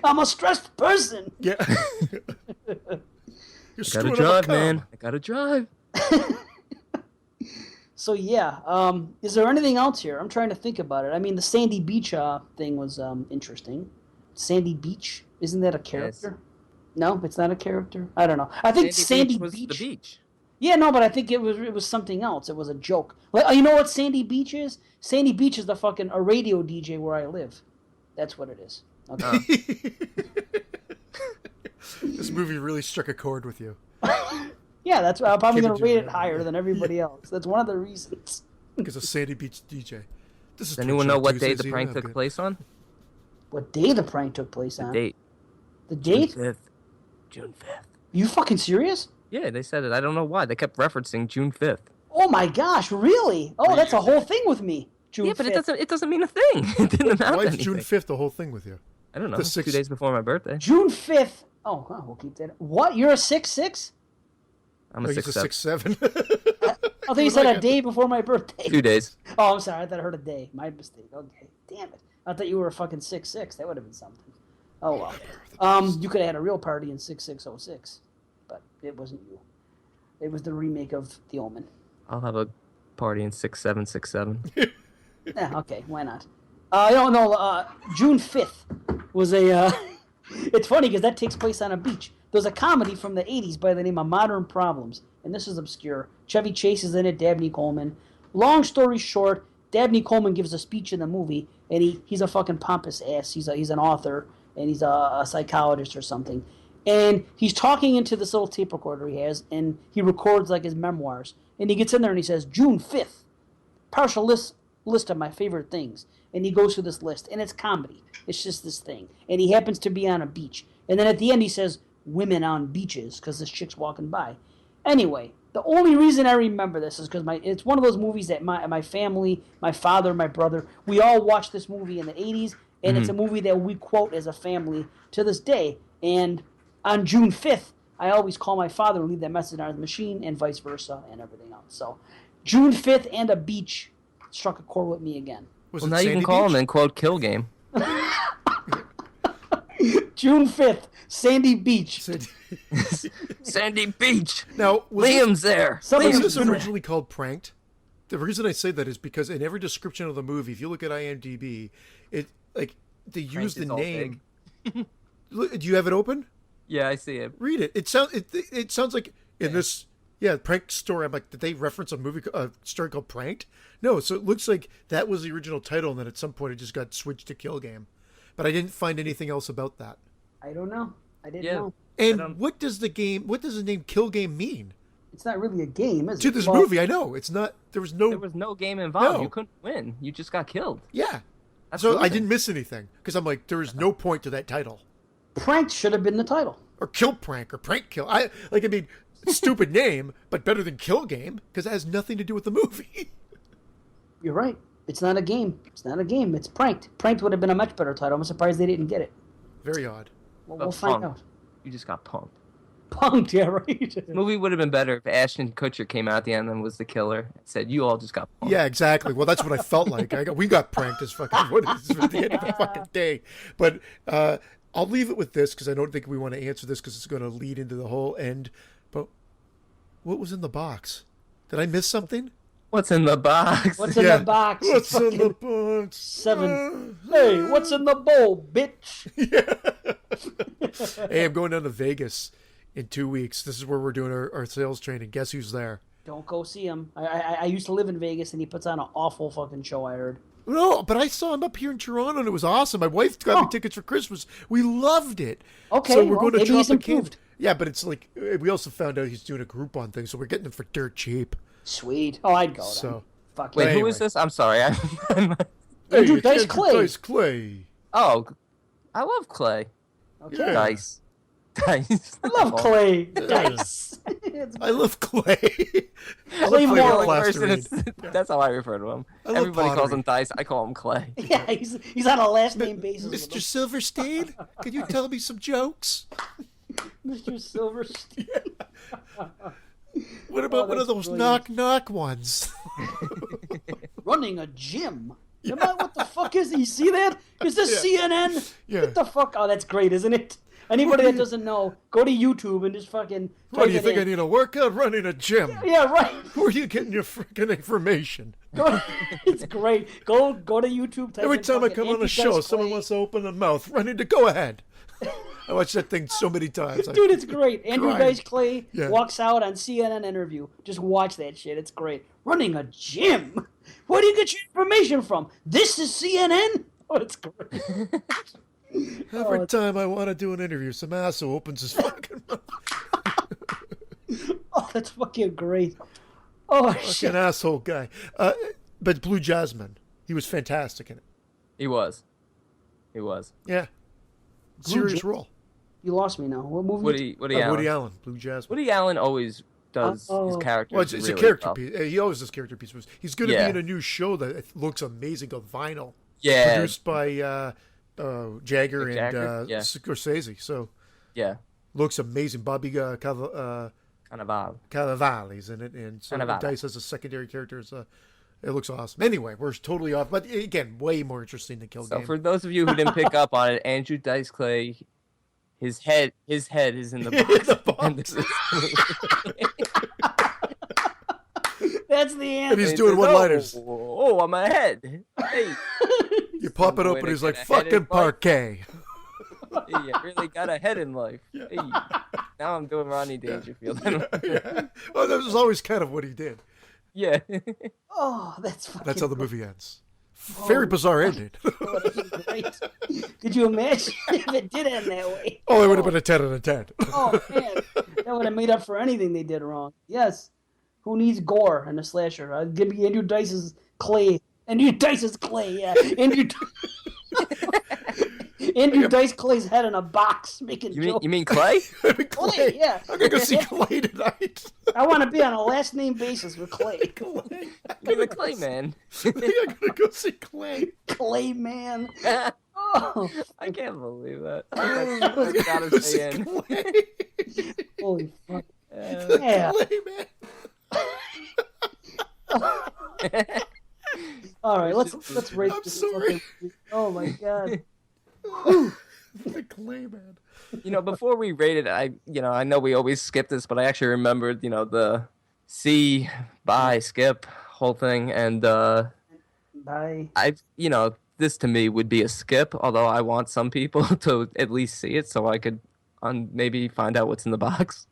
[SPEAKER 1] I'm a stressed person.
[SPEAKER 2] Yeah. You're
[SPEAKER 3] I
[SPEAKER 2] screwing
[SPEAKER 3] gotta
[SPEAKER 2] up a
[SPEAKER 3] drive, man.
[SPEAKER 2] car.
[SPEAKER 3] I gotta drive.
[SPEAKER 1] So yeah, is there anything else here? I'm trying to think about it. I mean, the Sandy Beach thing was interesting. Sandy Beach, isn't that a character? No, it's not a character. I don't know. I think Sandy
[SPEAKER 3] was
[SPEAKER 1] Beach.
[SPEAKER 3] the beach.
[SPEAKER 1] Yeah, no, but I think it was something else. It was a joke. Like, you know what Sandy Beach is? Sandy Beach is a radio DJ where I live. That's what it is. Okay.
[SPEAKER 2] This movie really struck a chord with you.
[SPEAKER 1] Yeah, that's why I'm probably
[SPEAKER 2] Give
[SPEAKER 1] going
[SPEAKER 2] it
[SPEAKER 1] to rate
[SPEAKER 2] your-
[SPEAKER 1] it higher than everybody else. That's one of the reasons.
[SPEAKER 2] Because of Sandy Beach DJ. This is
[SPEAKER 3] Does anyone
[SPEAKER 2] Twitch
[SPEAKER 3] know
[SPEAKER 2] on
[SPEAKER 3] what day
[SPEAKER 2] Tuesdays,
[SPEAKER 3] the
[SPEAKER 2] you
[SPEAKER 3] prank
[SPEAKER 2] know,
[SPEAKER 3] took
[SPEAKER 2] good.
[SPEAKER 3] place on?
[SPEAKER 1] What day the prank took place on?
[SPEAKER 3] Date.
[SPEAKER 1] The date?
[SPEAKER 3] June 5th. June 5th.
[SPEAKER 1] You fucking serious?
[SPEAKER 3] Yeah, they said it. I don't know why. They kept referencing June 5th.
[SPEAKER 1] Oh my gosh, really? Oh, that's a whole thing with me. June
[SPEAKER 3] Yeah, but
[SPEAKER 1] 5th.
[SPEAKER 3] it doesn't mean a thing. It didn't amount
[SPEAKER 2] Why
[SPEAKER 3] to
[SPEAKER 2] is June
[SPEAKER 3] anything.
[SPEAKER 2] 5th the whole thing with you?
[SPEAKER 3] I don't know.
[SPEAKER 2] the
[SPEAKER 3] 2
[SPEAKER 2] 6th?
[SPEAKER 3] days before my birthday.
[SPEAKER 1] June 5th. Oh, well, we'll keep that. What? You're a 6'6"?
[SPEAKER 3] I'm
[SPEAKER 2] Oh,
[SPEAKER 3] a
[SPEAKER 2] he's a
[SPEAKER 3] 6'7".
[SPEAKER 2] 6'7".
[SPEAKER 1] I thought you said a day before my birthday.
[SPEAKER 3] 2 days.
[SPEAKER 1] Oh, I'm sorry. I thought I heard a day. My mistake. Okay. Damn it. I thought you were a fucking 6'6". That would have been something. Oh, well. You could have had a real party in 6606. But it wasn't you. It was the remake of The Omen.
[SPEAKER 3] I'll have a party in 6767.
[SPEAKER 1] Yeah, okay. Why not? June 5th was a... It's funny because that takes place on a beach. There's a comedy from the 80s by the name of Modern Problems. And this is obscure. Chevy Chase is in it, Dabney Coleman. Long story short, Dabney Coleman gives a speech in the movie, and he's a fucking pompous ass. He's an author, and he's a psychologist or something. And he's talking into this little tape recorder he has, and he records like his memoirs. And he gets in there and he says, June 5th, partial list of my favorite things. And he goes through this list, and it's comedy. It's just this thing. And he happens to be on a beach. And then at the end he says, women on beaches, because this chick's walking by. Anyway, the only reason I remember this is because it's one of those movies that my family, my father, my brother, we all watched this movie in the 80s, and it's a movie that we quote as a family to this day. And on June 5th, I always call my father and leave that message on his machine, and vice versa, and everything else. So, June 5th and a beach struck a chord with me again.
[SPEAKER 2] Was
[SPEAKER 3] Well,
[SPEAKER 2] it
[SPEAKER 3] now you
[SPEAKER 2] Sandy
[SPEAKER 3] can call
[SPEAKER 2] Beach?
[SPEAKER 3] him and quote Kill Game.
[SPEAKER 1] June 5th, Sandy Beach.
[SPEAKER 3] Sandy Beach.
[SPEAKER 2] Now, was
[SPEAKER 3] Liam's there.
[SPEAKER 1] Somebody
[SPEAKER 2] this
[SPEAKER 1] was
[SPEAKER 2] was
[SPEAKER 1] doing
[SPEAKER 2] originally called Pranked? The reason I say that is because in every description of the movie, if you look at IMDb, it like they use the
[SPEAKER 3] is all
[SPEAKER 2] name. Do you have it open?
[SPEAKER 3] Yeah, I see it.
[SPEAKER 2] Read it. It sounds like in this prank story. I'm like, did they reference a story called Pranked? No. So it looks like that was the original title, and then at some point it just got switched to Kill Game. But I didn't find anything else about that.
[SPEAKER 1] I don't know. I didn't
[SPEAKER 3] Yeah.
[SPEAKER 1] know.
[SPEAKER 2] And what does the name Kill Game mean?
[SPEAKER 1] It's not really a game, is it?
[SPEAKER 2] To this
[SPEAKER 1] Well,
[SPEAKER 2] movie, I know. It's not, there was no,
[SPEAKER 3] There was no game involved.
[SPEAKER 2] No.
[SPEAKER 3] You couldn't win. You just got killed.
[SPEAKER 2] yeah.
[SPEAKER 3] That's
[SPEAKER 2] So I
[SPEAKER 3] losing.
[SPEAKER 2] didn't miss anything. Because I'm like, there is no point to that title.
[SPEAKER 1] Pranked should have been the title.
[SPEAKER 2] Or Kill Prank, or Prank Kill. Stupid name, but better than Kill Game, because it has nothing to do with the movie.
[SPEAKER 1] You're right. It's not a game. It's not a game. It's Pranked. Pranked would have been a much better title. I'm surprised they didn't get it.
[SPEAKER 2] Very odd.
[SPEAKER 1] Well,
[SPEAKER 3] But
[SPEAKER 1] we'll find
[SPEAKER 3] punked.
[SPEAKER 1] out.
[SPEAKER 3] You just got punked.
[SPEAKER 1] Punked, yeah, right.
[SPEAKER 3] The movie would have been better if Ashton Kutcher came out at the end and was the killer and said, "You all just got punked."
[SPEAKER 2] Yeah, exactly. Well, that's what I felt like. We got pranked as fucking what is at the end of the fucking day. But I'll leave it with this because I don't think we want to answer this because it's going to lead into the whole end. But what was in the box? Did I miss something?
[SPEAKER 3] What's in the box?
[SPEAKER 1] What's in the box?
[SPEAKER 2] What's in the
[SPEAKER 1] Fucking
[SPEAKER 2] box?
[SPEAKER 1] 7. Hey, what's in the bowl, bitch?
[SPEAKER 2] Hey, I'm going down to Vegas in 2 weeks. This is where we're doing our sales training. Guess who's there?
[SPEAKER 1] Don't go see him. I used to live in Vegas, and he puts on an awful fucking show, I heard.
[SPEAKER 2] No, but I saw him up here in Toronto, and it was awesome. My wife got me tickets for Christmas. We loved it.
[SPEAKER 1] Okay,
[SPEAKER 2] so we're
[SPEAKER 1] well,
[SPEAKER 2] going to
[SPEAKER 1] maybe he's
[SPEAKER 2] Tropicana.
[SPEAKER 1] improved.
[SPEAKER 2] Yeah, but it's like we also found out he's doing a Groupon thing, so we're getting them for dirt cheap.
[SPEAKER 1] Sweet. Oh, I'd go then.
[SPEAKER 2] So
[SPEAKER 1] Fuck
[SPEAKER 3] Wait,
[SPEAKER 1] yeah.
[SPEAKER 3] who is this? I'm sorry.
[SPEAKER 1] Andrew
[SPEAKER 2] Hey,
[SPEAKER 1] Dice
[SPEAKER 2] Andrew
[SPEAKER 1] Clay.
[SPEAKER 2] Dice Clay.
[SPEAKER 3] Oh, I love Clay.
[SPEAKER 1] Okay.
[SPEAKER 2] Yeah.
[SPEAKER 3] Dice. Dice.
[SPEAKER 1] I love Clay. Dice. It's
[SPEAKER 2] I love Clay. I
[SPEAKER 1] Clay
[SPEAKER 2] love
[SPEAKER 1] Moore.
[SPEAKER 2] Plasterine.
[SPEAKER 3] That's how I refer to him.
[SPEAKER 2] I love
[SPEAKER 3] Everybody calls
[SPEAKER 2] pottery.
[SPEAKER 3] him Dice. I call him Clay.
[SPEAKER 1] yeah, he's on a last name basis. with
[SPEAKER 2] Mr. Silverstein, can you tell me some jokes?
[SPEAKER 1] him. Mr. Silverstein.
[SPEAKER 2] What about one of
[SPEAKER 1] that's
[SPEAKER 2] those
[SPEAKER 1] brilliant.
[SPEAKER 2] knock ones?
[SPEAKER 1] Running a gym. What the fuck is it? You see that? Is this CNN?
[SPEAKER 2] Yeah.
[SPEAKER 1] What the fuck? Oh, that's great, isn't it? Anybody that doesn't know, go to YouTube and just fucking.
[SPEAKER 2] What do you
[SPEAKER 1] type it
[SPEAKER 2] think? I
[SPEAKER 1] in.
[SPEAKER 2] need a workout running a gym.
[SPEAKER 1] Yeah, right.
[SPEAKER 2] Where are you getting your freaking information?
[SPEAKER 1] It's great. Go to YouTube. Type
[SPEAKER 2] Every
[SPEAKER 1] in
[SPEAKER 2] time I
[SPEAKER 1] fucking
[SPEAKER 2] come on
[SPEAKER 1] Andrew
[SPEAKER 2] a show,
[SPEAKER 1] Dice
[SPEAKER 2] someone
[SPEAKER 1] Clay.
[SPEAKER 2] wants to open their mouth. Running to go ahead. I watched that thing so many times.
[SPEAKER 1] Dude, it's great. Andrew
[SPEAKER 2] crying.
[SPEAKER 1] Dice Clay
[SPEAKER 2] Yeah.
[SPEAKER 1] walks out on CNN interview. Just watch that shit. It's great. Running a gym? Where do you get your information from? This is CNN? Oh, it's great.
[SPEAKER 2] Every time I want to do an interview, some asshole opens his fucking mouth.
[SPEAKER 1] Oh, that's fucking great. Oh, shit.
[SPEAKER 2] Fucking asshole guy. But Blue Jasmine, he was fantastic in it.
[SPEAKER 3] He was. He was.
[SPEAKER 2] Yeah.
[SPEAKER 1] Blue
[SPEAKER 2] Serious
[SPEAKER 1] Jasmine?
[SPEAKER 2] role.
[SPEAKER 1] You lost me now. What movie?
[SPEAKER 3] Woody Allen.
[SPEAKER 2] Woody Allen, Blue Jasmine.
[SPEAKER 3] Woody Allen always does his
[SPEAKER 1] Oh.
[SPEAKER 3] characters.
[SPEAKER 2] Well, it's
[SPEAKER 3] really
[SPEAKER 2] a character
[SPEAKER 3] well.
[SPEAKER 2] piece. He always does character pieces. He's going to
[SPEAKER 3] Yeah.
[SPEAKER 2] be in a new show that looks amazing called Vinyl.
[SPEAKER 3] Yeah.
[SPEAKER 2] Produced by Jagger and
[SPEAKER 3] Jagger, yeah.
[SPEAKER 2] Scorsese. So
[SPEAKER 3] Yeah.
[SPEAKER 2] looks amazing. Bobby
[SPEAKER 3] Kind of odd.
[SPEAKER 2] Cannavale's in it, and so
[SPEAKER 3] Cannavale.
[SPEAKER 2] Dice as a secondary character. It looks awesome. Anyway, we're totally off, but again, way more interesting than Kill
[SPEAKER 3] So
[SPEAKER 2] Game.
[SPEAKER 3] for those of you who didn't pick up on it, Andrew Dice Clay, his head is in the box.
[SPEAKER 2] the box.
[SPEAKER 3] And this is-
[SPEAKER 1] That's the
[SPEAKER 2] And
[SPEAKER 1] answer.
[SPEAKER 2] he's
[SPEAKER 3] he
[SPEAKER 2] doing
[SPEAKER 3] says,
[SPEAKER 2] one-liners.
[SPEAKER 3] Oh, I'm ahead. Hey,
[SPEAKER 2] You pop it
[SPEAKER 3] Some
[SPEAKER 2] up,
[SPEAKER 3] way
[SPEAKER 2] and
[SPEAKER 3] to
[SPEAKER 2] he's
[SPEAKER 3] get
[SPEAKER 2] like,
[SPEAKER 3] ahead in
[SPEAKER 2] "Fucking
[SPEAKER 3] life."
[SPEAKER 2] parquet."
[SPEAKER 3] hey, you really got ahead in life. Hey, now I'm doing Ronnie Dangerfield.
[SPEAKER 2] Yeah. Well, that was always kind of what he did.
[SPEAKER 3] yeah.
[SPEAKER 1] Oh, that's fucking
[SPEAKER 2] That's how the movie ends. Very bizarre ending.
[SPEAKER 1] Oh, that's great. Could you imagine if it did end that way?
[SPEAKER 2] Oh, it would have been a 10 out of 10.
[SPEAKER 1] Oh, man. That would have made up for anything they did wrong. Yes. Who needs gore in a slasher? Give me Andrew Dice's Clay. Andrew Dice's Clay, yeah. Andrew Dice Clay's head in a box making jokes.
[SPEAKER 3] You mean Clay?
[SPEAKER 1] Clay, yeah.
[SPEAKER 2] I'm going to go see Clay tonight.
[SPEAKER 1] I want to be on a last name basis with Clay.
[SPEAKER 3] You're the Clay man.
[SPEAKER 2] I'm going to go see Clay.
[SPEAKER 1] Clay man. Oh,
[SPEAKER 3] I can't believe that. That's gotta
[SPEAKER 2] This
[SPEAKER 3] stay
[SPEAKER 2] is
[SPEAKER 3] in.
[SPEAKER 2] Clay.
[SPEAKER 1] holy fuck!
[SPEAKER 2] The
[SPEAKER 1] Yeah.
[SPEAKER 2] Clay man.
[SPEAKER 1] All right,
[SPEAKER 3] It's
[SPEAKER 1] let's
[SPEAKER 3] just-
[SPEAKER 1] rate
[SPEAKER 2] I'm
[SPEAKER 1] this.
[SPEAKER 2] sorry.
[SPEAKER 1] fucking- Oh my god.
[SPEAKER 2] The Clay man.
[SPEAKER 3] Before we rated it, I know we always skip this, but I actually remembered, the see, buy, skip whole thing, and
[SPEAKER 1] Bye.
[SPEAKER 3] this to me would be a skip. Although I want some people to at least see it, so I could maybe find out what's in the box.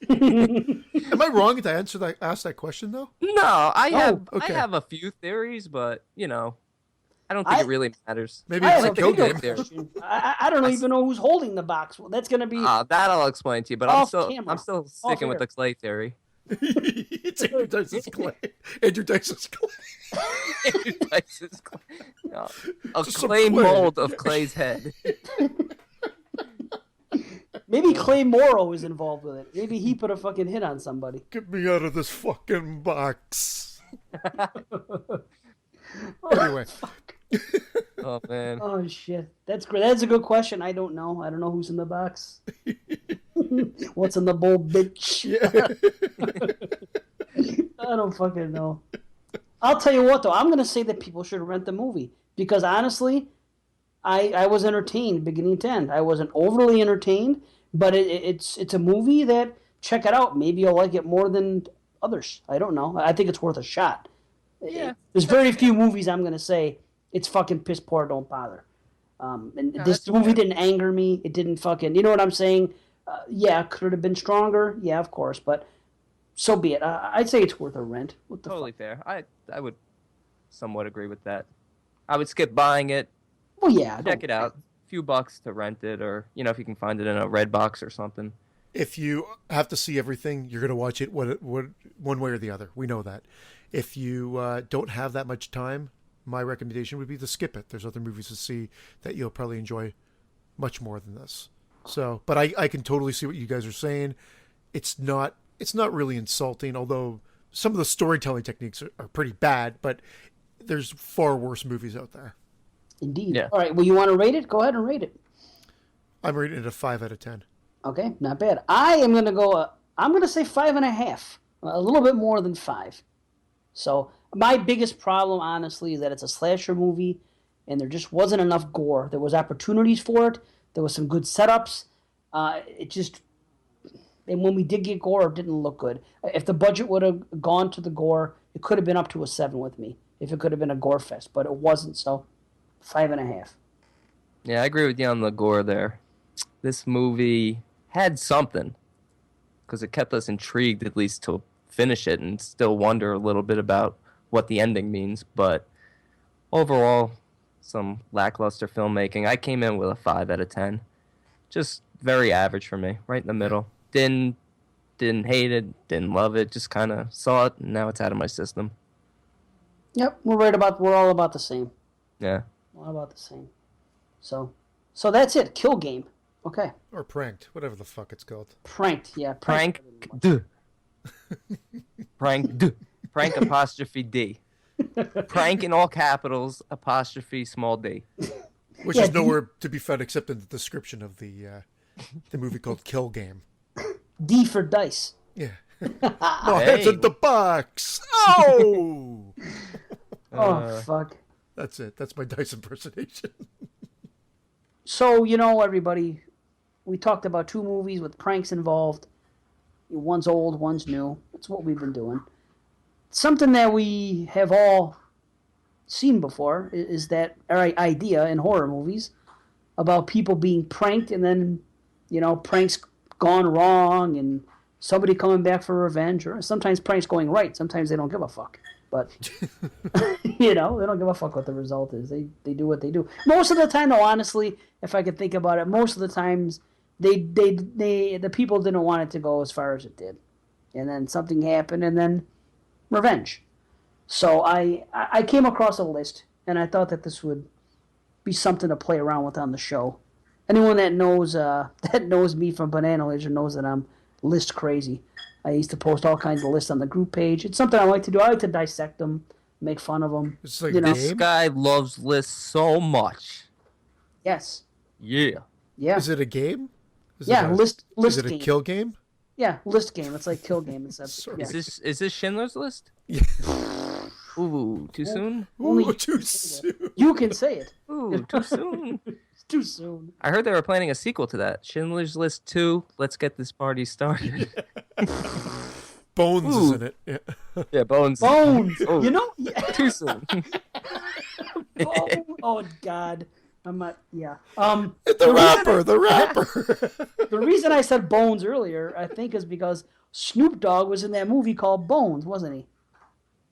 [SPEAKER 2] Am I wrong to ask that question though?
[SPEAKER 3] No, I
[SPEAKER 2] okay.
[SPEAKER 3] have a few theories, but I don't think it really matters.
[SPEAKER 2] Maybe
[SPEAKER 1] I
[SPEAKER 2] it's
[SPEAKER 1] have
[SPEAKER 2] a
[SPEAKER 1] a
[SPEAKER 2] kill
[SPEAKER 1] bigger
[SPEAKER 2] game.
[SPEAKER 1] question. I don't even know who's holding the box. Well, that's gonna be
[SPEAKER 3] That I'll explain to you, but
[SPEAKER 1] Off camera.
[SPEAKER 3] I'm still sticking with
[SPEAKER 1] air.
[SPEAKER 3] the Clay theory.
[SPEAKER 2] It's Andrew Dice's Clay. Andrew Dice's Clay.
[SPEAKER 3] Dice's Clay. No, a
[SPEAKER 2] Just some
[SPEAKER 3] clay
[SPEAKER 2] clay.
[SPEAKER 3] mold of Clay's head.
[SPEAKER 1] maybe Clay Morrow is involved with it. Maybe he put a fucking hit on somebody.
[SPEAKER 2] Get me out of this fucking box. Anyway.
[SPEAKER 3] Oh man.
[SPEAKER 1] Oh shit, that's great. That's a good question. I don't know. I don't know who's in the box. What's in the bowl, bitch? I don't fucking know. I'll tell you what though. I'm gonna say that people should rent the movie because honestly, I was entertained beginning to end. I wasn't overly entertained, but it's a movie that check it out. Maybe you'll like it more than others. I don't know. I think it's worth a shot.
[SPEAKER 3] Yeah.
[SPEAKER 1] There's very few movies I'm gonna say it's fucking piss poor. Don't bother. And
[SPEAKER 3] No,
[SPEAKER 1] this
[SPEAKER 3] that's
[SPEAKER 1] movie
[SPEAKER 3] fair.
[SPEAKER 1] didn't anger me. It didn't fucking. You know what I'm saying? Yeah, could it have been stronger? Yeah, of course. But so be it. I'd say it's worth a rent. What the
[SPEAKER 3] Totally
[SPEAKER 1] fuck?
[SPEAKER 3] fair. I would somewhat agree with that. I would skip buying it.
[SPEAKER 1] Well, yeah.
[SPEAKER 3] Check
[SPEAKER 1] don't-
[SPEAKER 3] it out. Few bucks to rent it, or if you can find it in a red box or something.
[SPEAKER 2] If you have to see everything, you're going to watch it one way or the other. We know that. If you don't have that much time, my recommendation would be to skip it. There's other movies to see that you'll probably enjoy much more than this. So, but I can totally see what you guys are saying. It's not really insulting, although some of the storytelling techniques are pretty bad, but there's far worse movies out there.
[SPEAKER 1] Indeed.
[SPEAKER 3] Yeah.
[SPEAKER 1] All right. Well, you want to rate it? Go ahead and rate it.
[SPEAKER 2] I'm rating it a 5 out of 10.
[SPEAKER 1] Okay, not bad. I am gonna go. I'm gonna say 5.5. A little bit more than 5. So my biggest problem, honestly, is that it's a slasher movie, and there just wasn't enough gore. There was opportunities for it. There was some good setups. It just, and when we did get gore, it didn't look good. If the budget would have gone to the gore, it could have been up to a 7 with me. If it could have been a gore fest, but it wasn't. So 5.5.
[SPEAKER 3] Yeah, I agree with you on the gore there. This movie had something because it kept us intrigued at least to finish it and still wonder a little bit about what the ending means. But overall, some lackluster filmmaking. I came in with a 5 out of 10. Just very average for me, right in the middle. Didn't hate it, didn't love it, just kind of saw it, and now it's out of my system.
[SPEAKER 1] Yep, we're all about the same.
[SPEAKER 3] Yeah.
[SPEAKER 1] All about the same. So that's it. Kill Game. Okay.
[SPEAKER 2] Or Pranked, whatever the fuck it's called.
[SPEAKER 1] Pranked. Yeah.
[SPEAKER 3] Prank. Prank. Prank apostrophe D. Prank in all capitals, apostrophe small d.
[SPEAKER 2] Which
[SPEAKER 1] Yeah,
[SPEAKER 2] is nowhere to be found except in the description of the movie called Kill Game.
[SPEAKER 1] D for dice.
[SPEAKER 2] Yeah. No heads
[SPEAKER 3] Hey.
[SPEAKER 2] in the box. Oh!
[SPEAKER 1] Oh fuck.
[SPEAKER 2] That's it. That's my dice impersonation.
[SPEAKER 1] So everybody, we talked about 2 movies with pranks involved. One's old, one's new. That's what we've been doing. Something that we have all seen before is that idea in horror movies about people being pranked and then pranks gone wrong and somebody coming back for revenge, or sometimes pranks going right. Sometimes they don't give a fuck. But they don't give a fuck what the result is. They do what they do. Most of the time, though, honestly, if I could think about it, most of the times the people didn't want it to go as far as it did, and then something happened, and then revenge. So I came across a list, and I thought that this would be something to play around with on the show. Anyone that knows me from Banana Leisure knows that I'm list crazy. I used to post all kinds of lists on the group page. It's something I like to do. I like to dissect them, make fun of them.
[SPEAKER 2] It's like
[SPEAKER 1] You know.
[SPEAKER 3] This guy loves lists so much.
[SPEAKER 1] Yes.
[SPEAKER 3] Yeah.
[SPEAKER 1] Yeah.
[SPEAKER 2] Is it a game?
[SPEAKER 1] Yeah. List
[SPEAKER 2] Is it a
[SPEAKER 1] game.
[SPEAKER 2] kill game?
[SPEAKER 1] Yeah. List game. It's like kill game. It's
[SPEAKER 2] Sorry.
[SPEAKER 1] yeah.
[SPEAKER 3] Is this Schindler's List?
[SPEAKER 2] Yeah.
[SPEAKER 3] Ooh, too soon?
[SPEAKER 1] Only
[SPEAKER 2] Ooh,
[SPEAKER 1] you
[SPEAKER 2] too
[SPEAKER 1] can say
[SPEAKER 2] soon.
[SPEAKER 1] that. You can say it.
[SPEAKER 3] Ooh, too soon.
[SPEAKER 1] It's too soon.
[SPEAKER 3] I heard they were planning a sequel to that. Schindler's List 2, Let's Get This Party Started.
[SPEAKER 2] Bones is
[SPEAKER 3] Ooh.
[SPEAKER 2] in it. Yeah.
[SPEAKER 3] Yeah, Bones.
[SPEAKER 1] Bones.
[SPEAKER 3] Oh.
[SPEAKER 1] You know.
[SPEAKER 3] Too soon.
[SPEAKER 1] Oh God. I'm not. Yeah.
[SPEAKER 2] The rapper.
[SPEAKER 1] The reason I said Bones earlier, I think, is because Snoop Dogg was in that movie called Bones, wasn't he?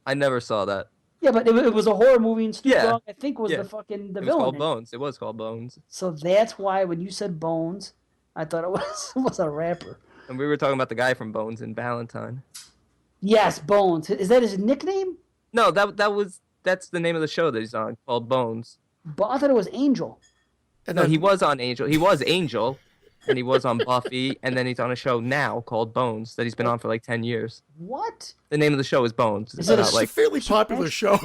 [SPEAKER 3] I never saw that.
[SPEAKER 1] Yeah, but it was a horror movie, and Snoop
[SPEAKER 3] Yeah.
[SPEAKER 1] Dogg, I think, was
[SPEAKER 3] Yeah.
[SPEAKER 1] the
[SPEAKER 3] It was
[SPEAKER 1] villain.
[SPEAKER 3] called Bones. It was called Bones.
[SPEAKER 1] So that's why when you said Bones, I thought it was a rapper.
[SPEAKER 3] And we were talking about the guy from Bones in Valentine.
[SPEAKER 1] Yes, Bones. Is that his nickname?
[SPEAKER 3] No, that's the name of the show that he's on, called Bones.
[SPEAKER 1] But I thought it was Angel.
[SPEAKER 2] And
[SPEAKER 3] No,
[SPEAKER 2] then
[SPEAKER 3] he was on Angel. He was Angel, and he was on Buffy, and then he's on a show now called Bones that he's been on for like 10 years.
[SPEAKER 1] What?
[SPEAKER 3] The name of the show is Bones. It's
[SPEAKER 1] Is it a
[SPEAKER 3] about,
[SPEAKER 2] it's
[SPEAKER 3] like
[SPEAKER 2] a fairly popular show.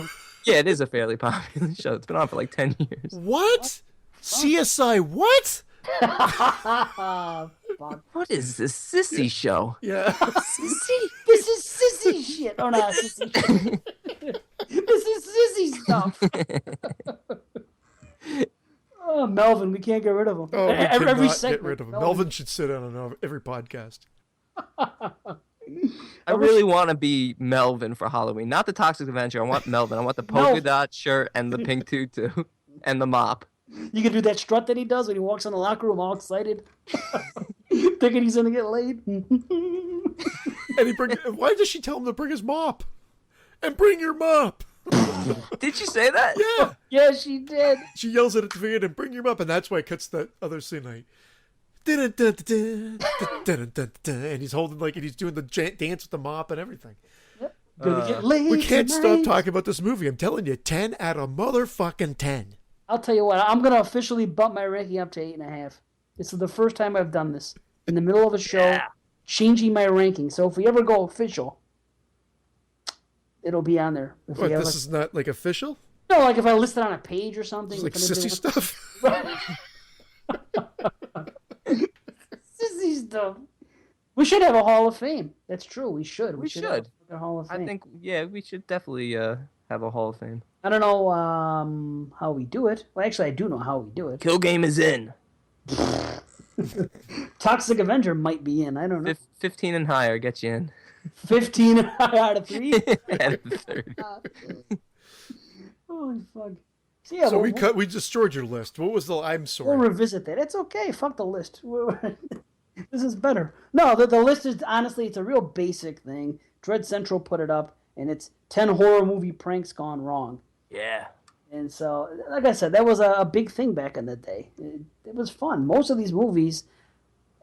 [SPEAKER 3] yeah, it is a fairly popular show. It's been on for like 10 years.
[SPEAKER 2] What? CSI what?
[SPEAKER 1] Fuck.
[SPEAKER 3] What is this sissy show?
[SPEAKER 2] Yeah.
[SPEAKER 1] Sissy. This is sissy shit. Oh, no, sissy shit. This is sissy stuff. Oh, Melvin, we can't get rid of him.
[SPEAKER 2] Oh, we
[SPEAKER 1] every
[SPEAKER 2] cannot
[SPEAKER 1] segment.
[SPEAKER 2] get rid of him. Melvin should sit on every podcast.
[SPEAKER 3] I really want to be Melvin for Halloween. Not the Toxic Avenger. I want Melvin. I want the polka dot shirt and the pink tutu and the mop.
[SPEAKER 1] You can do that strut that he does when he walks in the locker room all excited, thinking he's going to get laid.
[SPEAKER 2] And why does she tell him to bring his mop? And bring your mop.
[SPEAKER 3] Did you say that?
[SPEAKER 2] Yeah.
[SPEAKER 1] Yeah, she did.
[SPEAKER 2] She yells at the beginning and bring your mop, and that's why it cuts that other scene like. And he's holding and he's doing the dance with the mop and everything.
[SPEAKER 1] Gonna get laid
[SPEAKER 2] We can't
[SPEAKER 1] tonight.
[SPEAKER 2] stop talking about this movie. I'm telling you, 10 out of motherfucking 10.
[SPEAKER 1] I'll tell you what, I'm going to officially bump my ranking up to 8.5. This is the first time I've done this. In the middle of a show, changing my ranking. So if we ever go official, it'll be on there. If
[SPEAKER 2] What,
[SPEAKER 1] we ever,
[SPEAKER 2] this is not like official?
[SPEAKER 1] no, like if I list it on a page or something.
[SPEAKER 2] It's like
[SPEAKER 1] if anybody
[SPEAKER 2] sissy
[SPEAKER 1] wants-
[SPEAKER 2] stuff?
[SPEAKER 1] Sissy stuff. We should have a Hall of Fame. That's true. We should.
[SPEAKER 3] We
[SPEAKER 1] should. Have
[SPEAKER 3] should.
[SPEAKER 1] a fucking Hall of Fame.
[SPEAKER 3] I think, yeah, we should definitely have a Hall of Fame.
[SPEAKER 1] I don't know how we do it. Well, actually, I do know how we do it.
[SPEAKER 3] Kill Game is in.
[SPEAKER 1] Toxic Avenger might be in. I don't know.
[SPEAKER 3] 15 and higher gets you in.
[SPEAKER 1] 15 out of 3.
[SPEAKER 3] Out of 30.
[SPEAKER 1] Holy fuck. So, yeah,
[SPEAKER 2] So
[SPEAKER 1] we'll,
[SPEAKER 2] we destroyed your list. What was I'm
[SPEAKER 1] we'll
[SPEAKER 2] sorry.
[SPEAKER 1] revisit that. It's okay. Fuck the list. This is better. No, the list is, honestly, it's a real basic thing. Dread Central put it up, and it's 10 horror movie pranks gone wrong.
[SPEAKER 3] Yeah.
[SPEAKER 1] And so, like I said, that was a big thing back in the day. It was fun. Most of these movies,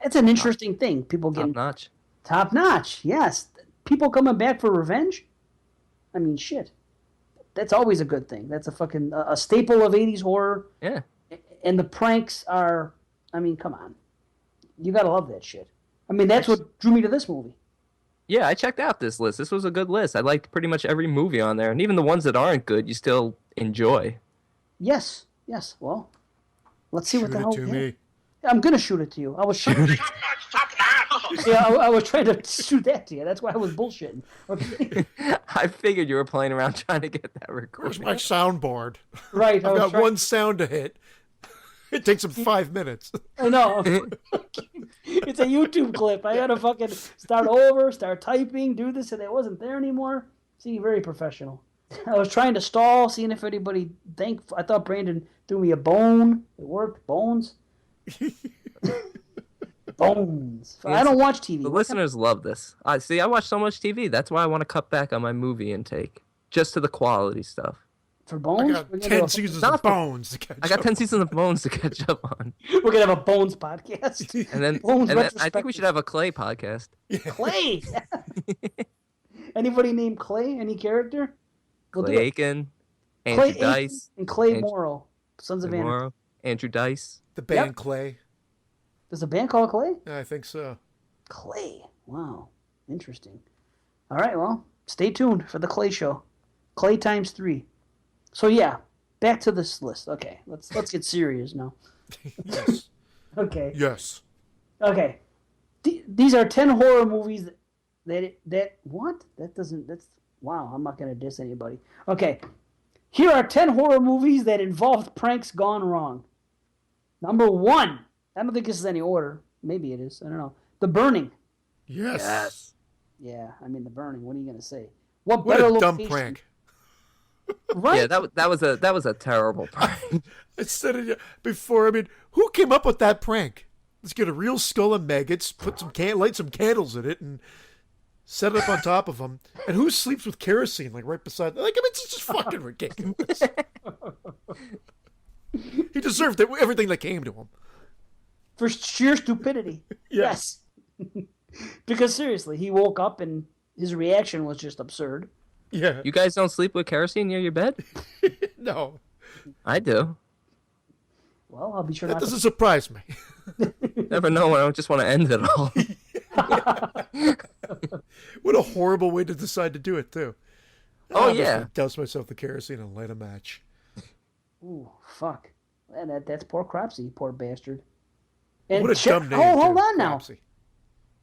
[SPEAKER 1] it's an interesting thing. People
[SPEAKER 3] Top
[SPEAKER 1] getting
[SPEAKER 3] notch.
[SPEAKER 1] top notch. Yes. People coming back for revenge. I mean, shit. That's always a good thing. That's a fucking a staple of 80s horror.
[SPEAKER 3] Yeah.
[SPEAKER 1] And the pranks are, I mean, come on. You gotta love that shit. I mean, that's what drew me to this movie.
[SPEAKER 3] Yeah, I checked out this list. This was a good list. I liked pretty much every movie on there. And even the ones that aren't good, you still enjoy.
[SPEAKER 1] Yes. Yes. Well, let's see what
[SPEAKER 2] Shoot
[SPEAKER 1] the
[SPEAKER 2] it
[SPEAKER 1] hell.
[SPEAKER 2] to
[SPEAKER 1] yeah.
[SPEAKER 2] me.
[SPEAKER 1] I'm gonna shoot it to you. I was
[SPEAKER 4] Top notch, top notch.
[SPEAKER 1] yeah, I was trying to shoot that to you. That's why I was bullshitting. Okay.
[SPEAKER 3] I figured you were playing around trying to get that
[SPEAKER 2] Where's
[SPEAKER 3] recorded.
[SPEAKER 2] my soundboard?
[SPEAKER 1] Right. I
[SPEAKER 2] I've
[SPEAKER 1] was
[SPEAKER 2] got
[SPEAKER 1] trying-
[SPEAKER 2] one sound to hit. It takes him 5 minutes.
[SPEAKER 1] I know. It's a YouTube clip. I gotta fucking start over, start typing, do this, and it wasn't there anymore. See, very professional. I was trying to stall, seeing if anybody I thought Brandon threw me a bone. It worked. Bones. Bones. I don't watch TV.
[SPEAKER 3] The listeners love this. I watch so much TV. That's why I want to cut back on my movie intake. Just to the quality stuff.
[SPEAKER 1] For
[SPEAKER 2] I
[SPEAKER 1] Bones?
[SPEAKER 2] got
[SPEAKER 1] We're gonna
[SPEAKER 2] 10
[SPEAKER 1] do a-
[SPEAKER 2] seasons
[SPEAKER 3] Not
[SPEAKER 2] of
[SPEAKER 3] for-
[SPEAKER 2] Bones to catch
[SPEAKER 3] I got
[SPEAKER 2] up.
[SPEAKER 3] 10 seasons of Bones to catch up on.
[SPEAKER 1] We're gonna have a Bones podcast.
[SPEAKER 3] And then,
[SPEAKER 1] Bones
[SPEAKER 3] I think we
[SPEAKER 1] retrospective.
[SPEAKER 3] should have a Clay podcast.
[SPEAKER 1] Clay. Anybody named Clay? Any character? We'll do
[SPEAKER 3] Clay
[SPEAKER 1] it.
[SPEAKER 3] Aiken,
[SPEAKER 1] Clay
[SPEAKER 3] Andrew
[SPEAKER 1] Aiken
[SPEAKER 3] Dice,
[SPEAKER 1] and Clay
[SPEAKER 3] Andrew-
[SPEAKER 1] Morrow, Sons of Anarchy.
[SPEAKER 3] Morrow, Andrew Dice.
[SPEAKER 2] The band
[SPEAKER 1] Yep.
[SPEAKER 2] Clay.
[SPEAKER 1] There's a band called Clay?
[SPEAKER 2] I think so.
[SPEAKER 1] Clay. Wow. Interesting. All right, well, stay tuned for the Clay show. Clay times 3. So, yeah, back to this list. Okay, let's get serious now.
[SPEAKER 2] Yes.
[SPEAKER 1] Okay.
[SPEAKER 2] Yes.
[SPEAKER 1] Okay. These are 10 horror movies that what? That's wow, I'm not going to diss anybody. Okay. Here are 10 horror movies that involved pranks gone wrong. Number 1. I don't think this is any order. Maybe it is. I don't know. The Burning.
[SPEAKER 2] Yes.
[SPEAKER 1] Yeah, I mean The Burning. What are you going to say? What
[SPEAKER 2] What
[SPEAKER 1] better
[SPEAKER 2] a dumb
[SPEAKER 1] location?
[SPEAKER 2] prank.
[SPEAKER 1] Right?
[SPEAKER 3] Yeah, that was a terrible prank.
[SPEAKER 2] I said it before. I mean, who came up with that prank? Let's get a real skull of maggots, light some candles in it, and set it up on top of them. And who sleeps with kerosene like right beside? Like, I mean, it's just fucking ridiculous. He deserved everything that came to him.
[SPEAKER 1] For sheer stupidity.
[SPEAKER 2] Yeah.
[SPEAKER 1] Yes. Because seriously, he woke up and his reaction was just absurd.
[SPEAKER 2] Yeah.
[SPEAKER 3] You guys don't sleep with kerosene near your bed?
[SPEAKER 2] No,
[SPEAKER 3] I do.
[SPEAKER 1] Well, I'll be sure
[SPEAKER 2] that
[SPEAKER 1] not
[SPEAKER 2] doesn't surprise me.
[SPEAKER 3] Never know when I just want to end it all.
[SPEAKER 2] What a horrible way to decide to do it, too.
[SPEAKER 3] Oh,
[SPEAKER 2] I'm just
[SPEAKER 3] yeah.
[SPEAKER 2] gonna douse myself with kerosene and light a match.
[SPEAKER 1] Ooh, fuck. And that's poor Cropsy, poor bastard. And
[SPEAKER 2] What a
[SPEAKER 1] check-
[SPEAKER 2] dumb name.
[SPEAKER 1] hold
[SPEAKER 2] too,
[SPEAKER 1] on now.
[SPEAKER 2] Cropsy.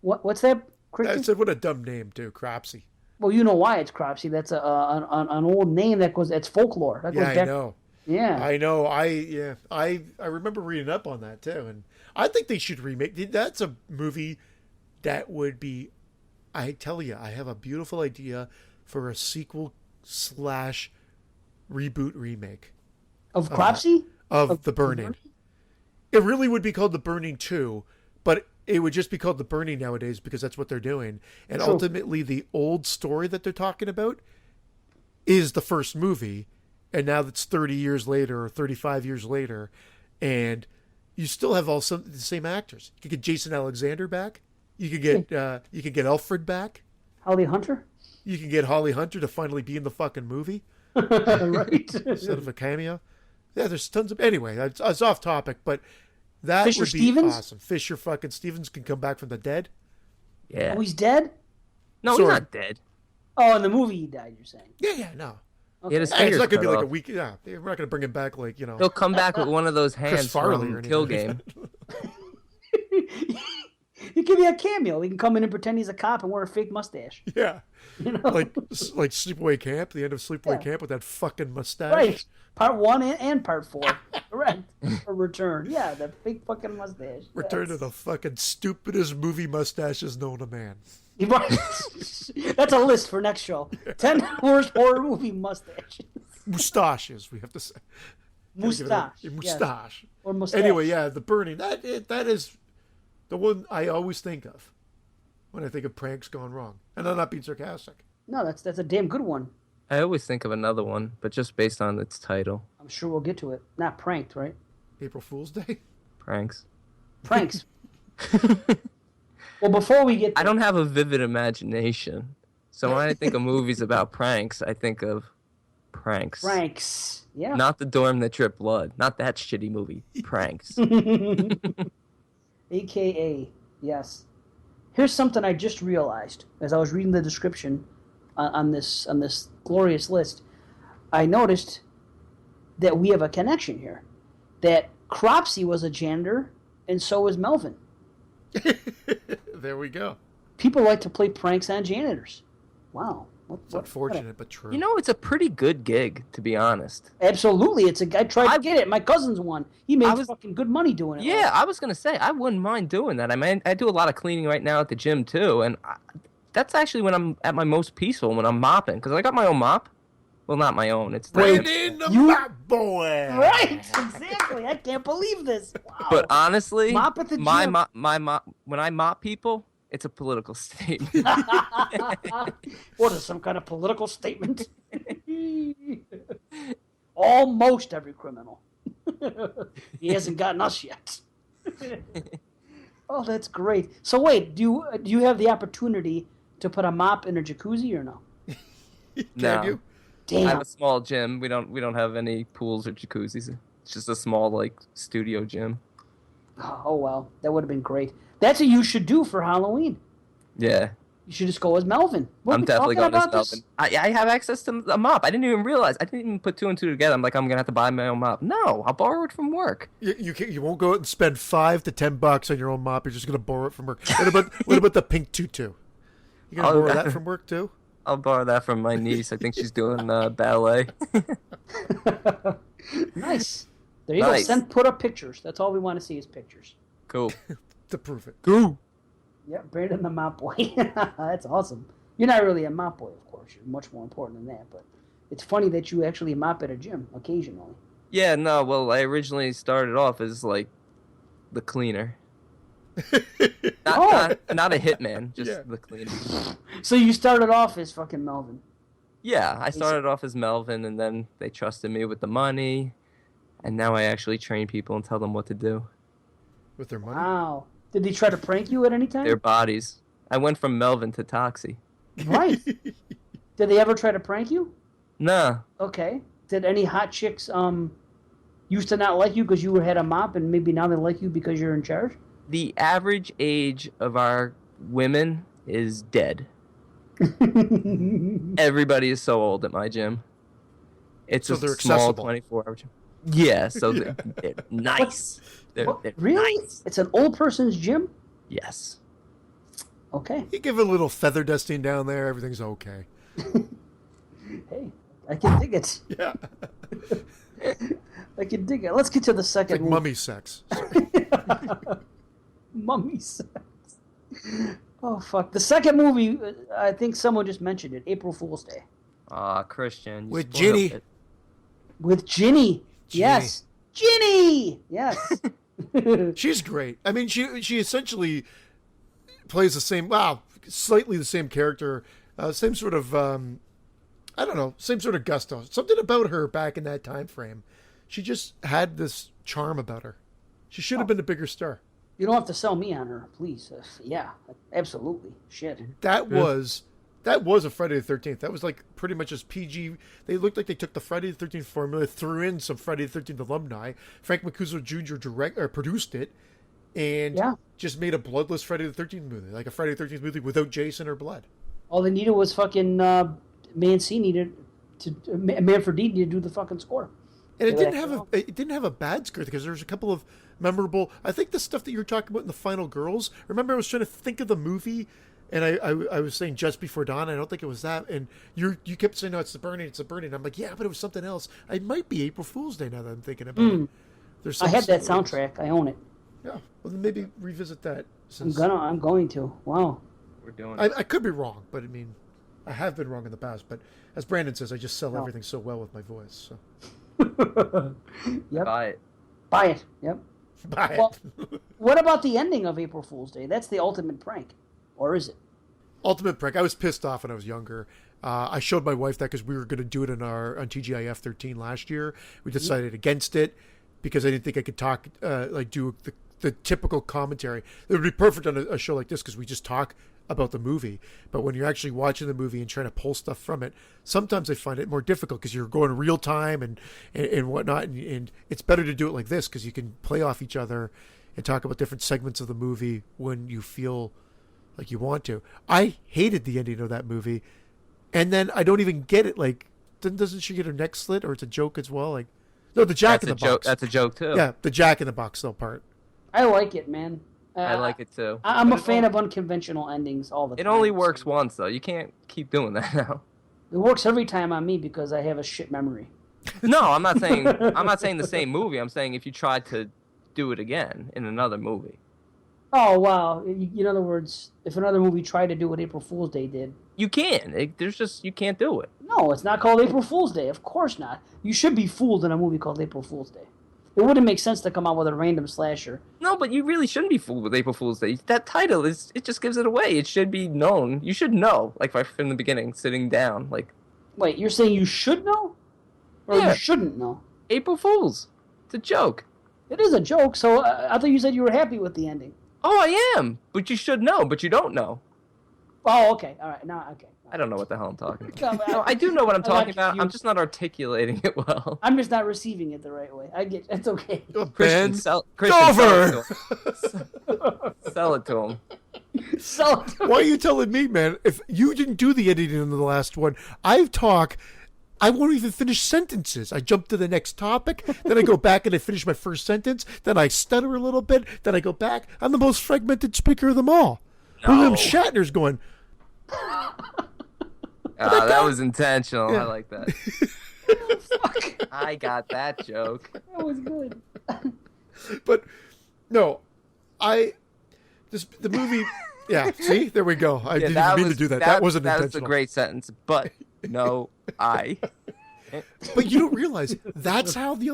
[SPEAKER 1] What's that?
[SPEAKER 2] I
[SPEAKER 1] Christian?
[SPEAKER 2] said, what a dumb name, too. Cropsy.
[SPEAKER 1] Well, you know why it's Cropsy. That's an old name that's folklore. That goes
[SPEAKER 2] Yeah, I
[SPEAKER 1] back-
[SPEAKER 2] know.
[SPEAKER 1] Yeah.
[SPEAKER 2] I know. I remember reading up on that, too. And I think they should remake. That's a movie that would be. I tell you, I have a beautiful idea for a sequel / reboot remake
[SPEAKER 1] Of Cropsy?
[SPEAKER 2] of The Burning. It really would be called The Burning 2, but it would just be called The Burning nowadays because that's what they're doing. And
[SPEAKER 1] True.
[SPEAKER 2] ultimately, the old story that they're talking about is the first movie, and now that's 30 years later or 35 years later, and you still have the same actors. You could get Jason Alexander back. You could get Alfred back.
[SPEAKER 1] Holly Hunter?
[SPEAKER 2] You can get Holly Hunter to finally be in the fucking movie
[SPEAKER 1] Right.
[SPEAKER 2] instead of a cameo. Yeah, there's tons of. Anyway, it's off topic, but that
[SPEAKER 1] Fisher
[SPEAKER 2] would be
[SPEAKER 1] Stevens?
[SPEAKER 2] awesome. Fisher fucking Stevens can come back from the dead.
[SPEAKER 3] Yeah.
[SPEAKER 1] Oh, he's dead?
[SPEAKER 3] No,
[SPEAKER 2] Sorry.
[SPEAKER 3] he's not dead.
[SPEAKER 1] Oh, in the movie he died, you're saying.
[SPEAKER 2] Yeah, no.
[SPEAKER 3] He had his
[SPEAKER 2] It's
[SPEAKER 3] fingers
[SPEAKER 2] not gonna be
[SPEAKER 3] cut
[SPEAKER 2] like a
[SPEAKER 3] off.
[SPEAKER 2] week. Yeah, we're not gonna bring him back like
[SPEAKER 3] He'll come back with one of those hands
[SPEAKER 2] Farley
[SPEAKER 3] from
[SPEAKER 2] or
[SPEAKER 3] Kill
[SPEAKER 2] anything.
[SPEAKER 3] Game.
[SPEAKER 1] He could be a cameo. He can come in and pretend he's a cop and wear a fake mustache.
[SPEAKER 2] Yeah,
[SPEAKER 1] You know?
[SPEAKER 2] like Sleepaway Camp, the end of Sleepaway
[SPEAKER 1] Yeah.
[SPEAKER 2] Camp with that fucking mustache.
[SPEAKER 1] Right. Part 1 and Part 4. Correct. For Return. Yeah, the fake fucking mustache.
[SPEAKER 2] Return to the fucking stupidest movie mustaches known to man.
[SPEAKER 1] That's a list for next show. 10 worst horror movie mustaches.
[SPEAKER 2] Mustaches, we have to say.
[SPEAKER 1] Mustache.
[SPEAKER 2] Your
[SPEAKER 1] yes.
[SPEAKER 2] mustache.
[SPEAKER 1] Or mustache.
[SPEAKER 2] Anyway, yeah, The Burning. That is the one I always think of when I think of pranks gone wrong, and I'm not being sarcastic.
[SPEAKER 1] No, that's a damn good one.
[SPEAKER 3] I always think of another one, but just based on its title.
[SPEAKER 1] I'm sure we'll get to it. Not pranked, right?
[SPEAKER 2] April Fool's Day.
[SPEAKER 3] Pranks.
[SPEAKER 1] Pranks. Well, before we get
[SPEAKER 3] I don't have a vivid imagination. So when I think of movies about pranks, I think of pranks.
[SPEAKER 1] pranks. Yeah.
[SPEAKER 3] Not The Dorm That Dripped Blood. Not that shitty movie. Pranks.
[SPEAKER 1] AKA, yes. Here's something I just realized as I was reading the description on this glorious list. I noticed that we have a connection here. That Cropsy was a janitor, and so was Melvin.
[SPEAKER 2] There we go.
[SPEAKER 1] People like to play pranks on janitors. Wow.
[SPEAKER 2] It's unfortunate, but true.
[SPEAKER 3] You know, it's a pretty good gig, to be honest.
[SPEAKER 1] Absolutely. I tried to get it. My cousin's one. He made
[SPEAKER 3] was-
[SPEAKER 1] fucking good money doing it.
[SPEAKER 3] Yeah, I was going to say, I wouldn't mind doing that. I mean, I do a lot of cleaning right now at the gym, too. And that's actually when I'm at my most peaceful, when I'm mopping. Because I got my own mop. Well, not my own. It's the
[SPEAKER 2] Brandon the
[SPEAKER 1] You-
[SPEAKER 2] Mop Boy.
[SPEAKER 1] Right. Exactly. I can't believe this. Wow.
[SPEAKER 3] But honestly,
[SPEAKER 1] Mop at the
[SPEAKER 3] my
[SPEAKER 1] gym.
[SPEAKER 3] mop, when I mop people, it's a political statement.
[SPEAKER 1] What is some kind of political statement? Almost every criminal. He hasn't gotten us yet. Oh, that's great. So wait, do you have the opportunity to put a mop in a jacuzzi or no?
[SPEAKER 2] Can
[SPEAKER 3] No.
[SPEAKER 2] you?
[SPEAKER 3] I have
[SPEAKER 1] Damn.
[SPEAKER 3] a small gym. We don't have any pools or jacuzzis. It's just a small studio gym.
[SPEAKER 1] Oh well, that would have been great. That's what you should do for Halloween.
[SPEAKER 3] Yeah.
[SPEAKER 1] You should just go as Melvin. What are
[SPEAKER 3] I'm
[SPEAKER 1] we
[SPEAKER 3] definitely
[SPEAKER 1] talking
[SPEAKER 3] going as
[SPEAKER 1] about this?
[SPEAKER 3] Melvin. I have access to a mop. I didn't even realize. I didn't even put two and two together. I'm like, I'm gonna have to buy my own mop. No, I'll borrow it from work.
[SPEAKER 2] You won't go out and spend $5 to $10 on your own mop. You're just gonna borrow it from work. What about the pink tutu? You gonna borrow that from work too?
[SPEAKER 3] I'll borrow that from my niece. I think she's doing ballet.
[SPEAKER 1] Nice. There you go. Put up pictures. That's all we want to see is pictures.
[SPEAKER 3] Cool.
[SPEAKER 2] To prove it.
[SPEAKER 3] Cool.
[SPEAKER 1] Yep, Brandon the mop boy. That's awesome. You're not really a mop boy, of course. You're much more important than that. But it's funny that you actually mop at a gym occasionally.
[SPEAKER 3] Yeah, no, well, I originally started off as, like, the cleaner. Not a hitman, just the cleaner.
[SPEAKER 1] So you started off as fucking Melvin.
[SPEAKER 3] Yeah, I started off as Melvin, and then they trusted me with the money, and now I actually train people and tell them what to do.
[SPEAKER 2] With their money?
[SPEAKER 1] Wow. Did they try to prank you at any time?
[SPEAKER 3] Their bodies. I went from Melvin to Toxie.
[SPEAKER 1] Right. Did they ever try to prank you?
[SPEAKER 3] Nah.
[SPEAKER 1] Okay. Did any hot chicks used to not like you because you had a mop, and maybe now they like you because you're in charge?
[SPEAKER 3] The average age of our women is dead. Everybody is so old at my gym. It's a small 24-hour gym. Yeah, so they're nice. They're
[SPEAKER 1] really?
[SPEAKER 3] Nice.
[SPEAKER 1] It's an old person's gym?
[SPEAKER 3] Yes.
[SPEAKER 1] Okay.
[SPEAKER 2] You give it a little feather dusting down there, everything's okay.
[SPEAKER 1] Hey, I can dig it.
[SPEAKER 2] Yeah.
[SPEAKER 1] I can dig it. Let's get to the second
[SPEAKER 2] movie. Mummy sex.
[SPEAKER 1] Mummy sex. Oh, fuck. The second movie, I think someone just mentioned it, April Fool's Day.
[SPEAKER 3] Christian.
[SPEAKER 2] With Ginny.
[SPEAKER 1] With Ginny. Yes. Ginny! Yes.
[SPEAKER 2] She's great. I mean, she essentially plays the same, slightly the same character, same sort of, I don't know, same sort of gusto. Something about her back in that time frame. She just had this charm about her. She should have been a bigger star.
[SPEAKER 1] You don't have to sell me on her, please. Yeah, absolutely. Shit.
[SPEAKER 2] That was a Friday the 13th. That was like pretty much as PG. They looked like they took the Friday the 13th formula, threw in some Friday the 13th alumni. Frank Mancuso Jr. produced it, and just made a bloodless Friday the 13th movie, like a Friday the 13th movie without Jason or blood.
[SPEAKER 1] All they needed was fucking Manfred to do the fucking score.
[SPEAKER 2] And it didn't have a bad script because there's a couple of memorable. I think the stuff that you were talking about in the Final Girls. Remember, I was trying to think of the movie. And I was saying Just Before Dawn. I don't think it was that. And you kept saying, no, it's the burning. I'm like, yeah, but it was something else. It might be April Fool's Day now that I'm thinking about it.
[SPEAKER 1] I had that soundtrack. I own it.
[SPEAKER 2] Yeah. Well, then maybe revisit that.
[SPEAKER 1] I'm going to. Wow.
[SPEAKER 3] We're doing
[SPEAKER 2] I could be wrong, but I mean, I have been wrong in the past. But as Brandon says, I just sell everything so well with my voice. So.
[SPEAKER 1] Yep.
[SPEAKER 3] Buy it.
[SPEAKER 1] Buy it. Yep.
[SPEAKER 2] Buy it.
[SPEAKER 1] What about the ending of April Fool's Day? That's the ultimate prank. Or is it?
[SPEAKER 2] Ultimate prank. I was pissed off when I was younger. I showed my wife that because we were going to do it on TGIF 13 last year. We decided against it because I didn't think I could talk, do the typical commentary. It would be perfect on a show like this because we just talk about the movie. But when you're actually watching the movie and trying to pull stuff from it, sometimes I find it more difficult because you're going real time and whatnot. And it's better to do it like this because you can play off each other and talk about different segments of the movie when you feel like you want to. I hated the ending of that movie, and then I don't even get it. Like, doesn't she get her neck slit, or it's a joke as well? Like, no, the Jack in the Box.
[SPEAKER 3] That's a joke too.
[SPEAKER 2] Yeah, the Jack in the Box though part.
[SPEAKER 1] I like it, man.
[SPEAKER 3] I like it too.
[SPEAKER 1] I'm a fan of unconventional endings all the time.
[SPEAKER 3] It only works once though. You can't keep doing that now.
[SPEAKER 1] It works every time on me because I have a shit memory.
[SPEAKER 3] No, I'm not saying the same movie. I'm saying if you tried to do it again in another movie.
[SPEAKER 1] Oh, wow. In other words, if another movie tried to do what April Fool's Day did.
[SPEAKER 3] You can. You can't do it.
[SPEAKER 1] No, it's not called April Fool's Day. Of course not. You should be fooled in a movie called April Fool's Day. It wouldn't make sense to come out with a random slasher.
[SPEAKER 3] No, but you really shouldn't be fooled with April Fool's Day. That title, it just gives it away. It should be known. You should know, like right from the beginning, sitting down. Like,
[SPEAKER 1] wait, you're saying you should know? Or you shouldn't know?
[SPEAKER 3] April Fool's. It's a joke.
[SPEAKER 1] It is a joke, so I thought you said you were happy with the ending.
[SPEAKER 3] Oh, I am. But you should know, but you don't know.
[SPEAKER 1] Oh, okay. All right. Now, okay.
[SPEAKER 3] I don't know what the hell I'm talking about. No, I do know what I'm talking about.
[SPEAKER 1] Confused.
[SPEAKER 3] I'm just not articulating it well.
[SPEAKER 1] I'm just not receiving it the right way. I get it's okay.
[SPEAKER 3] Christian,
[SPEAKER 2] Over.
[SPEAKER 3] sell it to him.
[SPEAKER 1] So
[SPEAKER 2] Why are you telling me, man? If you didn't do the editing in the last one, I won't even finish sentences. I jump to the next topic, then I go back and I finish my first sentence, then I stutter a little bit, then I go back. I'm the most fragmented speaker of them all. William Shatner's going,
[SPEAKER 3] That was intentional.
[SPEAKER 2] Yeah.
[SPEAKER 3] I like that. I got that joke.
[SPEAKER 1] that was good.
[SPEAKER 2] but no, the movie, yeah, see? There we go. I didn't even mean to do that. That wasn't
[SPEAKER 3] That
[SPEAKER 2] intentional.
[SPEAKER 3] was a great sentence, but no, I.
[SPEAKER 2] But you don't realize that's how the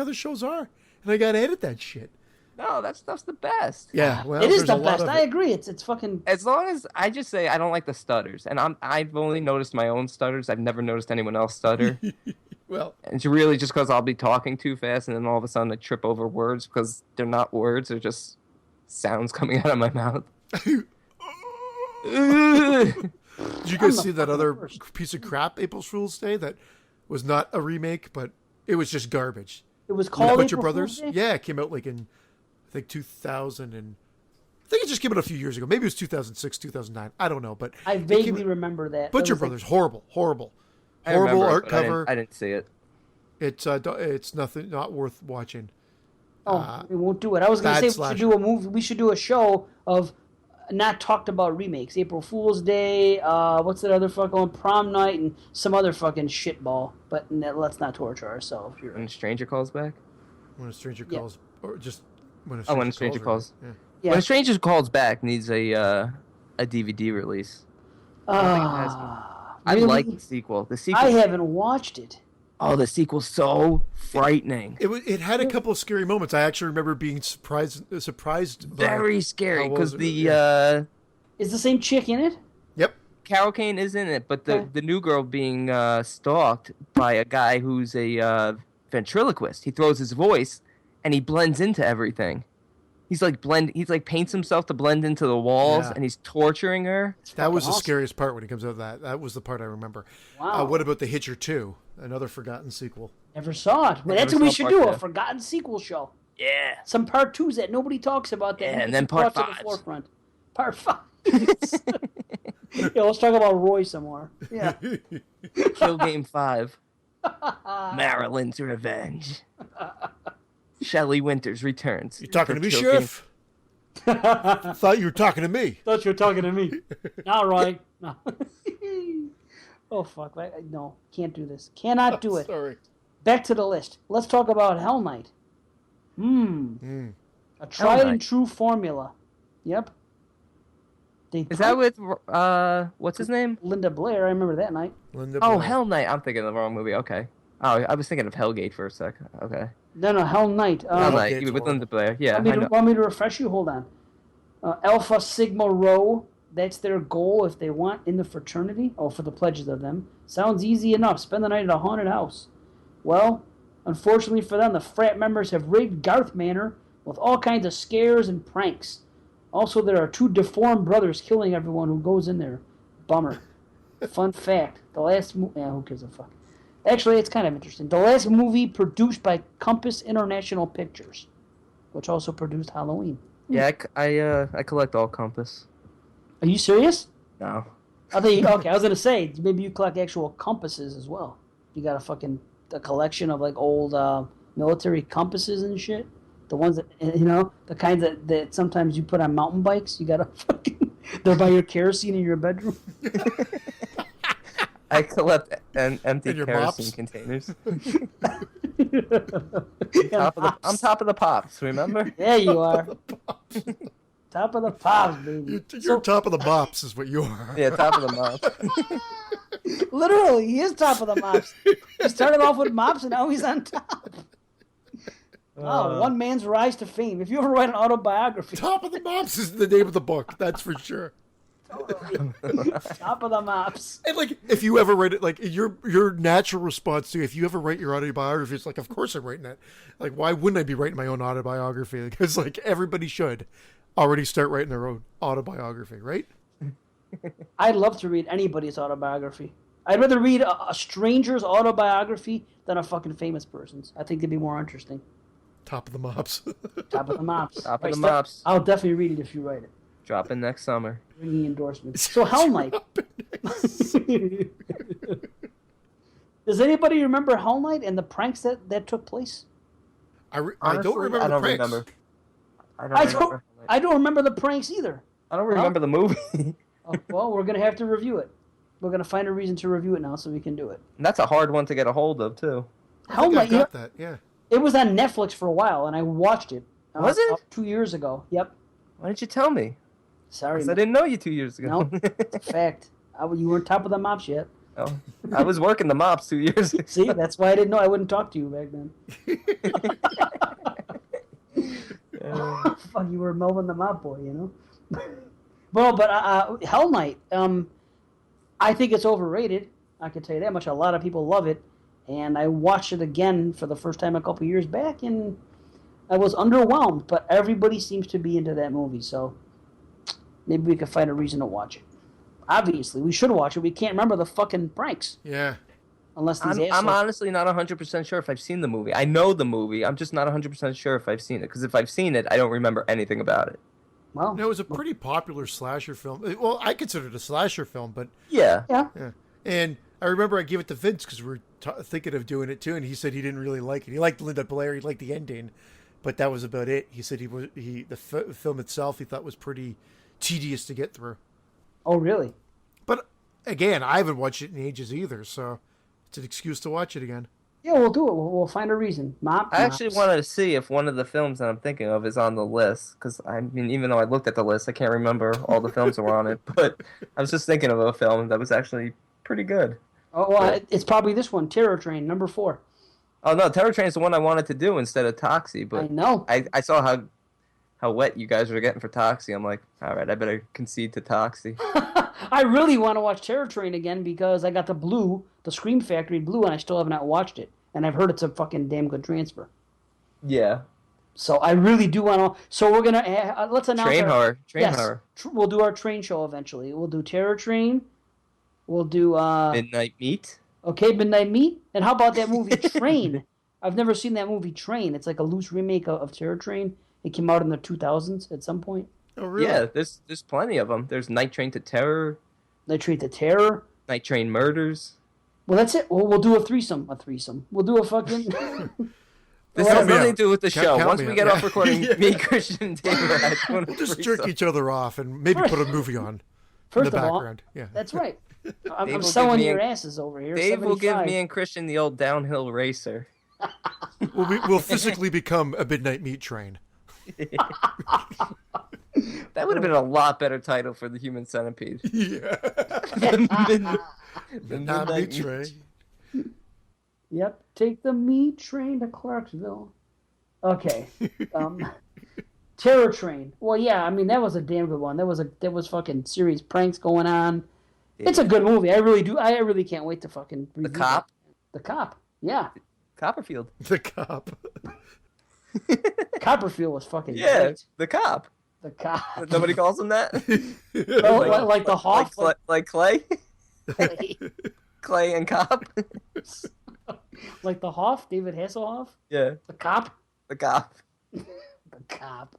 [SPEAKER 2] other shows are. And I got to edit that shit.
[SPEAKER 3] No, that stuff's the best.
[SPEAKER 2] Yeah, well,
[SPEAKER 1] It is
[SPEAKER 2] there's
[SPEAKER 1] the
[SPEAKER 2] a lot
[SPEAKER 1] best.
[SPEAKER 2] of
[SPEAKER 1] I
[SPEAKER 2] it.
[SPEAKER 1] agree. It's fucking.
[SPEAKER 3] As long as I just say I don't like the stutters, and I've only noticed my own stutters. I've never noticed anyone else stutter.
[SPEAKER 2] Well,
[SPEAKER 3] And it's really just because I'll be talking too fast, and then all of a sudden I trip over words because they're not words; they're just sounds coming out of my mouth.
[SPEAKER 2] did you guys see that other piece of crap April Fool's Day that was not a remake, but it was just garbage?
[SPEAKER 1] It was called
[SPEAKER 2] Butcher
[SPEAKER 1] April
[SPEAKER 2] Brothers?
[SPEAKER 1] Fool's Day?
[SPEAKER 2] Yeah, it came out like in, I think 2000 and... I think it just came out a few years ago. Maybe it was 2006, 2009. I don't know, but...
[SPEAKER 1] I
[SPEAKER 2] it
[SPEAKER 1] vaguely
[SPEAKER 2] came-
[SPEAKER 1] remember that.
[SPEAKER 2] Butcher
[SPEAKER 1] It was like-
[SPEAKER 2] Brothers, horrible.
[SPEAKER 3] I
[SPEAKER 2] Horrible
[SPEAKER 3] remember it,
[SPEAKER 2] art
[SPEAKER 3] but
[SPEAKER 2] cover.
[SPEAKER 3] I didn't see it.
[SPEAKER 2] It's nothing, not worth watching.
[SPEAKER 1] we won't do it. I was going to
[SPEAKER 2] bad
[SPEAKER 1] say we should
[SPEAKER 2] slasher.
[SPEAKER 1] do a movie. We should do a show of not talked about remakes. April Fool's Day. What's that other fucking one? Prom Night and some other fucking shitball. But let's not torture ourselves. You're
[SPEAKER 3] When
[SPEAKER 1] right.
[SPEAKER 3] a stranger calls back.
[SPEAKER 2] When a stranger
[SPEAKER 1] Yeah.
[SPEAKER 2] calls, or just when a
[SPEAKER 3] Oh,
[SPEAKER 2] stranger,
[SPEAKER 3] when a stranger calls.
[SPEAKER 2] Yeah.
[SPEAKER 1] Yeah.
[SPEAKER 3] When a stranger calls back needs a DVD release. I
[SPEAKER 1] Really?
[SPEAKER 3] like the sequel. The sequel.
[SPEAKER 1] I haven't watched it.
[SPEAKER 3] Oh, the sequel's so frightening.
[SPEAKER 2] It had a couple of scary moments. I actually remember being surprised by
[SPEAKER 3] Very scary
[SPEAKER 2] how
[SPEAKER 3] because
[SPEAKER 2] was
[SPEAKER 3] the
[SPEAKER 2] it?
[SPEAKER 1] Is the same chick in it?
[SPEAKER 2] Yep.
[SPEAKER 3] Carol Kane is in it, but the,
[SPEAKER 1] Okay.
[SPEAKER 3] the new girl being stalked by a guy who's a ventriloquist. He throws his voice and he blends into everything. He's like paints himself to blend into the walls,
[SPEAKER 2] Yeah.
[SPEAKER 3] and he's torturing her.
[SPEAKER 2] That was the
[SPEAKER 1] awesome.
[SPEAKER 2] scariest part when it comes out of that. That was the part I remember.
[SPEAKER 1] Wow.
[SPEAKER 2] What about The Hitcher 2? Another forgotten sequel.
[SPEAKER 1] Never saw it. Well, that's
[SPEAKER 3] never
[SPEAKER 1] what we
[SPEAKER 3] saw
[SPEAKER 1] should
[SPEAKER 3] part
[SPEAKER 1] do,
[SPEAKER 3] two.
[SPEAKER 1] a forgotten sequel show.
[SPEAKER 3] Yeah.
[SPEAKER 1] Some part twos that nobody talks about. That
[SPEAKER 3] Yeah,
[SPEAKER 1] needs
[SPEAKER 3] and then
[SPEAKER 1] to be brought
[SPEAKER 3] part
[SPEAKER 1] to the
[SPEAKER 3] fives.
[SPEAKER 1] forefront. Part 5. Yeah, let's talk about Roy some more. Yeah.
[SPEAKER 3] Kill Game 5. Marilyn's Revenge. Shelley Winters returns.
[SPEAKER 2] You talking to
[SPEAKER 3] for
[SPEAKER 2] me,
[SPEAKER 3] Kill
[SPEAKER 2] Sheriff? Thought you were talking to me.
[SPEAKER 1] Thought you were talking to me. All right. No. Oh, fuck. No, can't do this. Cannot do it.
[SPEAKER 2] Sorry.
[SPEAKER 1] Back to the list. Let's talk about Hell Night. A tried and
[SPEAKER 3] Night.
[SPEAKER 1] true formula. Yep.
[SPEAKER 3] Is that with what's his name?
[SPEAKER 1] Linda Blair? I remember that night.
[SPEAKER 2] Linda
[SPEAKER 3] Oh,
[SPEAKER 2] Blair.
[SPEAKER 3] Hell Night. I'm thinking of the wrong movie. Okay. Oh, I was thinking of Hellgate for a sec. Okay.
[SPEAKER 1] No, Hell Night.
[SPEAKER 3] Hell
[SPEAKER 2] Hellgate's
[SPEAKER 3] Night with
[SPEAKER 2] horrible.
[SPEAKER 3] Linda Blair. Yeah,
[SPEAKER 1] Want me,
[SPEAKER 3] I
[SPEAKER 1] to,
[SPEAKER 3] know.
[SPEAKER 1] want me to refresh you? Hold on. Alpha Sigma Rho. That's their goal if they want in the fraternity. Oh, for the pledges of them. Sounds easy enough. Spend the night at a haunted house. Well, unfortunately for them, the frat members have rigged Garth Manor with all kinds of scares and pranks. Also, there are 2 deformed brothers killing everyone who goes in there. Bummer. Fun fact. The last movie... Yeah, who gives a fuck? Actually, it's kind of interesting. The last movie produced by Compass International Pictures, which also produced Halloween.
[SPEAKER 3] Yeah, I collect all Compass.
[SPEAKER 1] Are you serious?
[SPEAKER 3] No.
[SPEAKER 1] I think okay. I was gonna say maybe you collect actual compasses as well. You got a collection of like old military compasses and shit. The ones that the kinds that sometimes you put on mountain bikes. You got to fucking they're by your kerosene in your bedroom.
[SPEAKER 3] I collect empty
[SPEAKER 2] And your
[SPEAKER 3] kerosene
[SPEAKER 2] mops?
[SPEAKER 3] containers.
[SPEAKER 1] Yeah,
[SPEAKER 3] I'm top of the pops, remember?
[SPEAKER 1] There you are. Top of the pops, baby.
[SPEAKER 2] You're top of the bops, is what you are.
[SPEAKER 3] Yeah, top of the mops.
[SPEAKER 1] Literally, he is top of the mops. He started off with mops, and now he's on top. Oh, one man's rise to fame. If you ever write an autobiography,
[SPEAKER 2] Top of the Mops is the name of the book. That's for sure.
[SPEAKER 1] top of the mops.
[SPEAKER 2] And like, if you ever write it, like your natural response to if you ever write your autobiography, it's like, of course I'm writing that. Like, why wouldn't I be writing my own autobiography? Because like everybody should already start writing their own autobiography, right?
[SPEAKER 1] I'd love to read anybody's autobiography. I'd rather read a stranger's autobiography than a fucking famous person's. I think it'd be more interesting.
[SPEAKER 2] Top of the Mops.
[SPEAKER 1] Top of the mops.
[SPEAKER 3] Top of the
[SPEAKER 1] Right,
[SPEAKER 3] mops.
[SPEAKER 1] I'll definitely read it if you write it.
[SPEAKER 3] Dropping next summer.
[SPEAKER 1] Ringing endorsements. So Hell Night. Does anybody remember Hell Night and the pranks that took place?
[SPEAKER 2] I don't
[SPEAKER 3] Honestly,
[SPEAKER 2] remember
[SPEAKER 3] I
[SPEAKER 2] the
[SPEAKER 3] don't
[SPEAKER 2] pranks.
[SPEAKER 3] remember.
[SPEAKER 1] I don't remember the pranks either.
[SPEAKER 3] I don't remember the movie.
[SPEAKER 1] Oh, well, we're gonna have to review it. We're gonna find a reason to review it now, so we can do it.
[SPEAKER 3] And that's a hard one to get a hold of too.
[SPEAKER 2] I think I got that. Yeah.
[SPEAKER 1] It was on Netflix for a while, and I watched it.
[SPEAKER 3] Was it?
[SPEAKER 1] 2 years ago? Yep.
[SPEAKER 3] Why didn't you tell me?
[SPEAKER 1] Sorry,
[SPEAKER 3] 'Cause I didn't know you 2 years ago.
[SPEAKER 1] No, it's a fact. You weren't top of the mops yet.
[SPEAKER 3] Oh, I was working the mops 2 years ago.
[SPEAKER 1] See, that's why I didn't know. I wouldn't talk to you back then. Fuck, you were Melvin the Mop Boy, you know. Well, but Hell Night. I think it's overrated. I can tell you that much. A lot of people love it, and I watched it again for the first time a couple years back, and I was underwhelmed. But everybody seems to be into that movie, so maybe we could find a reason to watch it. Obviously, we should watch it. We can't remember the fucking pranks.
[SPEAKER 2] Yeah.
[SPEAKER 1] Unless these assholes...
[SPEAKER 3] I'm honestly not 100% sure if I've seen the movie. I know the movie. I'm just not 100% sure if I've seen it. Because if I've seen it, I don't remember anything about it.
[SPEAKER 1] Well,
[SPEAKER 2] No, it was a pretty popular slasher film. Well, I consider it a slasher film, but
[SPEAKER 3] Yeah.
[SPEAKER 1] yeah.
[SPEAKER 2] yeah. And I remember I gave it to Vince because we were thinking of doing it too, and he said he didn't really like it. He liked Linda Blair, he liked the ending, but that was about it. He said the film itself he thought was pretty tedious to get through.
[SPEAKER 1] Oh, really?
[SPEAKER 2] But again, I haven't watched it in ages either, so it's an excuse to watch it again.
[SPEAKER 1] Yeah, we'll do it. We'll find a reason.
[SPEAKER 3] I actually wanted to see if one of the films that I'm thinking of is on the list. Because, I mean, even though I looked at the list, I can't remember all the films that were on it. But I was just thinking of a film that was actually pretty good.
[SPEAKER 1] Oh, well, it's probably this one, Terror Train, number 4.
[SPEAKER 3] Oh, no, Terror Train is the one I wanted to do instead of Toxie. But
[SPEAKER 1] I know.
[SPEAKER 3] I saw how wet you guys were getting for Toxie. I'm like, all right, I better concede to Toxie.
[SPEAKER 1] I really want to watch Terror Train again because I got the Scream Factory Blue, and I still have not watched it. And I've heard it's a fucking damn good transfer.
[SPEAKER 3] Yeah.
[SPEAKER 1] So I really do want to. So we're gonna let's announce
[SPEAKER 3] Train horror.
[SPEAKER 1] Yes,
[SPEAKER 3] Horror.
[SPEAKER 1] We'll do our train show eventually. We'll do Terror Train. We'll do
[SPEAKER 3] Midnight Meat.
[SPEAKER 1] Okay, Midnight Meat. And how about that movie Train? I've never seen that movie Train. It's like a loose remake of Terror Train. It came out in the 2000s at some point.
[SPEAKER 2] Oh, really?
[SPEAKER 3] Yeah, there's plenty of them. There's Night Train to Terror.
[SPEAKER 1] Night Train to Terror.
[SPEAKER 3] Night Train Murders.
[SPEAKER 1] Well, that's it. We'll do a threesome. We'll do a fucking...
[SPEAKER 3] This
[SPEAKER 2] Count
[SPEAKER 3] has
[SPEAKER 2] me
[SPEAKER 3] nothing
[SPEAKER 2] out.
[SPEAKER 3] to do with the show.
[SPEAKER 2] Count
[SPEAKER 3] Once
[SPEAKER 2] me
[SPEAKER 3] we
[SPEAKER 2] out.
[SPEAKER 3] get
[SPEAKER 2] Yeah.
[SPEAKER 3] off recording,
[SPEAKER 2] Yeah.
[SPEAKER 3] me, Christian, and Dave are at doing a
[SPEAKER 2] Just
[SPEAKER 3] threesome.
[SPEAKER 2] jerk each other off and maybe put a movie on in
[SPEAKER 1] First
[SPEAKER 2] the
[SPEAKER 1] of all,
[SPEAKER 2] background. Yeah.
[SPEAKER 1] that's right. I'm
[SPEAKER 3] Dave will
[SPEAKER 1] selling
[SPEAKER 3] give me
[SPEAKER 1] your
[SPEAKER 3] a-
[SPEAKER 1] asses over here.
[SPEAKER 3] Dave will give
[SPEAKER 1] 75.
[SPEAKER 3] me and Christian the old downhill racer.
[SPEAKER 2] We'll physically become a midnight meat train.
[SPEAKER 3] That would have been a lot better title for the Human Centipede.
[SPEAKER 2] Yeah.
[SPEAKER 3] than
[SPEAKER 2] Midnight meat train.
[SPEAKER 1] Yep. Take the meat train to Clarksville. Okay. Terror Train. Well, yeah. I mean, that was a damn good one. There was fucking serious pranks going on. It's a good movie. I really do. I really can't wait to fucking
[SPEAKER 3] The
[SPEAKER 1] review
[SPEAKER 3] Cop.
[SPEAKER 1] it. The Cop. Yeah.
[SPEAKER 3] Copperfield.
[SPEAKER 2] The cop.
[SPEAKER 1] Copperfield was fucking
[SPEAKER 3] Yeah,
[SPEAKER 1] great.
[SPEAKER 3] the Cop.
[SPEAKER 1] The Cop.
[SPEAKER 3] Nobody calls him that?
[SPEAKER 1] Oh, like the Hoff.
[SPEAKER 3] Like Clay?
[SPEAKER 1] Like,
[SPEAKER 3] Clay and Cop?
[SPEAKER 1] like the Hoff, David Hasselhoff.
[SPEAKER 3] Yeah,
[SPEAKER 1] The Cop.
[SPEAKER 3] the Cop.
[SPEAKER 1] The Cop.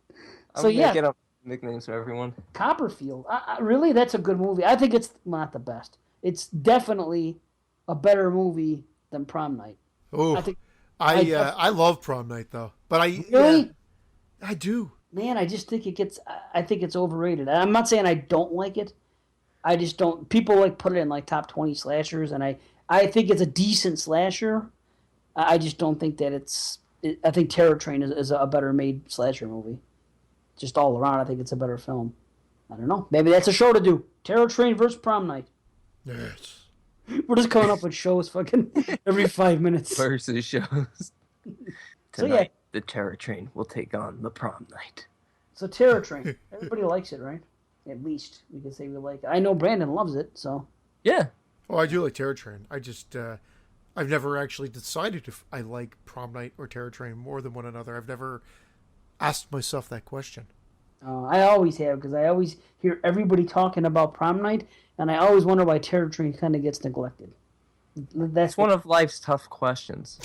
[SPEAKER 3] I'm
[SPEAKER 1] So,
[SPEAKER 3] gonna
[SPEAKER 1] yeah.
[SPEAKER 3] get up nicknames for everyone.
[SPEAKER 1] Copperfield. Really, that's a good movie. I think it's not the best. It's definitely a better movie than Prom Night.
[SPEAKER 2] Oh,
[SPEAKER 1] I think.
[SPEAKER 2] I love Prom Night though, but
[SPEAKER 1] Really?
[SPEAKER 2] yeah, I do.
[SPEAKER 1] Man, I just think I think it's overrated. I'm not saying I don't like it. I just don't. People like put it in like top 20 slashers, and I think it's a decent slasher. I just don't think that I think Terror Train is a better made slasher movie. Just all around, I think it's a better film. I don't know. Maybe that's a show to do. Terror Train versus Prom Night.
[SPEAKER 2] Yes.
[SPEAKER 1] We're just coming up with shows fucking every 5 minutes.
[SPEAKER 3] Versus shows.
[SPEAKER 1] So,
[SPEAKER 3] Tonight,
[SPEAKER 1] yeah.
[SPEAKER 3] the Terror Train will take on the Prom Night.
[SPEAKER 1] So Terror Train. Everybody likes it, right? At least we can say we like it. I know Brandon loves it, so.
[SPEAKER 3] Yeah.
[SPEAKER 2] Oh, I do like Terror Train. I just I've never actually decided if I like Prom Night or Terror Train more than one another. I've never asked myself that question.
[SPEAKER 1] I always have, because I always hear everybody talking about Prom Night, and I always wonder why Terror Train kind of gets neglected. That's
[SPEAKER 3] It's one of life's tough questions.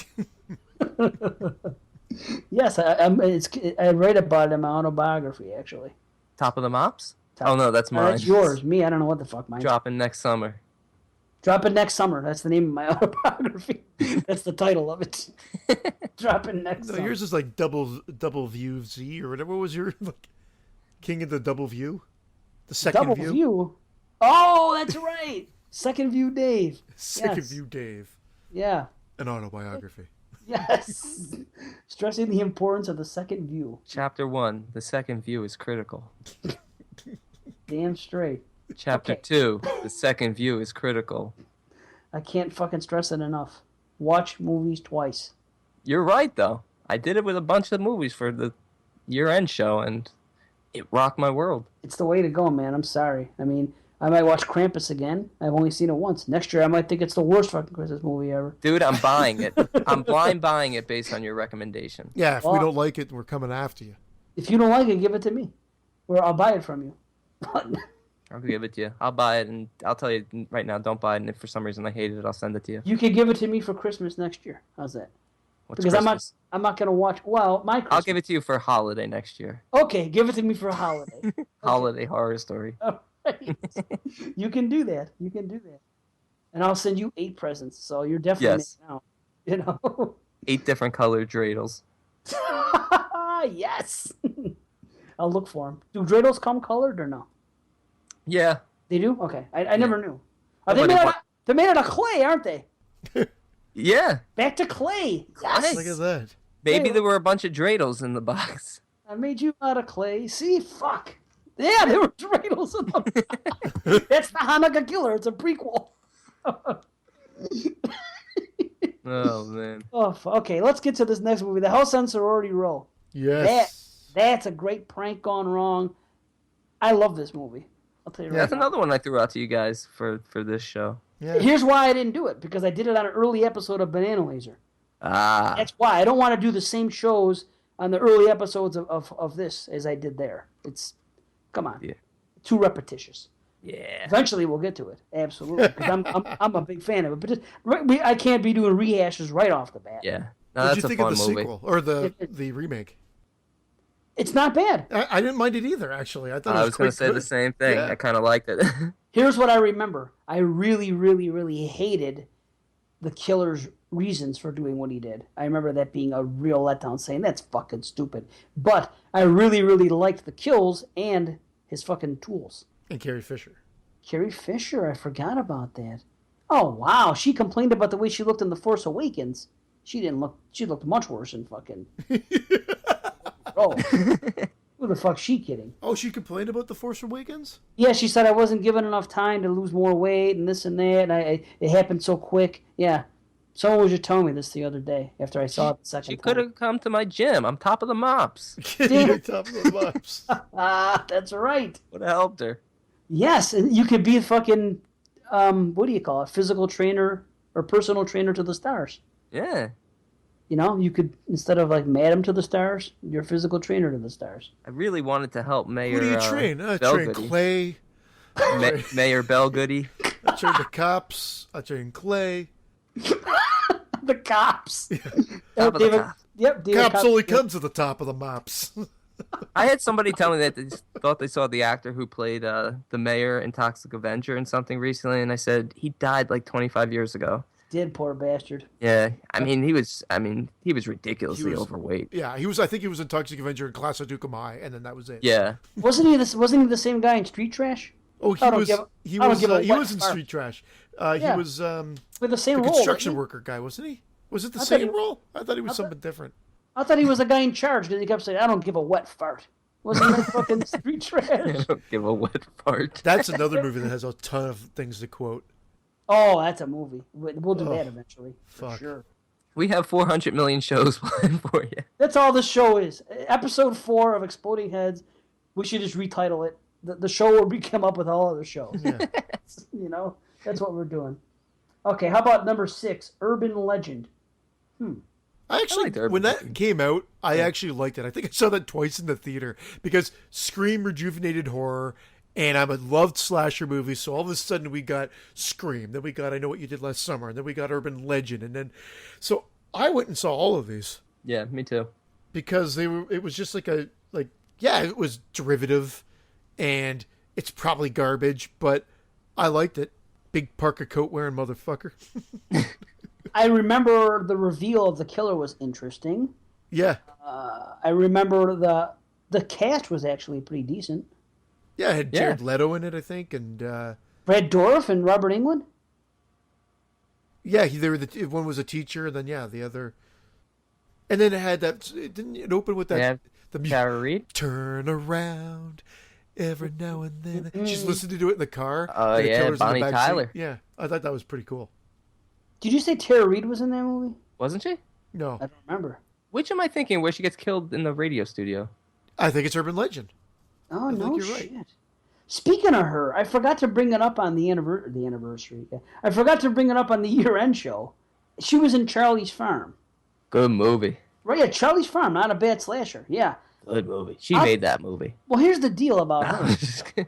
[SPEAKER 1] Yes, I write about it in my autobiography, actually.
[SPEAKER 3] Top of the Mops? Oh no, that's mine.
[SPEAKER 1] That's yours. Me, I don't know what the fuck mine.
[SPEAKER 3] Dropping next summer.
[SPEAKER 1] Dropping next summer. That's the name of my autobiography. That's the title of it. Dropping next
[SPEAKER 2] No,
[SPEAKER 1] summer.
[SPEAKER 2] yours is like double view Z or whatever. What was your like, King of the Double View? The second
[SPEAKER 1] Double view. Oh, that's right. Second view, Dave.
[SPEAKER 2] Second
[SPEAKER 1] Yes.
[SPEAKER 2] view, Dave.
[SPEAKER 1] Yeah.
[SPEAKER 2] An autobiography.
[SPEAKER 1] Yes. Stressing the importance of the second view.
[SPEAKER 3] Chapter 1, the second view is critical.
[SPEAKER 1] Damn straight.
[SPEAKER 3] Chapter
[SPEAKER 1] Okay.
[SPEAKER 3] 2, the second view is critical.
[SPEAKER 1] I can't fucking stress it enough. Watch movies twice.
[SPEAKER 3] You're right, though. I did it with a bunch of movies for the year-end show, and it rocked my world.
[SPEAKER 1] It's the way to go, man. I'm sorry. I mean, I might watch Krampus again. I've only seen it once. Next year, I might think it's the worst fucking Christmas movie ever.
[SPEAKER 3] Dude, I'm buying it. I'm blind buying it based on your recommendation.
[SPEAKER 2] Yeah, if
[SPEAKER 1] Well-
[SPEAKER 2] we don't like it, we're coming after you.
[SPEAKER 1] If you don't like it, give it to me. Or I'll buy it from you.
[SPEAKER 3] I'll give it to you. I'll buy it, and I'll tell you right now, don't buy it, and if for some reason I hate it, I'll send it to you.
[SPEAKER 1] You can give it to me for Christmas next year. How's that?
[SPEAKER 3] What's
[SPEAKER 1] Because
[SPEAKER 3] Christmas?
[SPEAKER 1] I'm not going to watch... Well, my Christmas...
[SPEAKER 3] I'll give it to you for holiday next year.
[SPEAKER 1] Okay, give it to me for a holiday.
[SPEAKER 3] Holiday horror story.
[SPEAKER 1] All right. You can do that. You can do that. And I'll send you 8 presents, so you're definitely
[SPEAKER 3] Yes.
[SPEAKER 1] making out. You know?
[SPEAKER 3] 8 different colored dreidels.
[SPEAKER 1] Yes! I'll look for them. Do dreidels come colored or no?
[SPEAKER 3] Yeah.
[SPEAKER 1] They do? Okay. I never knew. Are they
[SPEAKER 3] Nobody
[SPEAKER 1] made,
[SPEAKER 3] wa-
[SPEAKER 1] out of, they're made out of clay, aren't they?
[SPEAKER 3] Yeah.
[SPEAKER 1] Back to clay. Yes!
[SPEAKER 2] Look at that.
[SPEAKER 3] Maybe
[SPEAKER 1] Hey,
[SPEAKER 3] there were a bunch of dreidels in the box.
[SPEAKER 1] I made you out of clay. See? Fuck. Yeah, there were dreidels in them. That's the Hanukkah Killer. It's a prequel.
[SPEAKER 3] Oh, man.
[SPEAKER 1] Okay, let's get to this next movie. The House on Sorority Row.
[SPEAKER 2] Yes.
[SPEAKER 1] That's a great prank gone wrong. I love this movie. I'll tell you right
[SPEAKER 3] That's
[SPEAKER 1] now.
[SPEAKER 3] another one I threw out to you guys for this show.
[SPEAKER 2] Yeah.
[SPEAKER 1] Here's why I didn't do it, because I did it on an early episode of Banana Laser.
[SPEAKER 3] Ah.
[SPEAKER 1] That's why. I don't want to do the same shows on the early episodes of this as I did there. It's, come on.
[SPEAKER 3] Yeah.
[SPEAKER 1] Too repetitious.
[SPEAKER 3] Yeah.
[SPEAKER 1] Eventually we'll get to it. Absolutely. Because I'm a big fan of it. But I can't be doing rehashes right off the bat.
[SPEAKER 3] Yeah.
[SPEAKER 2] What
[SPEAKER 3] No,
[SPEAKER 2] did
[SPEAKER 3] that's
[SPEAKER 2] you
[SPEAKER 3] a
[SPEAKER 2] think of
[SPEAKER 3] fun
[SPEAKER 2] the
[SPEAKER 3] movie.
[SPEAKER 2] sequel or the remake?
[SPEAKER 1] It's not bad.
[SPEAKER 2] I didn't mind it either. Actually, I thought
[SPEAKER 3] I
[SPEAKER 2] it
[SPEAKER 3] was going to
[SPEAKER 2] quite
[SPEAKER 3] say the
[SPEAKER 2] good.
[SPEAKER 3] same thing.
[SPEAKER 2] Yeah.
[SPEAKER 3] I kind of liked it.
[SPEAKER 1] Here's what I remember. I really, really, really hated the killer's reasons for doing what he did. I remember that being a real letdown, saying that's fucking stupid. But I really, really liked the kills and his fucking tools.
[SPEAKER 2] And Carrie Fisher.
[SPEAKER 1] Carrie Fisher, I forgot about that. Oh wow, she complained about the way she looked in The Force Awakens. She looked much worse in fucking. Oh, who the fuck's she kidding?
[SPEAKER 2] Oh, she complained about The Force Awakens?
[SPEAKER 1] Yeah, she said I wasn't given enough time to lose more weight and this and that. And it happened so quick. Yeah, someone was just telling me this the other day after I saw it the second
[SPEAKER 3] She
[SPEAKER 1] time.
[SPEAKER 3] could have come to my gym. I'm top of the mops.
[SPEAKER 2] You're top of the mops.
[SPEAKER 1] Ah, that's right.
[SPEAKER 3] Would have helped her.
[SPEAKER 1] Yes, and you could be a fucking what do you call it? Physical trainer or personal trainer to the stars.
[SPEAKER 3] Yeah.
[SPEAKER 1] You know, you could, instead of like Madam to the stars, you're a physical trainer to the stars.
[SPEAKER 3] I really wanted to help Mayor
[SPEAKER 2] Who do you train? I train
[SPEAKER 3] Bellgoody.
[SPEAKER 2] Clay.
[SPEAKER 3] Mayor Bellgoody.
[SPEAKER 2] I train the cops. I train Clay.
[SPEAKER 1] The cops.
[SPEAKER 3] Top of the top.
[SPEAKER 1] Yep, David
[SPEAKER 2] Cops
[SPEAKER 1] Cops.
[SPEAKER 2] only come to the top of the mops.
[SPEAKER 3] I had somebody tell me that they thought they saw the actor who played the mayor in Toxic Avenger and something recently, and I said he died like 25 years ago.
[SPEAKER 1] Did, poor bastard.
[SPEAKER 3] Yeah, I mean he was ridiculously
[SPEAKER 2] He was-
[SPEAKER 3] overweight.
[SPEAKER 2] Yeah, he was. I think he was in Toxic Avenger and Class of Duke Mai, and then that was it.
[SPEAKER 3] Yeah,
[SPEAKER 1] Wasn't he the same guy in Street Trash?
[SPEAKER 2] Oh,
[SPEAKER 1] I don't give a-
[SPEAKER 2] he
[SPEAKER 1] I don't
[SPEAKER 2] was.
[SPEAKER 1] give a
[SPEAKER 2] He
[SPEAKER 1] wet
[SPEAKER 2] was in
[SPEAKER 1] fart.
[SPEAKER 2] Street Trash.
[SPEAKER 1] Yeah.
[SPEAKER 2] He was
[SPEAKER 1] With the same
[SPEAKER 2] the
[SPEAKER 1] role.
[SPEAKER 2] construction
[SPEAKER 1] wasn't he?
[SPEAKER 2] worker guy, wasn't he? Was it the
[SPEAKER 1] I thought
[SPEAKER 2] same
[SPEAKER 1] he-
[SPEAKER 2] role? I thought he was
[SPEAKER 1] I thought-
[SPEAKER 2] something different.
[SPEAKER 1] I thought he was the guy in charge because he kept saying, "I don't give a wet fart." Wasn't that fucking Street
[SPEAKER 3] I
[SPEAKER 1] Trash?
[SPEAKER 3] don't give a wet fart.
[SPEAKER 2] That's another movie that has a ton of things to quote.
[SPEAKER 1] Oh, that's a movie. We'll do that eventually. For
[SPEAKER 2] fuck.
[SPEAKER 1] sure.
[SPEAKER 3] We have 400 million shows planned for you.
[SPEAKER 1] That's all this show is. Episode 4 of Exploding Heads. We should just retitle it. The show where we come up with all other shows.
[SPEAKER 2] Yeah.
[SPEAKER 1] You know, that's what we're doing. Okay, how about number 6, Urban Legend?
[SPEAKER 2] I actually,
[SPEAKER 3] liked Urban
[SPEAKER 2] when that
[SPEAKER 3] Legend.
[SPEAKER 2] came out, I actually liked it. I think I saw that twice in the theater because Scream rejuvenated horror, and I'm a loved slasher movies. So all of a sudden we got Scream, then we got I Know What You Did Last Summer, and then we got Urban Legend, and then so I went and saw all of these
[SPEAKER 3] Yeah, me too.
[SPEAKER 2] because they were. It was just like it was derivative, and It's probably garbage, but I liked it. Big parka coat wearing motherfucker.
[SPEAKER 1] I remember the reveal of the killer was interesting.
[SPEAKER 2] Yeah.
[SPEAKER 1] I remember the cast was actually pretty decent.
[SPEAKER 2] Yeah, it had Jared Leto in it, I think, and
[SPEAKER 1] Brad Dourif and Robert Englund.
[SPEAKER 2] yeah, one was a teacher, and then the other, and then it had that. Didn't it open with that?
[SPEAKER 3] Yeah,
[SPEAKER 2] The
[SPEAKER 3] Tara Reid.
[SPEAKER 2] Turn around every now and then. She's listening to it in the car.
[SPEAKER 3] Oh
[SPEAKER 2] and the
[SPEAKER 3] yeah,
[SPEAKER 2] killer's in the
[SPEAKER 3] Bonnie
[SPEAKER 2] back
[SPEAKER 3] Tyler.
[SPEAKER 2] seat. Yeah, I thought that was pretty cool.
[SPEAKER 1] Did you say Tara Reid was in that movie?
[SPEAKER 3] Wasn't she?
[SPEAKER 2] No,
[SPEAKER 1] I don't remember.
[SPEAKER 3] Which am I thinking? Where she gets killed in the radio studio?
[SPEAKER 2] I think it's urban legend.
[SPEAKER 1] Oh,
[SPEAKER 2] I
[SPEAKER 1] no
[SPEAKER 2] think you're
[SPEAKER 1] shit.
[SPEAKER 2] right.
[SPEAKER 1] Speaking of her, I forgot to bring it up on the anniversary. I forgot to bring it up on the year-end show. She was in Charlie's Farm.
[SPEAKER 3] Good movie.
[SPEAKER 1] Right, yeah, Charlie's Farm, not a bad slasher. Yeah.
[SPEAKER 3] Good movie. She made that movie.
[SPEAKER 1] Well, here's the deal about
[SPEAKER 3] No,
[SPEAKER 1] her.
[SPEAKER 3] I'm just kidding.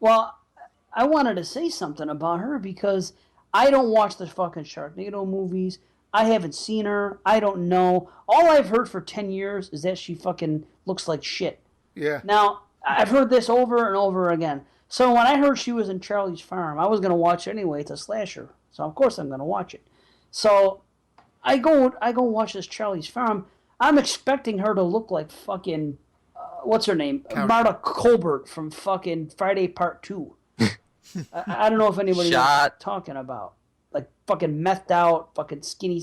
[SPEAKER 1] Well, I wanted to say something about her because I don't watch the fucking Sharknado movies. I haven't seen her. I don't know. All I've heard for 10 years is that she fucking looks like shit.
[SPEAKER 2] Yeah.
[SPEAKER 1] Now, I've heard this over and over again. So when I heard she was in Charlie's Farm, I was going to watch it anyway. It's a slasher. So of course I'm going to watch it. So I go watch this Charlie's Farm. I'm expecting her to look like fucking, what's her name?
[SPEAKER 2] Couch.
[SPEAKER 1] Marta Colbert from fucking Friday Part 2. I don't know if anybody knows what I'm talking about. Like fucking methed out, fucking skinny.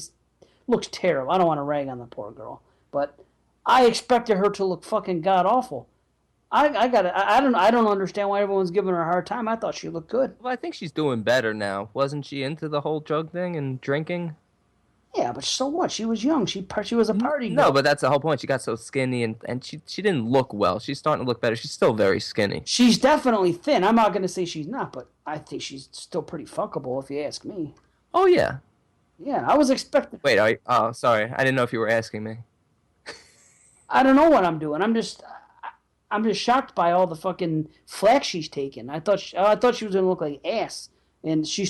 [SPEAKER 1] Looks terrible. I don't want to rag on the poor girl. But I expected her to look fucking god awful. I don't understand why everyone's giving her a hard time. I thought she looked good.
[SPEAKER 3] Well, I think she's doing better now. Wasn't she into the whole drug thing and drinking?
[SPEAKER 1] Yeah, but so what? She was young. She was a party girl.
[SPEAKER 3] No, but that's the whole point. She got so skinny and she didn't look well. She's starting to look better. She's still very skinny.
[SPEAKER 1] She's definitely thin. I'm not going to say she's not, but I think she's still pretty fuckable if you ask me.
[SPEAKER 3] Oh, yeah.
[SPEAKER 1] Yeah, I was expecting...
[SPEAKER 3] Wait, oh, sorry. I didn't know if you were asking me.
[SPEAKER 1] I don't know what I'm doing. I'm just shocked by all the fucking flack she's taken. I thought she was going to look like ass. And she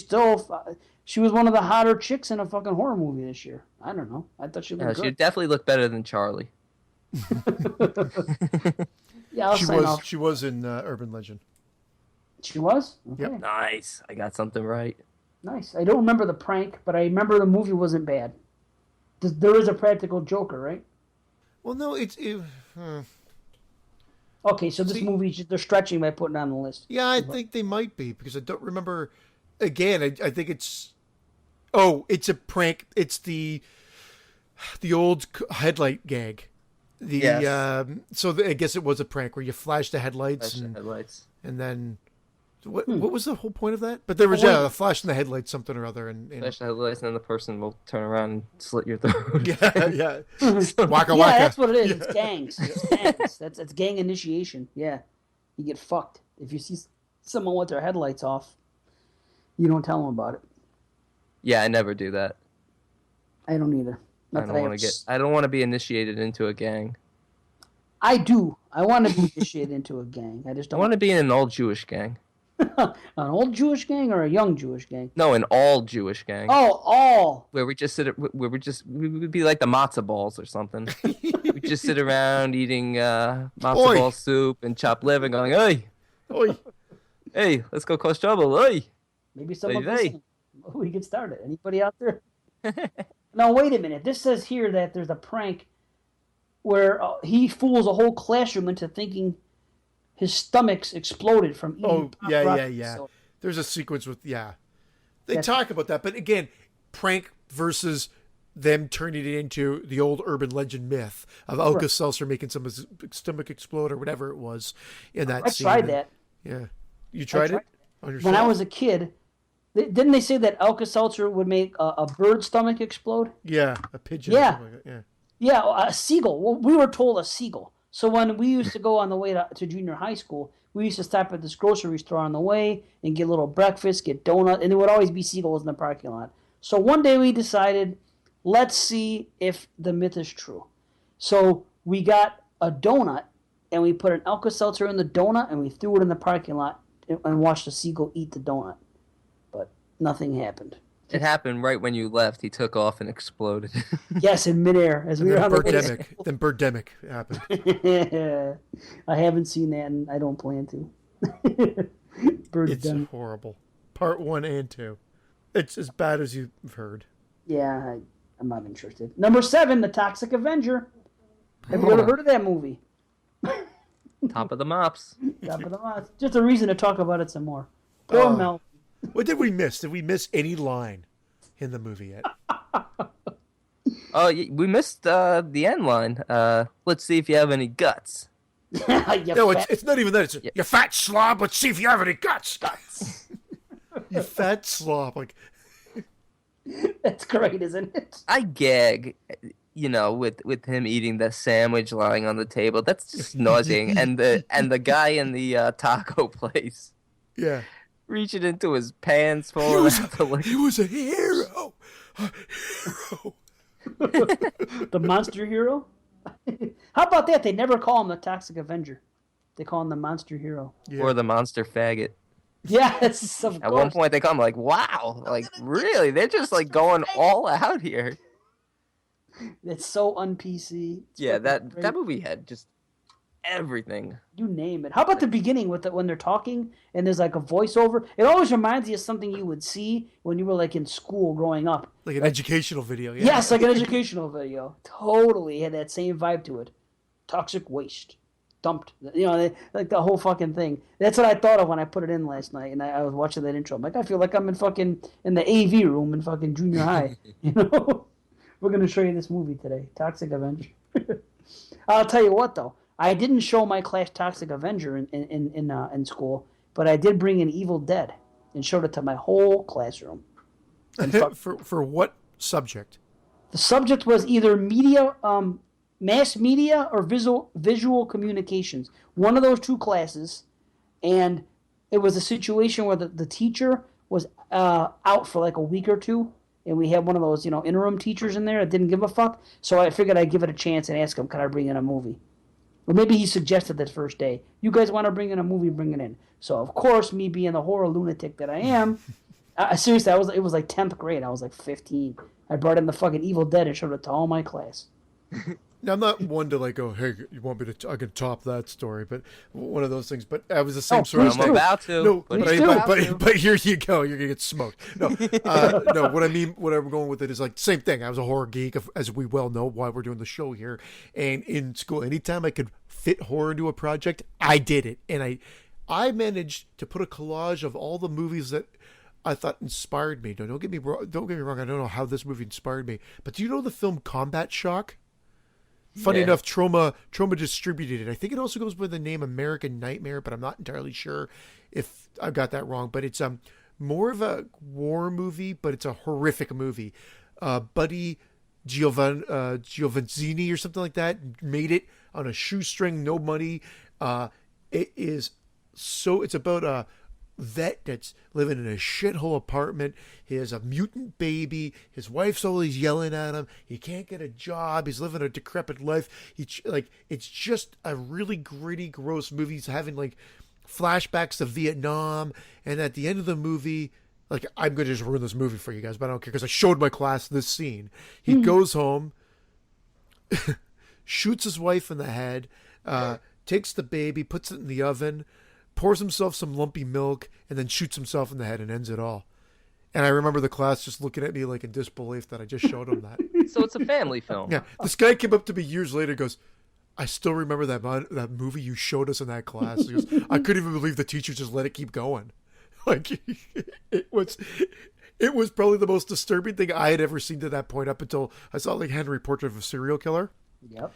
[SPEAKER 1] was one of the hotter chicks in a fucking horror movie this year. I don't know. I thought she looked good.
[SPEAKER 3] She definitely looked better than Charlie.
[SPEAKER 1] Yeah,
[SPEAKER 2] She was in Urban Legend.
[SPEAKER 1] She was? Okay.
[SPEAKER 2] Yep.
[SPEAKER 3] Nice. I got something right.
[SPEAKER 1] Nice. I don't remember the prank, but I remember the movie wasn't bad. There is a practical Joker, right?
[SPEAKER 2] Well, no,
[SPEAKER 1] Okay, so this movie, they're stretching by putting it on the list.
[SPEAKER 2] Yeah, I think they might be, because I don't remember. Again, I think it's... Oh, it's a prank. It's the old headlight gag.
[SPEAKER 3] Yes.
[SPEAKER 2] I guess it was a prank where you flash the headlights. And then... What was the whole point of that? But there was a flash in the headlights, something or other. And
[SPEAKER 3] Flash the headlights, and then the person will turn around and slit your throat.
[SPEAKER 2] yeah. Waka waka.
[SPEAKER 1] Yeah, that's what it is. It's gangs. It's gangs. That's gang initiation. Yeah. You get fucked. If you see someone with their headlights off, you don't tell them about it.
[SPEAKER 3] Yeah, I never do that.
[SPEAKER 1] I don't either.
[SPEAKER 3] I don't want to be initiated into a gang.
[SPEAKER 1] I do. I want to be initiated into a gang. I just don't.
[SPEAKER 3] I want to be in an all-Jewish gang.
[SPEAKER 1] An old Jewish gang or a young Jewish gang?
[SPEAKER 3] No, an all-Jewish gang.
[SPEAKER 1] Oh, all.
[SPEAKER 3] Where we would be like the matzo balls or something. We just sit around eating matzo ball soup and chopped liver, going, "Hey,
[SPEAKER 2] Oi.
[SPEAKER 3] hey, let's go cause trouble, hey."
[SPEAKER 1] Maybe someone
[SPEAKER 3] Hey.
[SPEAKER 1] listening. We get started. Anybody out there? Now wait a minute. This says here that there's a prank where he fools a whole classroom into thinking his stomach's exploded from eating.
[SPEAKER 2] Oh,
[SPEAKER 1] Pop
[SPEAKER 2] yeah.
[SPEAKER 1] Rocky. So,
[SPEAKER 2] There's a sequence with, They talk about that, but again, prank versus them turning it into the old urban legend myth of Alka-Seltzer making someone's stomach explode or whatever it was in that scene.
[SPEAKER 1] I tried that.
[SPEAKER 2] Yeah. You tried it? On yourself?
[SPEAKER 1] When I was a kid, didn't they say that Alka-Seltzer would make a bird's stomach explode?
[SPEAKER 2] Yeah, a pigeon.
[SPEAKER 1] Yeah.
[SPEAKER 2] Or something like that.
[SPEAKER 1] Yeah, a seagull. Well, we were told a seagull. So when we used to go on the way to junior high school, we used to stop at this grocery store on the way and get a little breakfast, get donut, and there would always be seagulls in the parking lot. So one day we decided, let's see if the myth is true. So we got a donut, and we put an Alka-Seltzer in the donut, and we threw it in the parking lot and watched the seagull eat the donut. But nothing happened.
[SPEAKER 3] It happened right when you left. He took off and exploded.
[SPEAKER 1] Yes, in midair as we were on the way.
[SPEAKER 2] Then Birdemic happened.
[SPEAKER 1] I haven't seen that, and I don't plan to. Bird's
[SPEAKER 2] It's
[SPEAKER 1] done.
[SPEAKER 2] horrible. Part 1 and 2. It's as bad as you've heard.
[SPEAKER 1] Yeah, I'm not interested. Number 7, The Toxic Avenger. Have you ever heard of that movie?
[SPEAKER 3] Top of the mops.
[SPEAKER 1] Top of the list. Just a reason to talk about it some more. Poor
[SPEAKER 2] Oh.
[SPEAKER 1] Mel.
[SPEAKER 2] What did we miss? Did we miss any line in the movie yet?
[SPEAKER 3] Oh, we missed the end line. Let's see if you have any guts.
[SPEAKER 1] You
[SPEAKER 2] No,
[SPEAKER 1] fat
[SPEAKER 2] it's not even that. It's you fat slob. Let's see if you have any guts. You fat slob. Like,
[SPEAKER 1] That's great, isn't it?
[SPEAKER 3] I gag, with him eating the sandwich lying on the table. That's just nauseating. And the guy in the taco place
[SPEAKER 2] yeah.
[SPEAKER 3] reaching into his pants, pulling out the liquor.
[SPEAKER 2] He was a hero. A hero.
[SPEAKER 1] The monster hero? How about that? They never call him the Toxic Avenger. They call him the monster hero.
[SPEAKER 2] Yeah.
[SPEAKER 3] Or the monster faggot.
[SPEAKER 1] Yes, of
[SPEAKER 3] At
[SPEAKER 1] course.
[SPEAKER 3] one point, they come like, wow, like, really? They're just, like, going all out here.
[SPEAKER 1] It's so un-PC. It's
[SPEAKER 3] Yeah,
[SPEAKER 1] fucking great.
[SPEAKER 3] that movie had just everything.
[SPEAKER 1] You name it. How about the beginning with when they're talking and there's like a voiceover? It always reminds you of something you would see when you were like in school growing up.
[SPEAKER 2] Like an educational video. Yeah.
[SPEAKER 1] Yes, like an educational video. Totally had that same vibe to it. Toxic waste. Dumped. Like the whole fucking thing. That's what I thought of when I put it in last night and I was watching that intro. I'm like, I feel like I'm in the AV room in fucking junior high. We're going to show you this movie today. Toxic Avenger. I'll tell you what, though. I didn't show my class Toxic Avenger in school, but I did bring in Evil Dead and showed it to my whole classroom.
[SPEAKER 2] For what subject?
[SPEAKER 1] The subject was either media, mass media, or visual communications. One of those two classes, and it was a situation where the teacher was out for like a week or two, and we had one of those interim teachers in there that didn't give a fuck. So I figured I'd give it a chance and ask him, "Can I bring in a movie?" Or maybe he suggested that first day, "You guys want to bring in a movie? Bring it in." So of course, me being the horror lunatic that I am, seriously, it was like 10th grade. I was like 15. I brought in the fucking Evil Dead and showed it to all my class.
[SPEAKER 2] Now, I'm not one to like go, hey, you want me to? I can top that story, but one of those things. But I was the same sort of
[SPEAKER 1] please
[SPEAKER 3] I'm
[SPEAKER 2] thing.
[SPEAKER 1] do.
[SPEAKER 3] about to.
[SPEAKER 2] No,
[SPEAKER 1] Please do.
[SPEAKER 2] but here you go. You're gonna get smoked. No, no. What I mean, what I'm going with it is like same thing. I was a horror geek, as we well know, why we're doing the show here. And in school, anytime I could fit horror into a project, I did it, and I managed to put a collage of all the movies that I thought inspired me. No, don't get me wrong. Don't get me wrong. I don't know how this movie inspired me, but do you know the film Combat Shock? Funny
[SPEAKER 3] Yeah.
[SPEAKER 2] enough, Trauma distributed it. I think it also goes by the name American Nightmare, but I'm not entirely sure if I got that wrong. But it's more of a war movie, but it's a horrific movie. Buddy Giovanzini or something like that made it on a shoestring, no money. It's about a vet that's living in a shithole apartment. He has a mutant baby. His wife's always yelling at him. He can't get a job. He's living a decrepit life. It's just a really gritty, gross movie. He's having like flashbacks to Vietnam, and at the end of the movie, like, I'm gonna just ruin this movie for you guys, but I don't care because I showed my class this scene. He goes home, shoots his wife in the head, takes the baby, puts it in the oven, pours himself some lumpy milk, and then shoots himself in the head and ends it all. And I remember the class just looking at me like in disbelief that I just showed him that.
[SPEAKER 3] So it's a family film.
[SPEAKER 2] Yeah, this guy came up to me years later and goes, I still remember that movie you showed us in that class. He goes, I couldn't even believe the teacher just let it keep going. Like, it was probably the most disturbing thing I had ever seen to that point up until I saw like Henry Portrait of a Serial Killer.
[SPEAKER 1] Yep.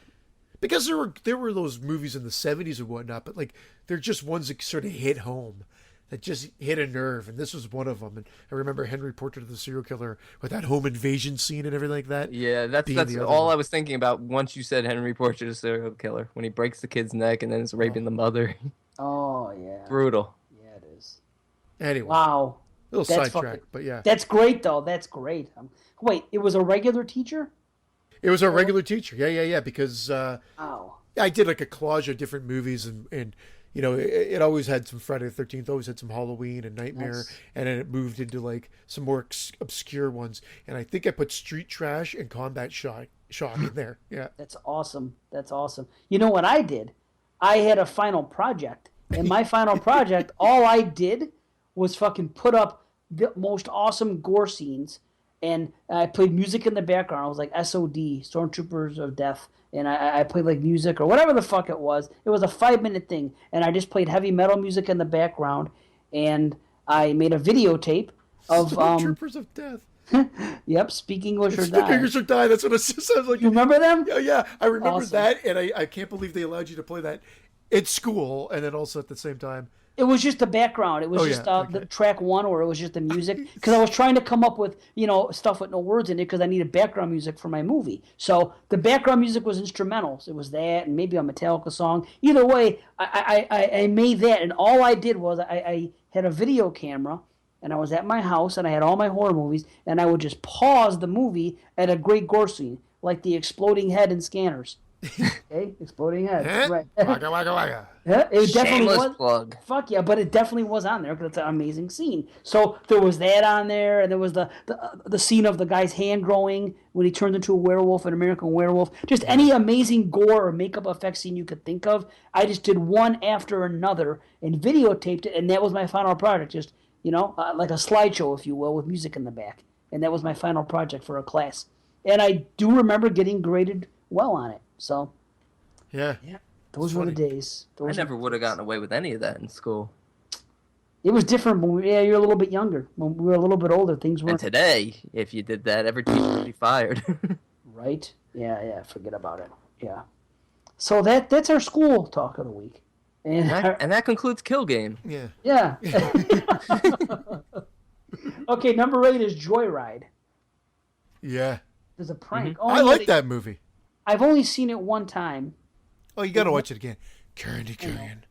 [SPEAKER 2] Because there were those movies in the 70s and whatnot, but like they're just ones that sort of hit home, that just hit a nerve, and this was one of them. And I remember Henry Portrait of the Serial Killer with that home invasion scene and everything like that.
[SPEAKER 3] Yeah, that's
[SPEAKER 2] being the other
[SPEAKER 3] all
[SPEAKER 2] one.
[SPEAKER 3] I was thinking about once you said Henry Portrait of a Serial Killer, when he breaks the kid's neck and then is raping the mother.
[SPEAKER 1] Oh yeah.
[SPEAKER 3] Brutal.
[SPEAKER 1] Yeah, it is.
[SPEAKER 2] Anyway,
[SPEAKER 1] Wow.
[SPEAKER 2] a little
[SPEAKER 1] That's
[SPEAKER 2] sidetrack,
[SPEAKER 1] fucking-
[SPEAKER 2] but yeah,
[SPEAKER 1] That's great though. That's great. Wait, it was a regular teacher?
[SPEAKER 2] it was our regular teacher. Yeah. Because
[SPEAKER 1] Oh.
[SPEAKER 2] I did like a collage of different movies, and it always had some Friday the 13th, always had some Halloween and Nightmare,
[SPEAKER 1] Nice.
[SPEAKER 2] and then it moved into like some more obscure ones. And I think I put Street Trash and Combat Shock in there. Yeah.
[SPEAKER 1] That's awesome. That's awesome. You know what I did? I had a final project, And my final project, all I did was fucking put up the most awesome gore scenes, and I played music in the background. I was like SOD, Stormtroopers of Death, and I played like music or whatever the fuck it was. It was a 5-minute thing, and I just played heavy metal music in the background, and I made a videotape of
[SPEAKER 2] Stormtroopers of Death.
[SPEAKER 1] Yep, Speak English or
[SPEAKER 2] Speak
[SPEAKER 1] Die.
[SPEAKER 2] English or Die. That's what it sounds like.
[SPEAKER 1] You remember them?
[SPEAKER 2] Yeah, I remember
[SPEAKER 1] Awesome.
[SPEAKER 2] that, and I can't believe they allowed you to play that at school, and then also at the same time.
[SPEAKER 1] It was just the background. It was just the track 1 where it was just the music. Because I was trying to come up with, stuff with no words in it because I needed background music for my movie. So the background music was instrumentals. It was that and maybe a Metallica song. Either way, I made that. And all I did was I had a video camera and I was at my house and I had all my horror movies. And I would just pause the movie at a great gore scene, like the exploding head in Scanners. Okay, exploding head. Right.
[SPEAKER 2] Waka, waka, waka.
[SPEAKER 1] Yeah, it definitely
[SPEAKER 3] Shameless
[SPEAKER 1] was.
[SPEAKER 3] plug.
[SPEAKER 1] Fuck yeah, but it definitely was on there because it's an amazing scene. So there was that on there, and there was the scene of the guy's hand growing when he turned into a werewolf, an American werewolf. Just any amazing gore or makeup effects scene you could think of. I just did one after another and videotaped it, and that was my final project. Just like a slideshow, if you will, with music in the back. And that was my final project for a class. And I do remember getting graded well on it. So,
[SPEAKER 2] Yeah.
[SPEAKER 1] those were the days.
[SPEAKER 3] I never would have gotten away with any of that in school.
[SPEAKER 1] It was different when you're a little bit younger. When we were a little bit older, things
[SPEAKER 3] And
[SPEAKER 1] weren't
[SPEAKER 3] today, if you did that, every teacher would be fired.
[SPEAKER 1] right. Yeah, forget about it. Yeah. So that's our school talk of the week. And
[SPEAKER 3] and that concludes Kill Game.
[SPEAKER 2] Yeah.
[SPEAKER 1] yeah. Okay, number 8 is Joyride.
[SPEAKER 2] Yeah.
[SPEAKER 1] There's a prank.
[SPEAKER 2] I like that movie.
[SPEAKER 1] I've only seen it one time.
[SPEAKER 2] Oh, you got to watch it again. Candy Cane.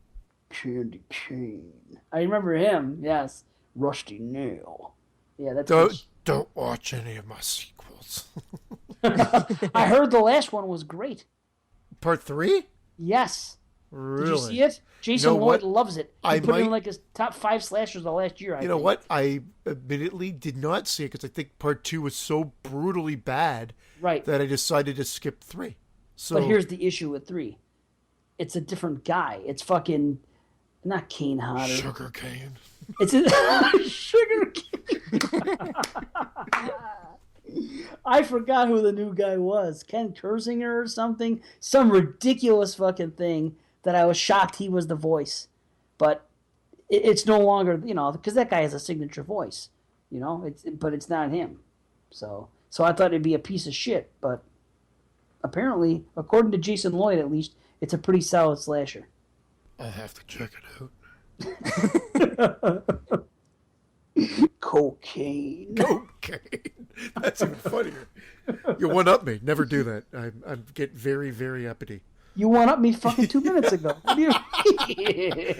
[SPEAKER 1] Candy Cane. I remember him. Yes. Rusty Nail. Yeah, that's good.
[SPEAKER 2] Don't watch any of my sequels.
[SPEAKER 1] I heard the last one was great.
[SPEAKER 2] Part 3?
[SPEAKER 1] Yes.
[SPEAKER 2] Really?
[SPEAKER 1] Did you see it? Jason
[SPEAKER 2] You know
[SPEAKER 1] Lloyd
[SPEAKER 2] what?
[SPEAKER 1] loves it. He
[SPEAKER 2] I
[SPEAKER 1] put it in
[SPEAKER 2] might-
[SPEAKER 1] like his top 5 slashers of the last year.
[SPEAKER 2] You know what? I admittedly did not see it because I think part 2 was so brutally bad
[SPEAKER 1] Right.
[SPEAKER 2] that I decided to skip 3. So
[SPEAKER 1] But here's the issue with 3. It's a different guy. It's fucking not Kane Hodder.
[SPEAKER 2] Sugar Cane.
[SPEAKER 1] It's a Sugar Cane. I forgot who the new guy was. Ken Kersinger or something. Some ridiculous fucking thing that I was shocked he was the voice. But it's no longer, because that guy has a signature voice. But it's not him. So I thought it'd be a piece of shit, but apparently, according to Jason Lloyd at least, it's a pretty solid slasher.
[SPEAKER 2] I'll have to check it out.
[SPEAKER 1] Cocaine.
[SPEAKER 2] Okay. That's even funnier. You one-up me. Never do that. I get very, very uppity.
[SPEAKER 1] You one up me fucking 2 minutes ago. What do you mean?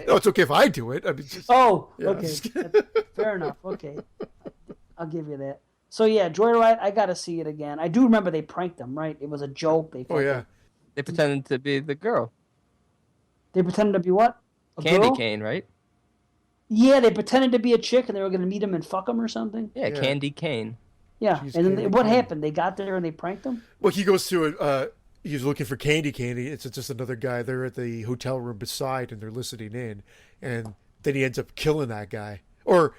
[SPEAKER 2] No, it's okay if I do it. I mean, just,
[SPEAKER 1] Oh,
[SPEAKER 2] Yeah,
[SPEAKER 1] okay.
[SPEAKER 2] just-
[SPEAKER 1] Fair enough. Okay. I'll give you that. So, yeah, Joyride, I got to see it again. I do remember they pranked them, right? It was a joke.
[SPEAKER 2] Oh, yeah.
[SPEAKER 3] They pretended to be the girl.
[SPEAKER 1] They pretended to be what? A
[SPEAKER 3] Candy
[SPEAKER 1] girl?
[SPEAKER 3] Cane, right?
[SPEAKER 1] Yeah, they pretended to be a chick and they were going to meet him and fuck him or something.
[SPEAKER 3] Yeah,
[SPEAKER 2] Yeah.
[SPEAKER 3] Candy Cane.
[SPEAKER 1] Yeah.
[SPEAKER 2] She's
[SPEAKER 1] And then
[SPEAKER 2] Candy
[SPEAKER 1] what
[SPEAKER 2] Cane.
[SPEAKER 1] happened? They got there and they pranked him?
[SPEAKER 2] Well, he goes to he's looking for Candy. It's just another guy. They're at the hotel room beside and they're listening in. And then he ends up killing that guy. Or,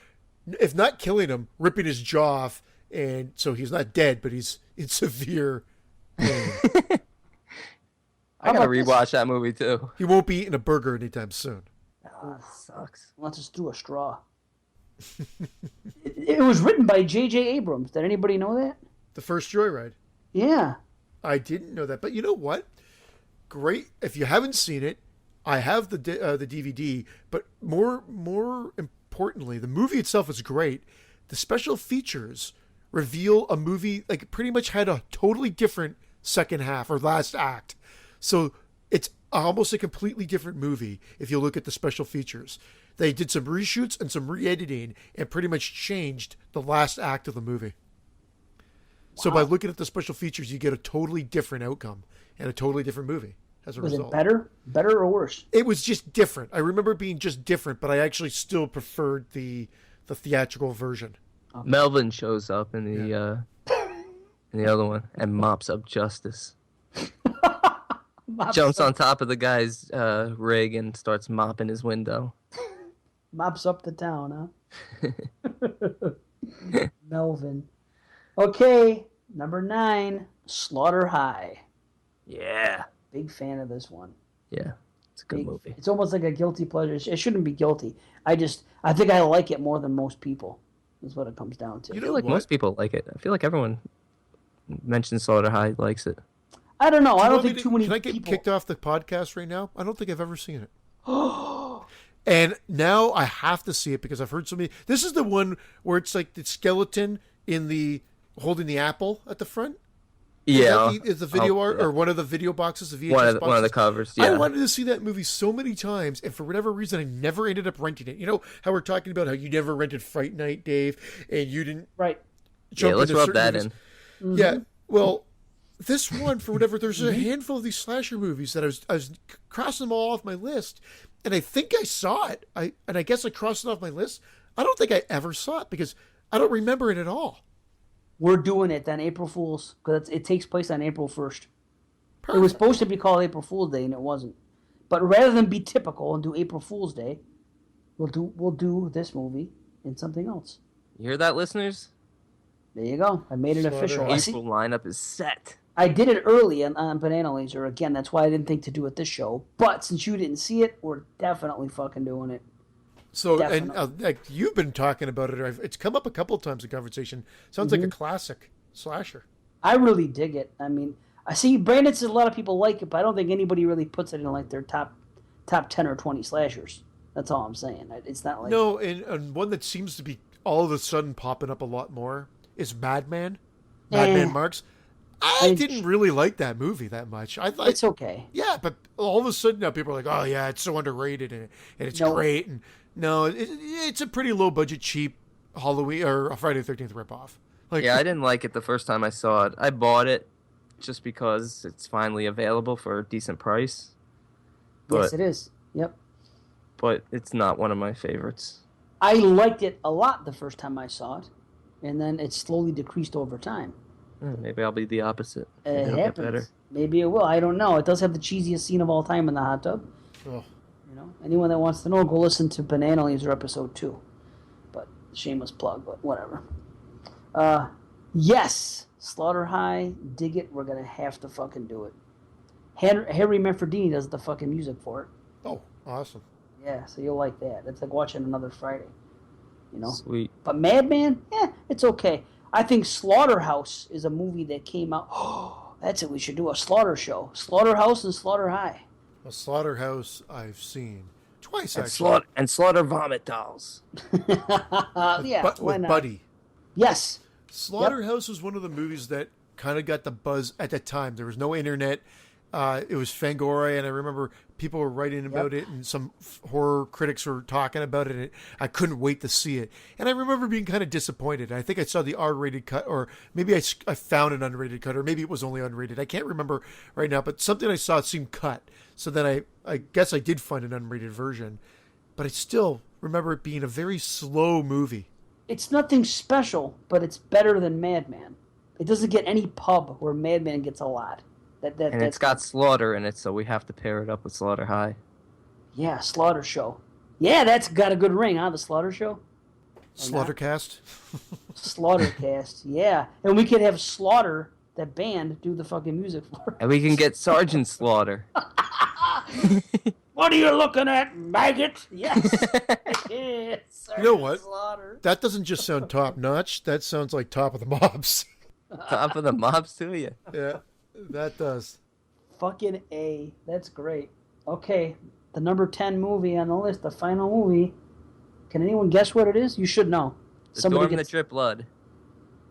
[SPEAKER 2] if not killing him, ripping his jaw off. And so he's not dead, but he's in severe pain.
[SPEAKER 3] I gotta
[SPEAKER 1] about this?
[SPEAKER 3] rewatch that movie too.
[SPEAKER 2] He won't be eating a burger anytime soon.
[SPEAKER 3] Oh, that sucks.
[SPEAKER 1] Unless it's through a straw. It was written by J.J. Abrams. Did anybody know that?
[SPEAKER 2] The first Joyride.
[SPEAKER 1] Yeah.
[SPEAKER 2] I didn't know that, but you know what? Great. If you haven't seen it, I have the DVD. But more importantly, the movie itself is great. The special features reveal a movie like pretty much had a totally different second half or last act. So it's almost a completely different movie if you look at the special features. They did some reshoots and some re-editing and pretty much changed the last act of the movie. So by looking at the special features, you get a totally different outcome and a totally different movie as a
[SPEAKER 1] Was
[SPEAKER 2] result.
[SPEAKER 1] it better? Better or worse?
[SPEAKER 2] It was just different. I remember it being just different, but I actually still preferred the theatrical version.
[SPEAKER 3] Melvin shows up in the other one and mops up justice. Jumps on top of the guy's rig and starts mopping his window.
[SPEAKER 1] Mops up the town, huh? Melvin. Okay, number 9, Slaughter High.
[SPEAKER 3] Yeah.
[SPEAKER 1] Big fan of this one.
[SPEAKER 3] Yeah. It's a good movie.
[SPEAKER 1] It's almost like a guilty pleasure. It shouldn't be guilty. I think I like it more than most people. Is what it comes down to.
[SPEAKER 3] I feel like most people like it. I feel like everyone mentions Slaughter High likes it.
[SPEAKER 1] I don't know. I don't think too many
[SPEAKER 2] people...
[SPEAKER 1] Can I get
[SPEAKER 2] kicked off the podcast right now? I don't think I've ever seen it. And now I have to see it because I've heard so many. This is the one where it's like the skeleton holding the apple at the front.
[SPEAKER 3] Yeah,
[SPEAKER 2] is the video art or one of the video boxes of VHS boxes?
[SPEAKER 3] One of the covers. Yeah,
[SPEAKER 2] I wanted to see that movie so many times, and for whatever reason, I never ended up renting it. You know how we're talking about how you never rented Fright Night, Dave, and you didn't
[SPEAKER 3] jump let's
[SPEAKER 2] into
[SPEAKER 3] rub that
[SPEAKER 2] movies.
[SPEAKER 3] in.
[SPEAKER 2] Mm-hmm. Yeah, well, this one for whatever. There's a handful of these slasher movies that I was crossing them all off my list, and I think I saw it. I guess I crossed it off my list. I don't think I ever saw it because I don't remember it at all.
[SPEAKER 1] We're doing it on April Fool's because it takes place on April 1st. Perfect. It was supposed to be called April Fool's Day, and it wasn't. But rather than be typical and do April Fool's Day, we'll do this movie and something else.
[SPEAKER 3] You hear that, listeners?
[SPEAKER 1] There you go. I made it official.
[SPEAKER 3] April lineup is set.
[SPEAKER 1] I did it early on Banana Laser. Again, that's why I didn't think to do it this show. But since you didn't see it, we're definitely fucking doing it.
[SPEAKER 2] So, and you've been talking about it. It's come up a couple of times in conversation. Sounds like a classic slasher.
[SPEAKER 1] I really dig it. I mean, I see Brandon says a lot of people like it, but I don't think anybody really puts it in like their top 10 or 20 slashers. That's all I'm saying. It's not like...
[SPEAKER 2] No, and one that seems to be all of a sudden popping up a lot more is Madman. Madman Marks. I didn't really like that movie that much. I thought
[SPEAKER 1] it's okay.
[SPEAKER 2] Yeah, but all of a sudden now people are like, oh yeah, it's so underrated and it's great. And no, it's a pretty low budget, cheap Halloween or Friday the 13th ripoff.
[SPEAKER 3] Yeah, I didn't like it the first time I saw it. I bought it just because it's finally available for a decent price.
[SPEAKER 1] Yes, it is. Yep.
[SPEAKER 3] But it's not one of my favorites.
[SPEAKER 1] I liked it a lot the first time I saw it, and then it slowly decreased over time.
[SPEAKER 3] Maybe I'll be the opposite.
[SPEAKER 1] Maybe it'll get better. Maybe it will. I don't know. It does have the cheesiest scene of all time in the hot tub.
[SPEAKER 2] Oh.
[SPEAKER 1] You know, anyone that wants to know, go listen to Banana Laser episode 2. But shameless plug, but whatever. Yes, Slaughter High, dig it. We're gonna have to fucking do it. Harry Manfredini does the fucking music for it.
[SPEAKER 2] Oh, awesome.
[SPEAKER 1] Yeah, so you'll like that. It's like watching another Friday. You know.
[SPEAKER 3] Sweet.
[SPEAKER 1] But Madman, it's okay. I think Slaughterhouse is a movie that came out. Oh, that's it. We should do a Slaughter show. Slaughterhouse and Slaughter High.
[SPEAKER 2] A Slaughterhouse I've seen twice actually.
[SPEAKER 3] And Slaughter Vomit Dolls.
[SPEAKER 1] With
[SPEAKER 2] Buddy.
[SPEAKER 1] Yes.
[SPEAKER 2] Slaughterhouse was one of the movies that kind of got the buzz at that time. There was no internet. It was Fangoria, and I remember people were writing about it, and some horror critics were talking about it, and I couldn't wait to see it. And I remember being kind of disappointed. I think I saw the R-rated cut, or maybe I found an unrated cut, or maybe it was only unrated. I can't remember right now, but something I saw seemed cut. So then I guess I did find an unrated version. But I still remember it being a very slow movie.
[SPEAKER 1] It's nothing special, but it's better than Madman. It doesn't get any pub where Madman gets a lot.
[SPEAKER 3] And it's got Slaughter in it, so we have to pair it up with Slaughter High.
[SPEAKER 1] Yeah, Slaughter Show. Yeah, that's got a good ring, huh? The Slaughter Show?
[SPEAKER 2] Slaughtercast?
[SPEAKER 1] Slaughtercast, yeah. And we could have Slaughter, that band, do the fucking music for us.
[SPEAKER 3] And we can get Sergeant Slaughter.
[SPEAKER 1] What are you looking at, maggot? Yes. Yeah,
[SPEAKER 2] you know what?
[SPEAKER 1] Slaughter.
[SPEAKER 2] That doesn't just sound top notch. That sounds like Top of the Mobs.
[SPEAKER 3] Top of the Mobs to you.
[SPEAKER 2] Yeah, that does.
[SPEAKER 1] Fucking A. That's great. Okay, the number 10 movie on the list, the final movie. Can anyone guess what it is? You should know.
[SPEAKER 3] The Dorm that Drip Blood.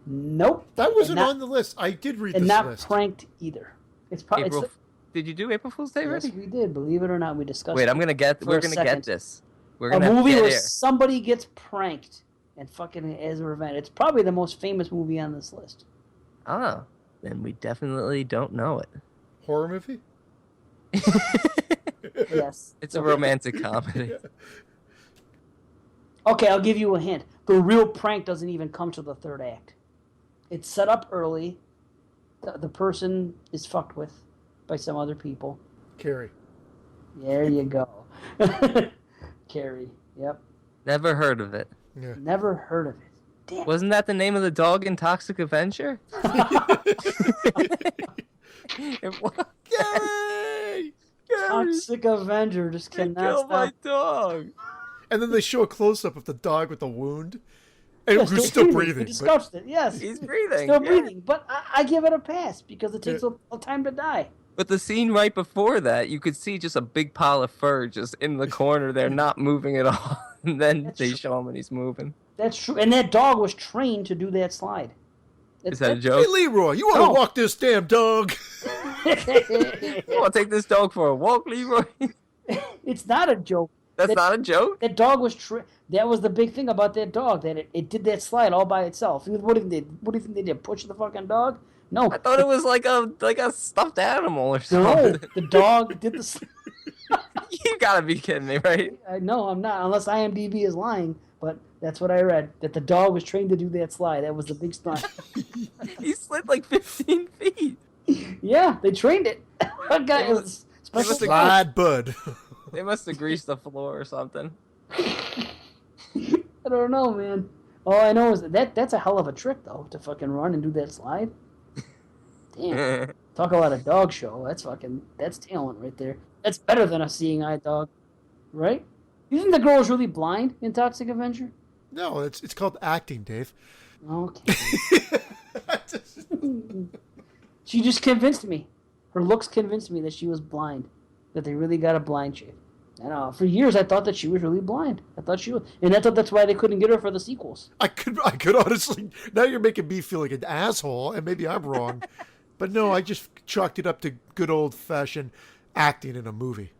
[SPEAKER 1] Nope.
[SPEAKER 2] That wasn't on the list. I did read this list.
[SPEAKER 1] And not Pranked either. It's probably.
[SPEAKER 3] Did you do April Fool's Day already?
[SPEAKER 1] Yes, we did. Believe it or not, we discussed.
[SPEAKER 3] Wait,
[SPEAKER 1] it.
[SPEAKER 3] we're gonna get this. We're
[SPEAKER 1] a
[SPEAKER 3] gonna
[SPEAKER 1] movie where somebody gets pranked and fucking as a revenge. It's probably the most famous movie on this list.
[SPEAKER 3] Ah, then we definitely don't know it.
[SPEAKER 2] Horror movie?
[SPEAKER 1] Yes.
[SPEAKER 3] It's a romantic comedy.
[SPEAKER 1] Okay, I'll give you a hint. The real prank doesn't even come to the third act. It's set up early. The person is fucked with by some other people.
[SPEAKER 2] Carrie.
[SPEAKER 1] There you go. Carrie. Yep.
[SPEAKER 3] Never heard of it.
[SPEAKER 2] Yeah.
[SPEAKER 1] Never heard of it. Damn.
[SPEAKER 3] Wasn't that the name of the dog in Toxic Avenger? It was.
[SPEAKER 2] Carrie!
[SPEAKER 1] Toxic Avenger just
[SPEAKER 3] They
[SPEAKER 1] cannot
[SPEAKER 3] killed my
[SPEAKER 1] stop.
[SPEAKER 3] dog.
[SPEAKER 2] And then they show a close-up of the dog with the wound. And
[SPEAKER 1] Yeah,
[SPEAKER 2] who's still breathing.
[SPEAKER 1] We discussed it. Yes.
[SPEAKER 3] He's breathing.
[SPEAKER 1] Still
[SPEAKER 3] yeah.
[SPEAKER 1] breathing. But I give it a pass because it takes a time to die.
[SPEAKER 3] But the scene right before that, you could see just a big pile of fur just in the corner there, not moving at all. And then
[SPEAKER 1] That's
[SPEAKER 3] they
[SPEAKER 1] true.
[SPEAKER 3] show him and he's moving.
[SPEAKER 1] That's true. And that dog was trained to do that slide.
[SPEAKER 3] Is that a
[SPEAKER 2] Hey,
[SPEAKER 3] joke?
[SPEAKER 2] Leroy, you want to
[SPEAKER 1] No.
[SPEAKER 2] walk this damn dog?
[SPEAKER 3] You want to take this dog for a walk, Leroy?
[SPEAKER 1] It's not a joke.
[SPEAKER 3] That's not a joke?
[SPEAKER 1] That dog was that was the big thing about that dog, that it did that slide all by itself. What do you think they did? Push the fucking dog? No.
[SPEAKER 3] I thought it was like a stuffed animal or
[SPEAKER 1] No,
[SPEAKER 3] something.
[SPEAKER 1] the dog did the slide.
[SPEAKER 3] You gotta be kidding me, right?
[SPEAKER 1] No, I'm not, unless IMDb is lying, but that's what I read, that the dog was trained to do that slide. That was the big slide.
[SPEAKER 3] He slid like 15 feet.
[SPEAKER 1] Yeah, they trained it. That guy
[SPEAKER 3] It
[SPEAKER 1] was special.
[SPEAKER 3] was a
[SPEAKER 2] Slide, bud.
[SPEAKER 3] They must have greased the floor or something.
[SPEAKER 1] I don't know, man. All I know is that's a hell of a trick, though, to fucking run and do that slide. Damn. Talk about a dog show. That's talent right there. That's better than a seeing eye dog, right? You think the girl was really blind in Toxic Avenger?
[SPEAKER 2] No, it's called acting, Dave.
[SPEAKER 1] Okay. She just convinced me. Her looks convinced me that she was blind. That they really got a blind chick. I know. For years, I thought that she was really blind. I thought she was, and I thought that's why they couldn't get her for the sequels.
[SPEAKER 2] I could honestly. Now you're making me feel like an asshole, and maybe I'm wrong, but no, I just chalked it up to good old fashioned acting in a movie.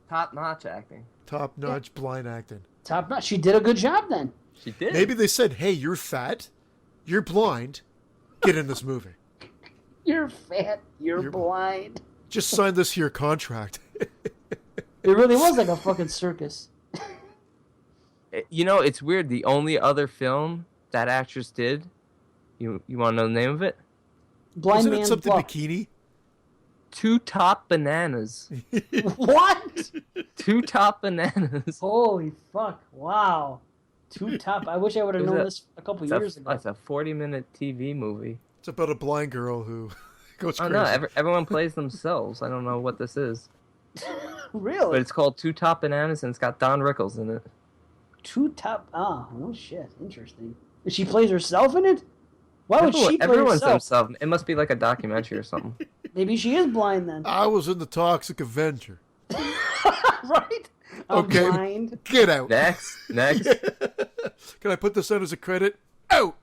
[SPEAKER 3] Top-notch acting.
[SPEAKER 2] Top notch blind acting.
[SPEAKER 1] Top notch. She did a good job then.
[SPEAKER 3] She did.
[SPEAKER 2] Maybe they said, "Hey, you're fat, you're blind, get in this movie.
[SPEAKER 1] You're fat. You're blind.
[SPEAKER 2] Just sign this here contract."
[SPEAKER 1] It really was like a fucking circus.
[SPEAKER 3] You know, it's weird. The only other film that actress did, you want to know the name of it?
[SPEAKER 1] Blind
[SPEAKER 2] Wasn't it
[SPEAKER 1] man's
[SPEAKER 2] something
[SPEAKER 1] luck.
[SPEAKER 2] bikini?
[SPEAKER 3] Two Top Bananas.
[SPEAKER 1] What?
[SPEAKER 3] Two Top Bananas.
[SPEAKER 1] Holy fuck! Wow. Two top. I wish I would have known this a couple years ago.
[SPEAKER 3] It's a 40-minute TV movie.
[SPEAKER 2] It's about a blind girl who goes
[SPEAKER 3] Oh
[SPEAKER 2] crazy.
[SPEAKER 3] no, everyone plays themselves. I don't know what this is.
[SPEAKER 1] Really?
[SPEAKER 3] But it's called Two Top Bananas and it's got Don Rickles in it.
[SPEAKER 1] Two top. Ah, no shit. Interesting. She plays herself in it. Why would she play
[SPEAKER 3] Everyone's
[SPEAKER 1] herself?
[SPEAKER 3] themselves. It must be like a documentary or something.
[SPEAKER 1] Maybe she is blind then.
[SPEAKER 2] I was in the Toxic Avenger.
[SPEAKER 1] Right? I'm
[SPEAKER 2] Okay.
[SPEAKER 1] blind.
[SPEAKER 2] Get out.
[SPEAKER 3] Next.
[SPEAKER 2] Can I put this out as a credit? Out.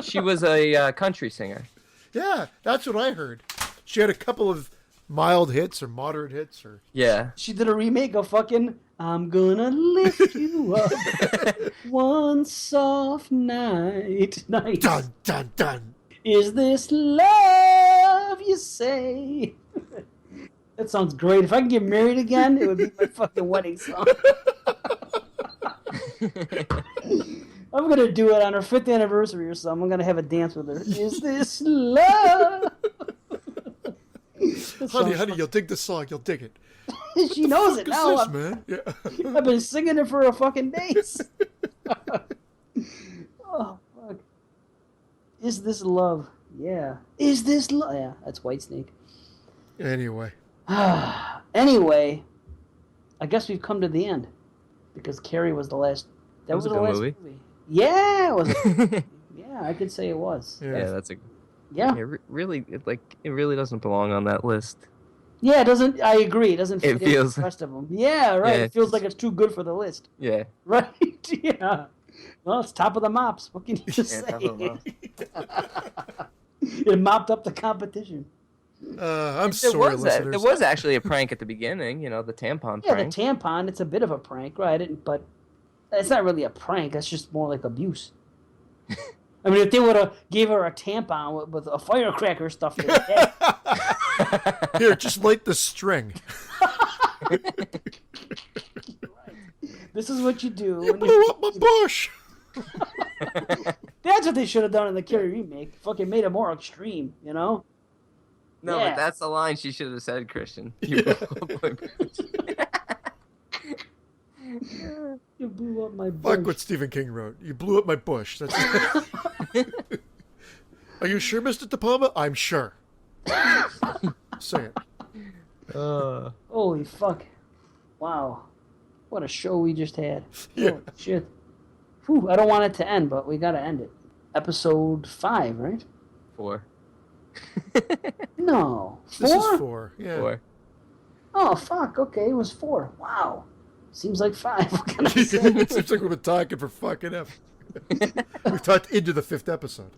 [SPEAKER 3] She was a country singer.
[SPEAKER 2] Yeah, that's what I heard. She had a couple of mild hits or moderate hits or
[SPEAKER 3] Yeah.
[SPEAKER 1] She did a remake of fucking I'm Gonna Lift You Up One Soft Night. Night.
[SPEAKER 2] dun dun dun.
[SPEAKER 1] Is this love, you say? That sounds great. If I could get married again, it would be my fucking wedding song. I'm going to do it on her 5th anniversary or something. I'm going to have a dance with her. Is this love? That
[SPEAKER 2] Honey,
[SPEAKER 1] sounds
[SPEAKER 2] you'll dig the song. You'll dig it.
[SPEAKER 1] fun. She knows it
[SPEAKER 2] What's
[SPEAKER 1] now.
[SPEAKER 2] this, man? Yeah.
[SPEAKER 1] I've been singing it for a fucking days. Oh, fuck. Is this love? Yeah. Is this love? Yeah, that's Whitesnake.
[SPEAKER 2] Anyway,
[SPEAKER 1] Anyway, I guess we've come to the end because Carrie was the last. That was
[SPEAKER 3] a
[SPEAKER 1] the
[SPEAKER 3] good
[SPEAKER 1] last
[SPEAKER 3] movie.
[SPEAKER 1] Yeah, it was. Yeah, I could say it was.
[SPEAKER 2] yeah.
[SPEAKER 3] Yeah, that's a.
[SPEAKER 1] Yeah,
[SPEAKER 3] It really doesn't belong on that list.
[SPEAKER 1] yeah. It doesn't. I agree. It doesn't fit
[SPEAKER 3] It
[SPEAKER 1] in with
[SPEAKER 3] feels-
[SPEAKER 1] the rest of them. Yeah, right.
[SPEAKER 3] Yeah,
[SPEAKER 1] It feels like it's too good for the list.
[SPEAKER 3] Yeah.
[SPEAKER 1] Right? Yeah. Well, it's top of the mops. What can you just
[SPEAKER 3] Yeah,
[SPEAKER 1] say?
[SPEAKER 3] top of the mops.
[SPEAKER 1] It mopped up the competition.
[SPEAKER 2] I'm
[SPEAKER 3] There
[SPEAKER 2] sorry,
[SPEAKER 3] was
[SPEAKER 2] listeners.
[SPEAKER 3] there was actually a prank at the beginning. You know, the tampon
[SPEAKER 1] Yeah,
[SPEAKER 3] prank.
[SPEAKER 1] the tampon. It's a bit of a prank, right? But it's not really a prank. That's just more like abuse. I mean, if they would have gave her a tampon with a firecracker stuffed in it,
[SPEAKER 2] Here, just light the string.
[SPEAKER 1] this is what you do.
[SPEAKER 2] You
[SPEAKER 1] When
[SPEAKER 2] blew up my bush.
[SPEAKER 1] That's what they should have done in the Carrie remake. Fucking made it more extreme, you know?
[SPEAKER 3] No,
[SPEAKER 1] Yeah.
[SPEAKER 3] but that's the line she should have said, Christian. You blew up my bush.
[SPEAKER 1] You blew up my
[SPEAKER 2] Fuck
[SPEAKER 1] bush.
[SPEAKER 2] what Stephen King wrote. You blew up my bush. That's Are you sure, Mr. De Palma? I'm sure. Say it.
[SPEAKER 1] Holy fuck. Wow. What a show we just had.
[SPEAKER 2] Yeah.
[SPEAKER 1] Holy shit. Whew, I don't want it to end, but we gotta end it. Episode 5, right?
[SPEAKER 3] 4.
[SPEAKER 1] No. 4?
[SPEAKER 2] This is 4. Yeah.
[SPEAKER 3] 4.
[SPEAKER 1] Oh, fuck. Okay, it was 4. Wow. Seems like 5. What can I say?
[SPEAKER 2] It seems like we've been talking for fucking ever. We've talked into the 5th episode.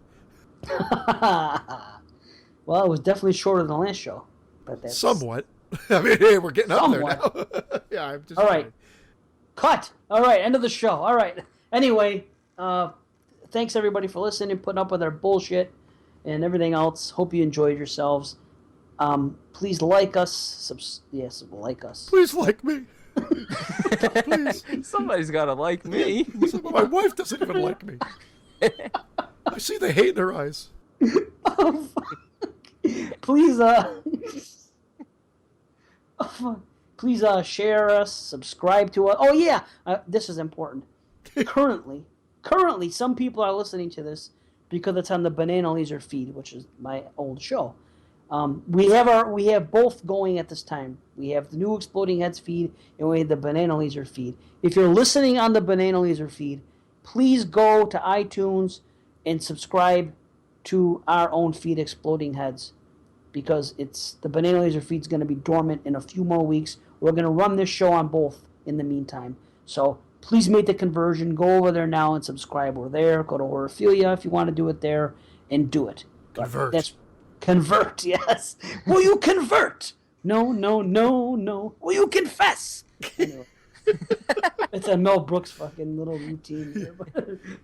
[SPEAKER 1] Well, it was definitely shorter than the last show. But that's...
[SPEAKER 2] Somewhat. I mean, hey, we're getting up there
[SPEAKER 1] Somewhat.
[SPEAKER 2] now. Yeah, I'm just
[SPEAKER 1] All right. Cut. All right, end of the show. All right. Anyway, thanks everybody for listening, putting up with our bullshit and everything else. Hope you enjoyed yourselves. Please like us. Yes, like us.
[SPEAKER 2] Please like me. Please.
[SPEAKER 3] Somebody's got to like me.
[SPEAKER 2] My wife doesn't even like me. I see the hate in her eyes.
[SPEAKER 1] Oh, fuck. Please, please share us, subscribe to us. Oh yeah, this is important. Currently, some people are listening to this because it's on the Banana Laser feed, which is my old show. We have both going at this time. We have the new Exploding Heads feed, and we have the Banana Laser feed. If you're listening on the Banana Laser feed, please go to iTunes and subscribe to our own feed, Exploding Heads, because the Banana Laser feed's going to be dormant in a few more weeks. We're going to run this show on both in the meantime. So please make the conversion. Go over there now and subscribe. We're there. Go to Horophilia if you want to do it there, and do it.
[SPEAKER 2] Convert.
[SPEAKER 1] Convert, yes. Will you convert? No. Will you confess? Anyway. It's a Mel Brooks fucking little routine.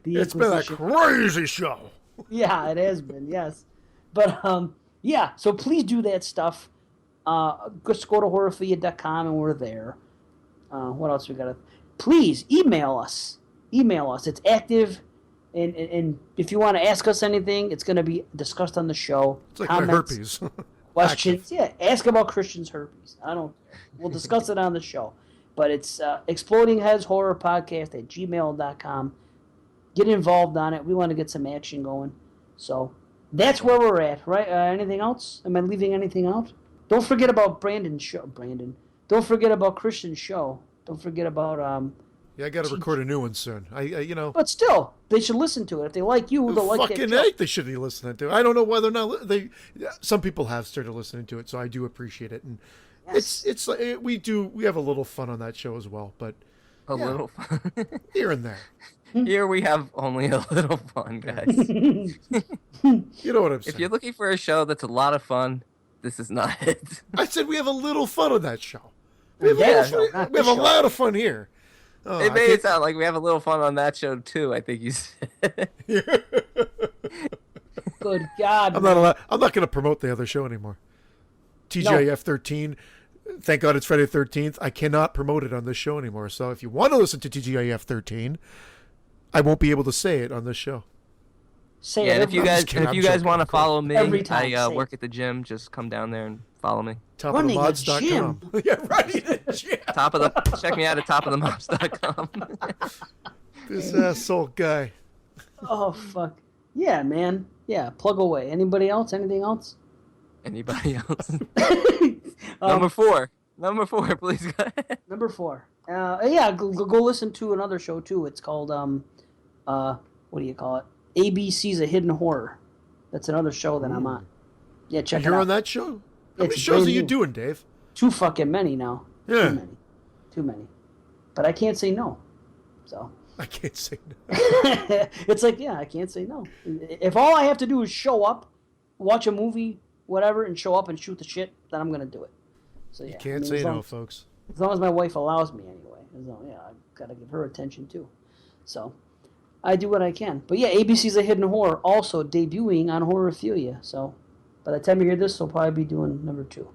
[SPEAKER 2] It's been a crazy show.
[SPEAKER 1] Yeah, it has been, yes. But, yeah, so please do that stuff. Just go to horophilia.com and we're there. What else we got to... Please, email us. It's active. And if you want to ask us anything, it's going to be discussed on the show.
[SPEAKER 2] It's like my herpes.
[SPEAKER 1] Questions. Yeah, ask about Christian's herpes. I don't care. We'll discuss it on the show. But it's Exploding Heads Horror Podcast at gmail.com. Get involved on it. We want to get some action going. So that's where we're at, right? Anything else? Am I leaving anything out? Don't forget about Brandon's show. Don't forget about Christian's show. Don't forget about...
[SPEAKER 2] Yeah, I got to record a new one soon.
[SPEAKER 1] But still, they should listen to it. If they like you, they'll like that
[SPEAKER 2] fucking
[SPEAKER 1] show.
[SPEAKER 2] hate they should be listening to it. I don't know whether or not some people have started listening to it, so I do appreciate it. And
[SPEAKER 1] Yes.
[SPEAKER 2] we have a little fun on that show as well, but
[SPEAKER 3] A little fun.
[SPEAKER 2] here and there.
[SPEAKER 3] Here we have only a little fun, guys.
[SPEAKER 2] You know what I'm saying?
[SPEAKER 3] If you're looking for a show that's a lot of fun, this is not it.
[SPEAKER 2] I said we have a little fun on that show. We have,
[SPEAKER 1] Yeah,
[SPEAKER 2] we
[SPEAKER 1] not
[SPEAKER 2] have
[SPEAKER 1] this
[SPEAKER 2] a
[SPEAKER 1] show.
[SPEAKER 2] lot of fun here. Oh,
[SPEAKER 3] It made it sound like we have a little fun on that show too. I think you said.
[SPEAKER 1] Good God.
[SPEAKER 2] I'm not going to promote the other show anymore. TGIF 13. Thank God it's Friday the 13th. I cannot promote it on this show anymore. So if you want to listen to TGIF 13, I won't be able to say it on this show.
[SPEAKER 1] Say
[SPEAKER 3] Yeah,
[SPEAKER 1] it
[SPEAKER 3] and if you
[SPEAKER 1] every-
[SPEAKER 3] guys
[SPEAKER 2] kidding, I'm
[SPEAKER 3] want
[SPEAKER 2] joking,
[SPEAKER 3] to
[SPEAKER 2] of course.
[SPEAKER 3] follow me,
[SPEAKER 1] Every time,
[SPEAKER 3] I
[SPEAKER 1] say
[SPEAKER 3] work
[SPEAKER 1] it.
[SPEAKER 3] at the gym. Just come down there and follow me.
[SPEAKER 1] Running a
[SPEAKER 2] Topofthemods.com. Yeah, running the gym.
[SPEAKER 3] Check me out at topofthemobs.com.
[SPEAKER 2] This asshole guy.
[SPEAKER 1] Oh, fuck. Yeah, man. Yeah, plug away. Anybody else? Anything else?
[SPEAKER 3] Anybody else?
[SPEAKER 1] Um,
[SPEAKER 3] Number four, please go ahead.
[SPEAKER 1] Number 4. Yeah, go listen to another show, too. It's called, what do you call it? ABC's A Hidden Horror. That's another show that I'm on. Yeah, check it
[SPEAKER 2] You're
[SPEAKER 1] out.
[SPEAKER 2] on that show? How many
[SPEAKER 1] It's
[SPEAKER 2] shows are
[SPEAKER 1] brand
[SPEAKER 2] you
[SPEAKER 1] new.
[SPEAKER 2] doing, Dave?
[SPEAKER 1] Too fucking many now.
[SPEAKER 2] Yeah.
[SPEAKER 1] Too many. But I can't say no. So...
[SPEAKER 2] I can't say no.
[SPEAKER 1] It's like, yeah, I can't say no. If all I have to do is show up, watch a movie, whatever, and show up and shoot the shit, then I'm gonna do it. So yeah,
[SPEAKER 2] You can't
[SPEAKER 1] as
[SPEAKER 2] say
[SPEAKER 1] long-
[SPEAKER 2] no, folks.
[SPEAKER 1] As long as my wife allows me, anyway. Yeah, I gotta give her attention too. So I do what I can. But yeah, ABC's A Hidden Horror also debuting on Horophilia. So by the time you hear this, we'll probably be doing number 2.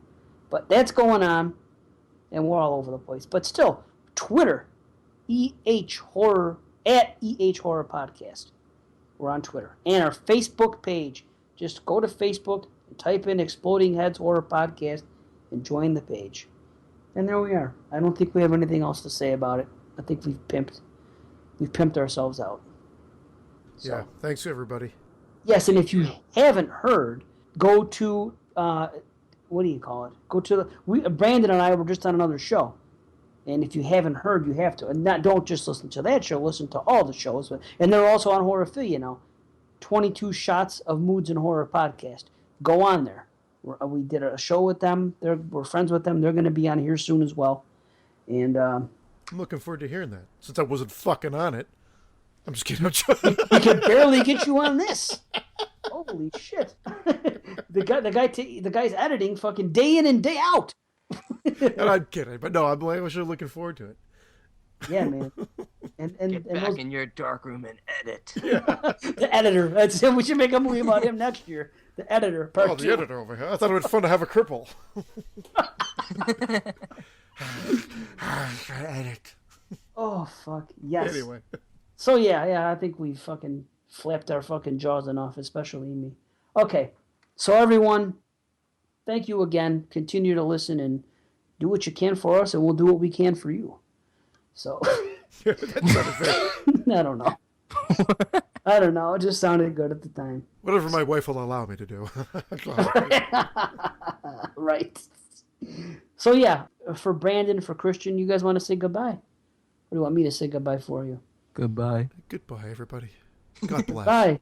[SPEAKER 1] But that's going on, and we're all over the place. But still, Twitter. EH Horror at EH Horror Podcast. We're on Twitter. And our Facebook page, Just go to Facebook, type in Exploding Heads Horror Podcast, and join the page. And there we are. I don't think we have anything else to say about it. I think we've pimped ourselves out. So.
[SPEAKER 2] Yeah. Thanks, everybody.
[SPEAKER 1] Yes, and if you haven't heard, go to what do you call it? Go to Brandon and I were just on another show, and if you haven't heard, you have to. And don't just listen to that show. Listen to all the shows, and they're also on Horrorphilia now. 22 Shots of Moods and Horror podcast. Go on there. We did a show with them. We're friends with them. They're going to be on here soon as well. And
[SPEAKER 2] I'm looking forward to heering that. Since I wasn't fucking on it. I'm just kidding.
[SPEAKER 1] we could barely get you on this. Holy shit! the guy's editing fucking day in and day out.
[SPEAKER 2] And I'm kidding, but no, I'm actually looking forward to it.
[SPEAKER 1] Yeah, man. And
[SPEAKER 3] Get back in your darkroom and edit.
[SPEAKER 2] Yeah.
[SPEAKER 1] The editor. That's him. We should make a movie about him next year. The editor. Part
[SPEAKER 2] the
[SPEAKER 1] 2.
[SPEAKER 2] editor over here. I thought it was fun to have a cripple. Edit.
[SPEAKER 1] Oh fuck yes.
[SPEAKER 2] Anyway.
[SPEAKER 1] So yeah, I think we fucking flapped our fucking jaws enough, especially me. Okay, so everyone, thank you again. Continue to listen and do what you can for us, and we'll do what we can for you. So, I don't know. I don't know. It just sounded good at the time.
[SPEAKER 2] Whatever my wife will allow me to do.
[SPEAKER 1] Right. So yeah, for Brandon, for Christian, you guys want to say goodbye? Or do you want me to say goodbye for you?
[SPEAKER 3] Goodbye.
[SPEAKER 2] Goodbye, everybody. God bless.
[SPEAKER 1] Bye.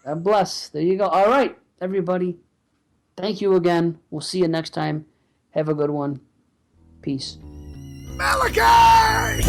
[SPEAKER 1] God bless. There you go. All right, everybody. Thank you again. We'll see you next time. Have a good one. Peace.
[SPEAKER 2] Malachi!